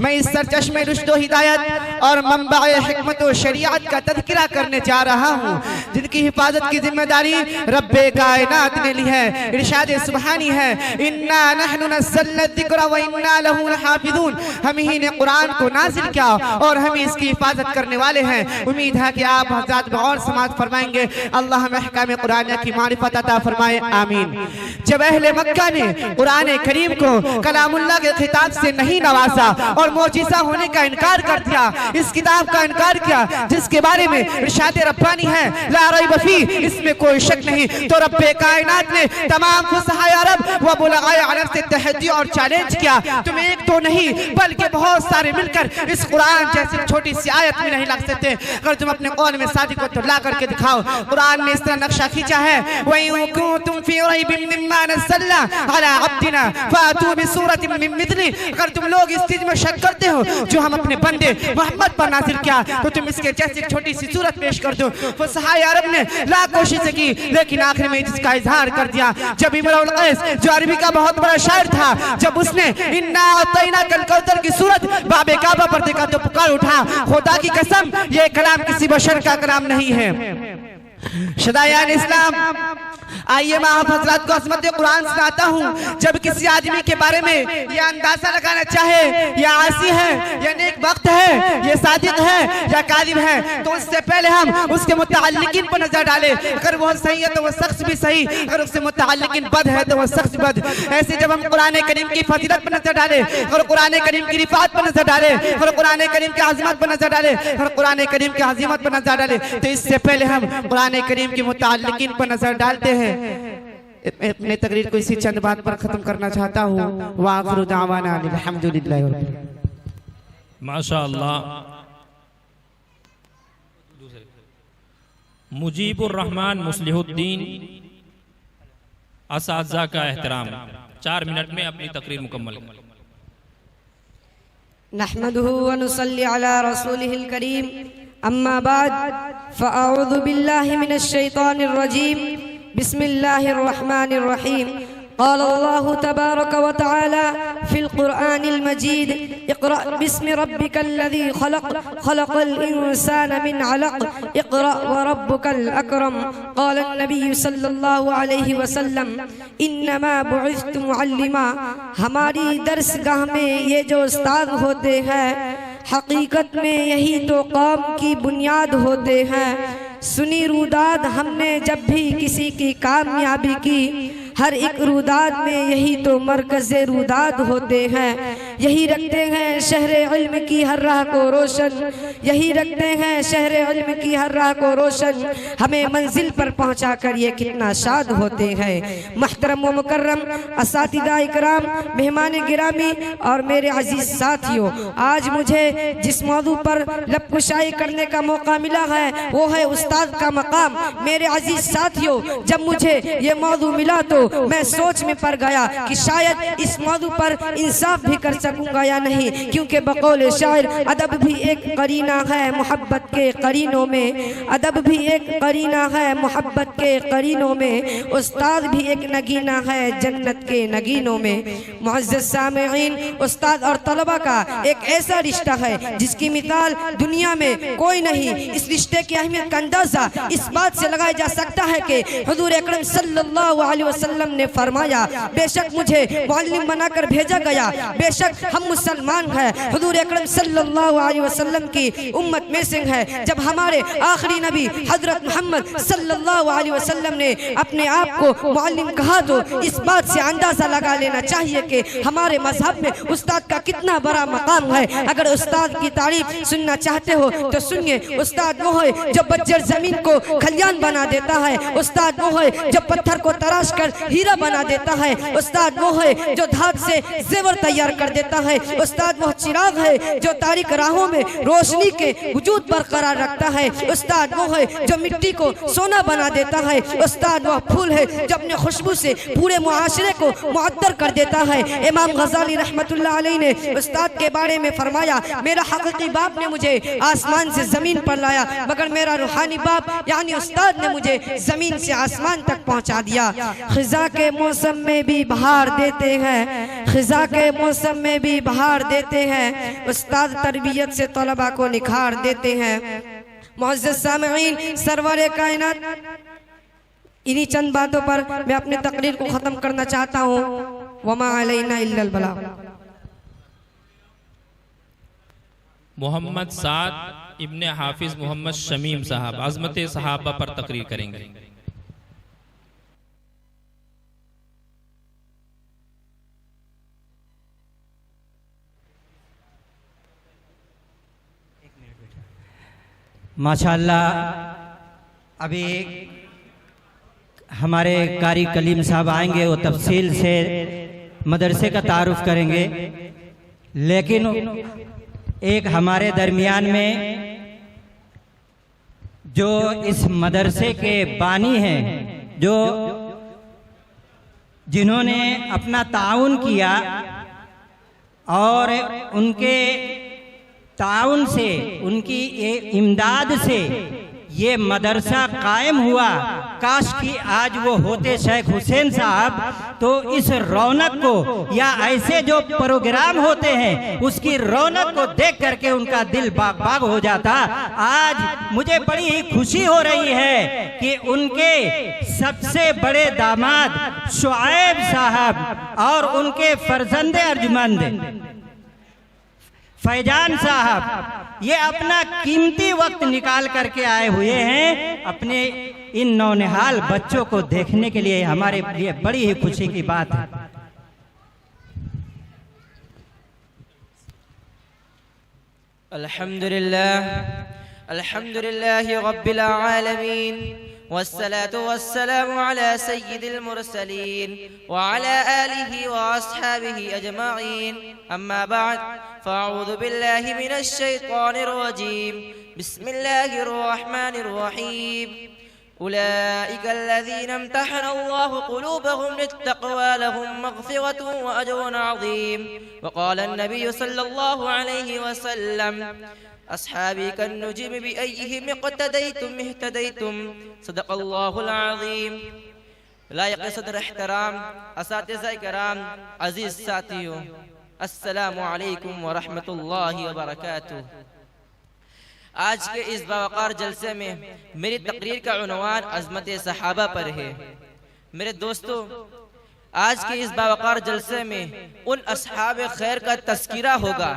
मैं इस सरचश्मे रुश्द व हिदायत और मंबा हिकमत व शरीयत का तज़किरा करने जा रहा हूँ, जिनकी हिफाजत की जिम्मेदारी रब्बे कायनात ने ली है। इरशाद सुब्हानी है, इन्ना नहनु नज़्ज़लना ज़िक्र व इन्ना लहू लहाफ़िज़ून। हम ही ने कुरान को नाज़िल किया और हम इसकी हिफाजत करने वाले हैं। उम्मीद है कि आप हज़रात गौर समाअत फरमाएंगे। अल्लाह हमें अहकाम कुरान की मारिफत अता फरमाए, आमीन। जब अहले मक्का ने कुरान करीम को कलामुल्लाह के खिताब से नहीं नवाजा और मौजिज़ा होने का इनकार कर दिया, इस किताब का इनकार किया जिसके बारे में इरशाद रब्बानी है, ला रैब फी, इसमें कोई शक नहीं, तो रब्बे कायनात ने तमाम फुसहाए अरब व बुलगाए अरब से तहद्दी और चैलेंज किया। तुम एक तो नहीं बल्कि बहुत सारे मिलकर इस कुरान जैसी छोटी सी आयत में नहीं लग सकते। अगर तुम अपने कौल में सादिक को तो ला करके दिखाओ। कुरान ने इस तरह नक्शा खींचा है, तुम फी रैबिम मिम्मा नज़्ज़लना अला अब्दिना फातू बिसूरतिन मिन मिथली। अगर तुम लोग इस चीज में शक करते हो जो हम अपने बंदे मोहम्मद पर नाज़िल किया, तो तुम इसके जैसी छोटी सी सूरत पेश कर दो। फुसहाए अरब ने लाख कोशिशें की, लेकिन आखिर में जिसका इजहार कर दिया। जब इमरुल कैस जो अरबी का बहुत बड़ा शायर था, जब उसने इन्ना अतैना कल कौसर की सूरत बाबे काबा पर देखा तो पुकार उठा, खुदा की कसम ये कलाम किसी बशर का कलाम नहीं है। शदायान इस्लाम, आइए मैं आप हजरात को अज़मत कुरान सुनाता हूँ। जब किसी आदमी के बारे में यह अंदाजा लगाना चाहे यह आसी है या नेक वक्त है, यह सादिक है या कादिब है, तो उससे पहले हम उसके मुतअल्लिकीन पर नजर डालें। अगर वह सही है तो वह शख्स भी सही, अगर उससे मुतअल्लिकीन बद है तो वह शख्स बद। ऐसे जब हम कुरान करीम की फजीलत पर नजर डालें और कुरान करीम की रिफात पर नजर डालें और कुरान करीम की अज़मत पर नजर डालें और कुरान करीम की अज़ीमत पर नजर डालें, तो इससे पहले हम कुरान करीम के मुतअल्लिकीन पर नजर डालते हैं। अपने तकरीर को इसी चंद बात पर खत्म करना चाहता हूँ। वाखिरु दावाना अल्हम्दुलिल्लाहि रब्बिल आलमीन। माशाअल्लाह। मुजीबुर रहमान मुस्लिहुद्दीन असातिज़ा का एहतराम 4 मिनट में अपनी तकरीर मुकम्मल करें। नहमदुहु व नुसल्ली अला रसूलिहिल करीम, अम्मा बाद, फ़अऊज़ु बिल्लाहि मिनश शैतानिर रजीम, बिस्मिल्लाहिर रहमानिर रहीम। क़ाल अल्लाहु तबारक व तआला फ़िल क़ुरआनिल मजीद, इक़रा बिस्मि रब्बिकल्लज़ी ख़लक़, ख़लक़ल इंसान मिन अलक़, इक़रा व रब्बुकल अकरम। क़ाल नबी सल्लल्लाहु अलैहि वसल्लम, इन्नमा बुइस्तु मुअल्लिमा। हमारी दरसगाह में ये जो उस्ताद होते हैं, हकीकत में यही तो कौम की बुनियाद होते हैं। सुनी रुदाद हमने जब भी किसी की कामयाबी की, हर एक रुदाद में यही तो मरकज़ रुदाद होते हैं। यही रखते हैं शहर इल्म की हर राह को रोशन, यही रखते हैं शहर इल्म की हर राह को रोशन। हमें मंजिल पर पहुंचा कर ये कितना शाद होते हैं। महतरम व मुकर्रम असातिज़ा इकराम, मेहमान गिरामी और मेरे अजीज साथियों, आज मुझे जिस मौजू पर लबकुशाई करने का मौका मिला है वो है उस्ताद का मकाम। मेरे अजीज साथियों, जब मुझे ये मौजू मिला तो मैं सोच में पड़ गया कि शायद इस मौजू पर इंसाफ भी कर सकूंगा या नहीं, क्योंकि बकौल शायर अदब भी एक करीना है मोहब्बत के करीनों में, अदब भी एक करीना है मोहब्बत के करीनों में, उस्ताद भी एक नगीना है जन्नत के नगीनों में। मुअज़्ज़ज़ सामिईन, उस्ताद और तलबा का एक ऐसा रिश्ता है जिसकी मिसाल दुनिया में कोई नहीं। इस रिश्ते की अहमियत का अंदाजा इस बात से लगाया जा सकता है कि हुज़ूर अकरम सल्लल्लाहु अलैहि वसल्लम ने फरमाया, बेशक मुझे मुअल्लिम बनाकर भेजा गया, बेशक हम मुसलमान हैं, हुज़ूर अकरम सल्लल्लाहु अलैहि वसल्लम की उम्मत में से हैं। जब हमारे आखिरी नबी हजरत मोहम्मद सल्लल्लाहु अलैहि वसल्लम ने अपने आप को मुअल्लिम कहा तो इस बात से अंदाजा लगा लेना चाहिए कि हमारे मजहब में उस्ताद का कितना बड़ा मकाम है। अगर उस्ताद की तारीफ सुनना चाहते हो तो सुनिए, उस्ताद वो है जो बंजर जमीन को खलियान बना देता है, उस्ताद वो है जो पत्थर को तराश कर हीरा बना देता है, उस्ताद वो है जो धात से जेवर तैयार कर देता है, उस्ताद वो चिराग है जो तारीक राहों में रोशनी के वजूद बरकरार रखता है, उस्ताद वो है जो मिट्टी को सोना बना देता है, उस्ताद वो फूल है जो अपने खुशबू से पूरे मुआशरे को मुअत्तर कर देता है। इमाम गज़ाली रहमतुल्लाह अलैहि ने उस्ताद के बारे में फरमाया, मेरा हकीकी बाप ने मुझे आसमान से जमीन पर लाया, मगर मेरा रूहानी बाप यानी उस्ताद ने मुझे जमीन से आसमान तक पहुंचा दिया। खिजा के मौसम में भी बहार देते हैं, खिजा के मौसम में भी बहार देते हैं, उस्ताद तरबियत से तलबा को निखार देते हैं। मुअज़्ज़ज़ सामिईन, सरवर कायनात, इन्हीं चंद बातों पर मैं अपनी तकरीर को ख़त्म करना चाहता हूँ। वमा अलैना इल्लल बलाग। मोहम्मद साद इब्ने हाफिज मोहम्मद शमीम साहब अज़मत सहाबा पर तकरीर करेंगे। माशाअल्लाह, अभी हमारे कारी कलीम साहब आएंगे, वो तफसील से मदरसे का तारुफ करेंगे, लेकिन एक हमारे दरमियान में जो इस मदरसे के बानी हैं, जो जिन्होंने अपना ताउन किया और उनके ताउन से, उनकी इमदाद से ये मदरसा कायम हुआ, काश कि आज वो होते शेख हुसैन साहब, तो इस रौनक को या ऐसे जो प्रोग्राम होते हैं उसकी रौनक को देख करके उनका दिल बाग बाग हो जाता। आज मुझे बड़ी ही खुशी हो रही है कि उनके सबसे बड़े दामाद शुआइब साहब और उनके फर्जंदे अर्जुमंद फैजान साहब ये अपना कीमती वक्त निकाल करके आए हुए हैं अपने इन नौनिहाल बच्चों को देखने के लिए। हमारे लिए बड़ी ही खुशी की बात है। अल्हम्दुलिल्लाह रब्बिल आलमीन वस्सलातु वस्सलामु अला सय्यिदिल मुरसलीन व अला आलिहि व अस्हाबिहि अजमाइन। अम्मा बाद फ़अऊज़ु बिल्लाहि मिनश शैतानिर रजीम। बिस्मिल्लाहिर रहमानिर रहीम। उलाइका अल्लज़ीना इम्तहन अल्लाहु क़ुलूबहुम लित्तक़वा लहुम मग़फ़िरतुन व अज्रुन अज़ीम। व क़ाला अन्नबिय्यु सल्लल्लाहु अलैहि वसल्लम अस्हाबी कन्नुजुम बिअय्यिहिम इक़्तदय्तुम इह्तदय्तुम। सदक़ल्लाहुल अज़ीम। लायक़ सदर एहतराम असातिज़ा किराम, अज़ीज़ साथियों, अस्सलामु अलैकुम व रहमतुल्लाहि व बरकातुहू। आज के इस बावक़ार जलसे में मेरी तकरीर का उन्वान अज़मत सहाबा पर है। मेरे दोस्तों, आज के इस बावक़ार जलसे में उन अस्हाब खैर का तज़किरा होगा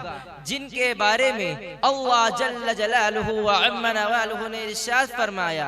जिनके बारे में अल्लाह जल्ल जलालुहु व अम्मा नवालुहु ने इरशाद फरमाया,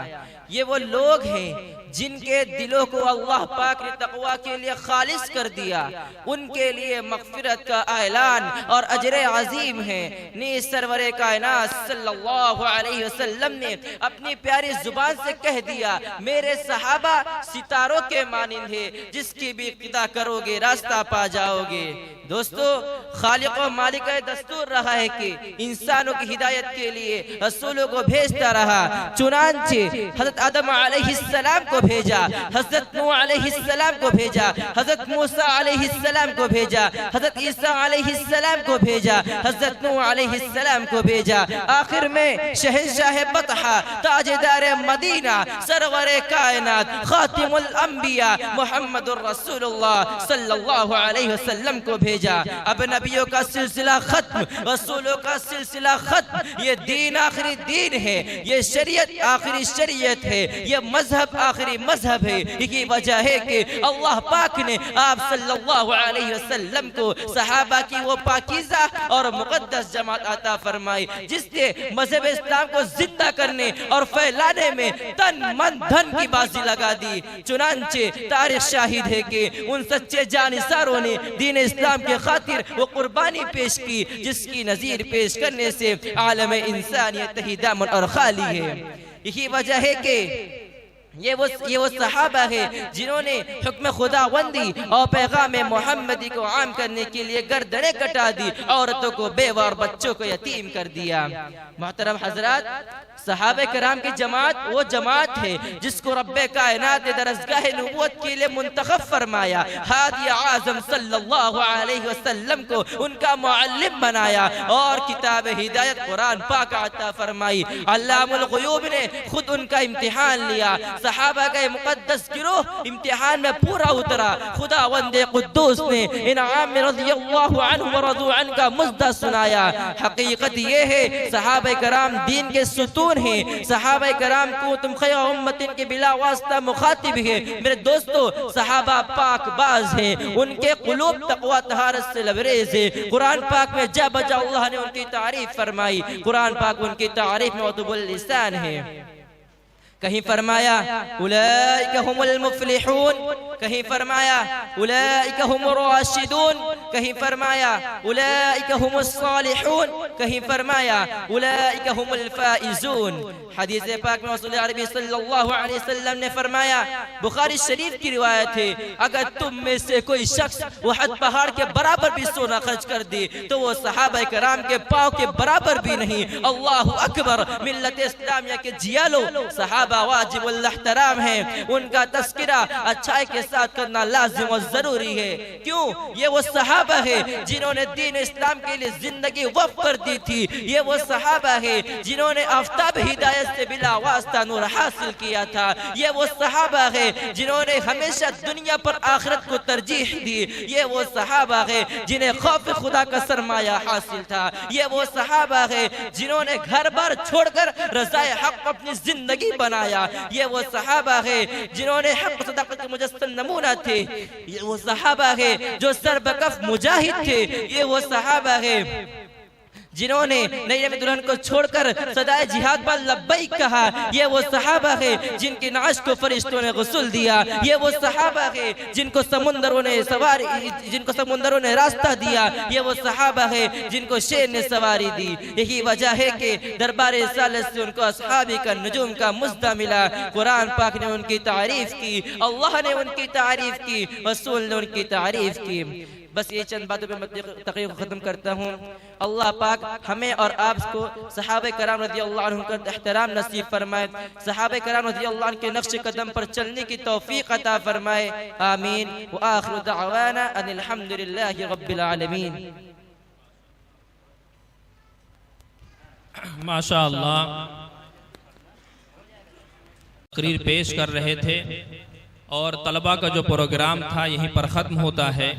ये वो लोग हैं जिनके दिलों को अल्लाह पाक ने तक़वा के लिए खालिस कर दिया। उनके लिए मग़फ़िरत का ऐलान और अजर अज़ीम है। नीज़ सरवरे कायनात सल्लल्लाहु अलैहि वसल्लम ने अपनी प्यारी जुबान से कह दिया, मेरे सहाबा सितारों के मानिंद है, जिसकी भी इक़्तिदा करोगे रास्ता पा जाओगे। दोस्तों, खालिक व मालिक का दस्तूर रहा है कि इंसानों की हिदायत के लिए रसूलों को भेजता रहा। चुनांचे हज़रत आदम अलैहिस्सलाम को भेजा, हज़रत नूह अलैहिस्सलाम को भेजा, हज़रत मूसा अलैहिस्सलाम को भेजा, हज़रत ईसा अलैहिस्सलाम को भेजा, हज़रत नूह अलैहिस्सलाम को भेजा। आखिर में शहंशाह बतहा, ताजदार मदीना, सरवरे कायनात, खातिमुल अंबिया मुहम्मदुर रसूलुल्लाह सल्लल्लाहु अलैहि वसल्लम को भेजा। अब नबियों का सिलसिला खत्म, रसूलों का सिलसिला खत्म। ये दीन आखिरी दीन है, ये शरीयत आखिरी शरीयत है, ये मजहब आखिरी मजहब है। यही वजह है कि अल्लाह पाक ने आप सल्लल्लाहु अलैहि वसल्लम को सहाबा की वो पाकीज़ा और मुक़द्दस जमात अता फरमाई, जिसने मजहब इस्लाम को जिंदा करने और फैलाने में तन मन धन की बाजी लगा दी। चुनांचे तारीख शाहिद है कि उन सच्चे जानिसारों ने दीन इस्लाम के खातिर वो कुर्बानी पेश की, जिसकी नज़ीर पेश करने से आलम इंसानियत ही दामन और खाली है। यही वजह है कि ये वो सहाबा है जिन्होंने हुक्म खुदावंदी और पैगाम मोहम्मदी को आम करने के लिए गर्दनें कटा दी, औरतों को, बेवा और बच्चों को यतीम कर दिया। मोहतरम हजरात, सहाबे कराम की जमात वो जमात है जिसको रब्बे कायनात ने दरजगाह नबूवत के लिए मुंतखब फरमाया। हादी आज़म सल्लल्लाहु अलैहि वसल्लम को उनका मुअल्लिम बनाया और किताब हिदायत कुरान पाक अता फरमाई। अल्लामुल ग़ुयूब ने खुद उनका इम्तिहान लिया। सहाबा का मुक़द्दस गिरोह इम्तिहान में पूरा उतरा। खुदावंद कुद्दूस ने इनाम रज़ियल्लाहु अन्हु व रज़ू अन्हु का मुज़्दा सुनाया। हकीकत ये है सहाबा कराम दीन के सुतून है। सहाबा कराम को तुम खैर उम्मतिन के बिला वास्ता मुखातिब है। मेरे दोस्तों, सहाबा पाक बाज हैं, उनके कुलूब तक़वा तहारत से लबरेज है। कुरान पाक में जा बजा अल्लाह ने उनकी तारीफ फरमाई। कुरान पाक उनकी तारीफ में मौतुबुल लिसान है। कहीं फरमाया उलाइका हुमुल मुफ्लिहून, कहीं फरमाया उलाइका हुमुर राशिदून, कहीं फरमाया उलाइका हुमुस सालिहून, कहीं फरमाया उलाइका हुमुल फाइजून। हदीस पाक में रसूल अरबी सल्लल्लाहु अलैहि वसल्लम ने फरमाया, बुखारी शरीफ की रिवायत है, अगर तुम में से कोई शख्स उहद पहाड़ के बराबर भी सोना खर्च कर दे तो वो सहाबा कराम के पाँव के बराबर भी नहीं। अल्लाहु अकबर। मिल्लत इस्लामिया के जिया लो, सहाबा सहाबा वाजिबुल एहतराम है, उनका तस्करा अच्छाई के साथ करना लाजिम और जरूरी है। क्यों? ये वो सहाबा है जिन्होंने दीन इस्लाम के लिए जिंदगी वक्फ कर दी थी। ये वो सहाबा है जिन्होंने आफ्ताब हिदायत से बिला वास्ता नूर हासिल किया था। ये वो सहाबा है जिन्होंने हमेशा दुनिया पर आखिरत को तरजीह दी। ये वो सहाबा है जिन्हें खौफ खुदा का सरमाया हासिल था। ये वो सहाबा है जिन्होंने घर बार छोड़कर रज़ाए हक अपनी जिंदगी बनाया। ये वो सहाबा है जिन्होंने हक सदाकत के मुजस्सम नमूना थे। ये वो सहाबा है जो सरबकफ मुजाहिद थे। ये वो सहाबा है जिन्होंने नईरे में दुल्हन को छोड़कर सदाए जिहाद पर लब्बैक कहा। ये वो सहाबा है जिनकी नाश को फरिश्तों ने गुस्ल दिया। ये वो सहाबा है जिनको समुंदरों ने रास्ता दिया। ये वो सहाबा है जिनको शेर ने सवारी दी। यही वजह है कि दरबार रिसालत से उनको असहाबी का नुजूम का मुज्दा मिला। कुरान पाक ने उनकी तारीफ की, अल्लाह ने उनकी तारीफ की, रसूल ने उनकी तारीफ की। बस ये चंद बातों पे मैं तकरीर को ख़त्म करता हूँ। अल्लाह पाक हमें और आपको सहाबे कराम रज़ियल्लाहु अन्हुम का एहतराम नसीब फरमाए। सहाबे कराम रज़ियल्लाहु अन्हुम के नक्श कदम पर चलने की तौफीक अता फरमाए। आमीन। व आखिरु दअवाना अनिल हम्दुलिल्लाहि रब्बिल आलमीन। माशाअल्लाह तकरीर पेश कर रहे थे और तलबा का जो प्रोग्राम था यहीं पर ख़त्म होता है।